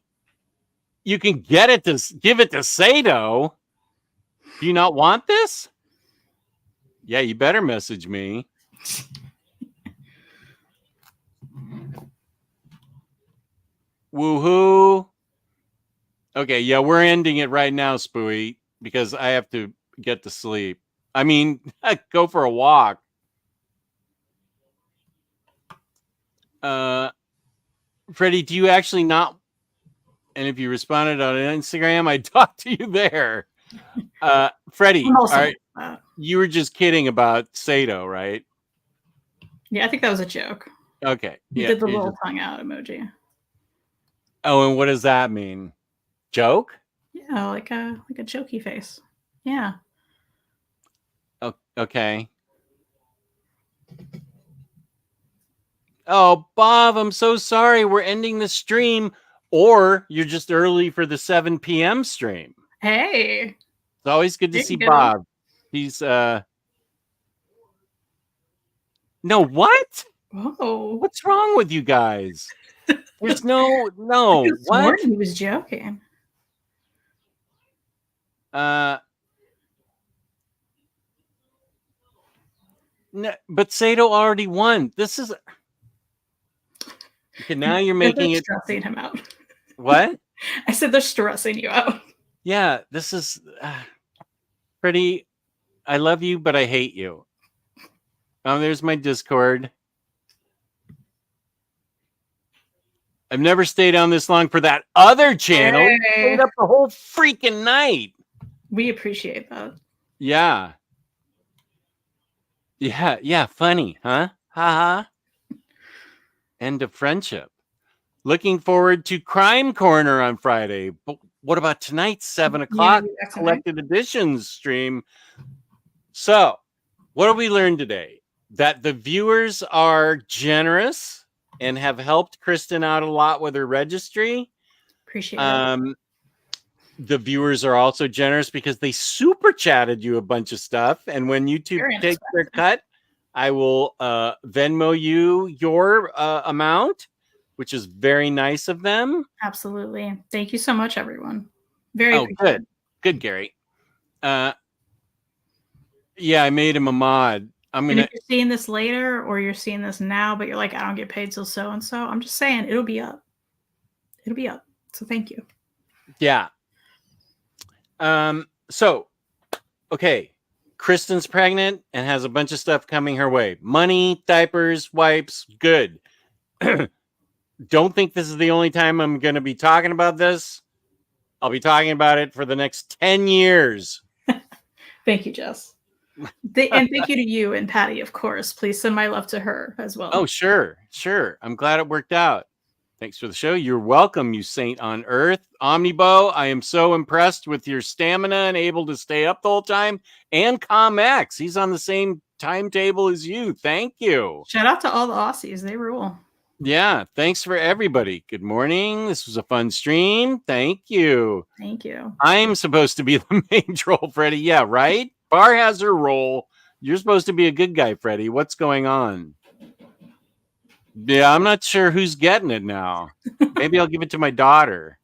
Speaker 2: You can give it to Sato. Do you not want this? Yeah, you better message me. Woohoo. Okay, yeah, we're ending it right now, Spooey, because I have to get to sleep. I mean, go for a walk. Freddie, do you actually not? And if you responded on Instagram, I talked to you there. Freddie, all right, you were just kidding about Sato, right?
Speaker 3: Yeah, I think that was a joke.
Speaker 2: Okay.
Speaker 3: You did the little tongue out emoji.
Speaker 2: Oh, and what does that mean? Joke?
Speaker 3: Yeah, like a jokey face. Yeah.
Speaker 2: Okay. Oh, Bob, I'm so sorry. We're ending the stream, or you're just early for the 7 p.m. stream.
Speaker 3: Hey.
Speaker 2: It's always good to see Bob. He's no, what?
Speaker 3: Whoa.
Speaker 2: What's wrong with you guys? There's no what?
Speaker 3: He was joking.
Speaker 2: No, but Sato already won. This is okay. Now you're making it
Speaker 3: stressing him out.
Speaker 2: What?
Speaker 3: I said they're stressing you out.
Speaker 2: Yeah, this is pretty. I love you, but I hate you. There's my Discord. I've never stayed on this long for that other channel.
Speaker 3: Hey.
Speaker 2: You stayed up the whole freaking night.
Speaker 3: We appreciate that.
Speaker 2: Yeah. Yeah, funny, huh? Haha. End of friendship. Looking forward to Crime Corner on Friday. But what about tonight's 7 o'clock collected editions stream? So, what have we learned today? That the viewers are generous and have helped Kristen out a lot with her registry.
Speaker 3: Appreciate it.
Speaker 2: The viewers are also generous because they super chatted you a bunch of stuff. And when YouTube takes their cut, I will Venmo you your amount. which is very nice of them.
Speaker 3: Absolutely. Thank you so much, everyone. Very
Speaker 2: good. Good, Gary. Yeah, I made him a mod.
Speaker 3: And if you're seeing this later or you're seeing this now, but you're like, I don't get paid till so and so, I'm just saying it'll be up. It'll be up. So thank you.
Speaker 2: Yeah. So, okay. Kristen's pregnant and has a bunch of stuff coming her way. Money, diapers, wipes, good. Don't think this is the only time I'm going to be talking about this. I'll be talking about it for the next 10 years.
Speaker 3: Thank you, Jess. And thank you to you and Patty, of course. Please send my love to her as well.
Speaker 2: Oh, sure. I'm glad it worked out. Thanks for the show. You're welcome, you saint on earth. Omnibo, I am so impressed with your stamina and able to stay up the whole time. And ComX, he's on the same timetable as you. Thank you.
Speaker 3: Shout out to all the Aussies. They rule.
Speaker 2: Yeah, thanks for everybody. Good morning. This was a fun stream. Thank you.
Speaker 3: Thank you.
Speaker 2: I'm supposed to be the main troll, Freddie. Yeah, right? Bar has her role. You're supposed to be a good guy, Freddie. What's going on? Yeah, I'm not sure who's getting it now. Maybe I'll give it to my daughter.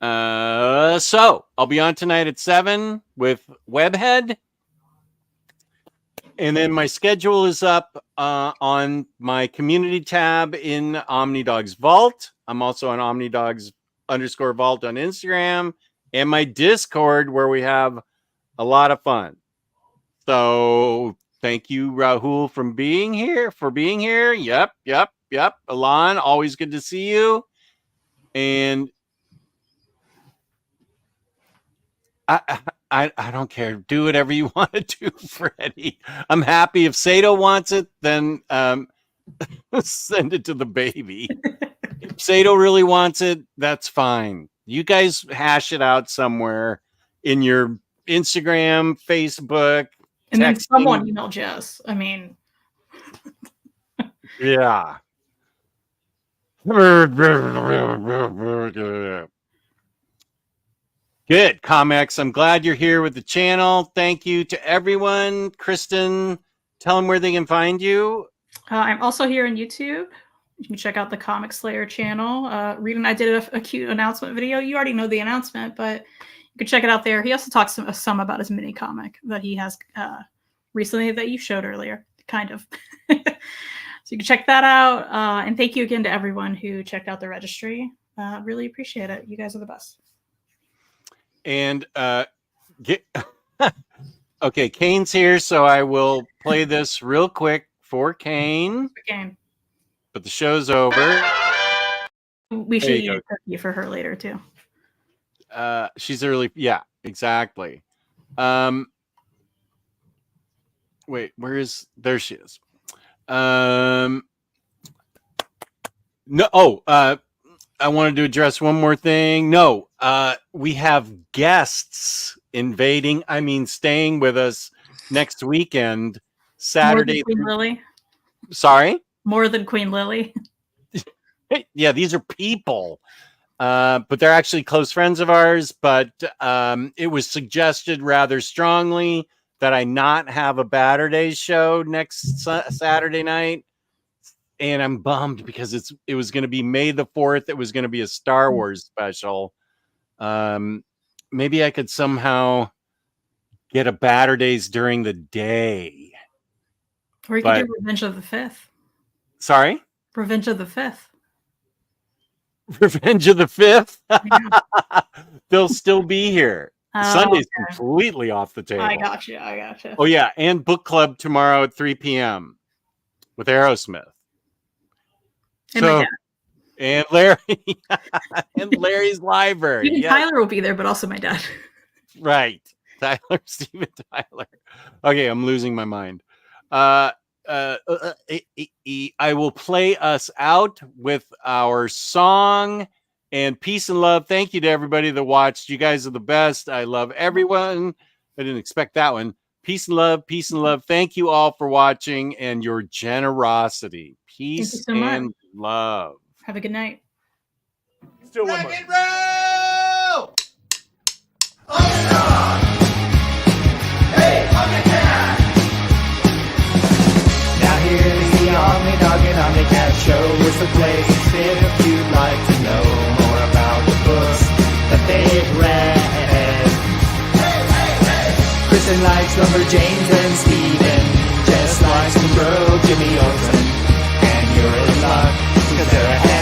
Speaker 2: So I'll be on tonight at 7 with Webhead. And then my schedule is up on my community tab in OmniDog's Vault. I'm also on OmniDogs_Vault on Instagram, and my Discord where we have a lot of fun. So thank you, Rahul, for being here. Yep. Alon, always good to see you. And I don't care. Do whatever you want to do, Freddie. I'm happy. If Sato wants it, then send it to the baby. If Sato really wants it, that's fine. You guys hash it out somewhere in your Instagram, Facebook.
Speaker 3: And then someone email Jess. I mean.
Speaker 2: Yeah. Good, ComX. I'm glad you're here with the channel. Thank you to everyone. Kristen, tell them where they can find you.
Speaker 3: I'm also here on YouTube. You can check out the Comic Slayer channel. Reed and I did a cute announcement video. You already know the announcement, but you can check it out there. He also talks some about his mini comic that he has recently that you showed earlier, kind of. So you can check that out. And thank you again to everyone who checked out the registry. Really appreciate it. You guys are the best.
Speaker 2: And okay, Kane's here, so I will play this real quick for Kane. But the show's over.
Speaker 3: We should eat a cookie for her later too.
Speaker 2: She's early. Yeah, exactly. Wait, there she is. No. I wanted to address one more thing. No, we have guests staying with us next weekend, Saturday.
Speaker 3: More than Queen Lily.
Speaker 2: Sorry?
Speaker 3: More than Queen Lily.
Speaker 2: Yeah, these are people. But they're actually close friends of ours. But it was suggested rather strongly that I not have a Batter Days show next Saturday night. And I'm bummed because it was going to be May the 4th. It was going to be a Star Wars special. Maybe I could somehow get a Batter Days during the day.
Speaker 3: Or you could do Revenge of the 5th.
Speaker 2: Sorry?
Speaker 3: Revenge of the 5th.
Speaker 2: Revenge of the 5th?
Speaker 3: Yeah.
Speaker 2: They'll still be here. Sunday's completely off the table.
Speaker 3: I got you.
Speaker 2: Oh, yeah. And book club tomorrow at 3 p.m. with Aerosmith. And Larry and Larry's library.
Speaker 3: Even Tyler will be there, but also my dad.
Speaker 2: Right. Steven Tyler. Okay, I'm losing my mind. I will play us out with our song and peace and love. Thank you to everybody that watched. You guys are the best. I love everyone. I didn't expect that one. Peace and love. Peace and love. Thank you all for watching and your generosity. Peace and love.
Speaker 3: Have a good night.
Speaker 2: Still one more.
Speaker 1: Rock and roll! OmniDog! Hey, OmniCat! Now here is the OmniDog and OmniCat a place if you'd like to know more about the books that they've read. Kristen likes Lumberjanes and Steven just likes to grow Jimmy Olsen. And you're in luck, 'cause they're ahead.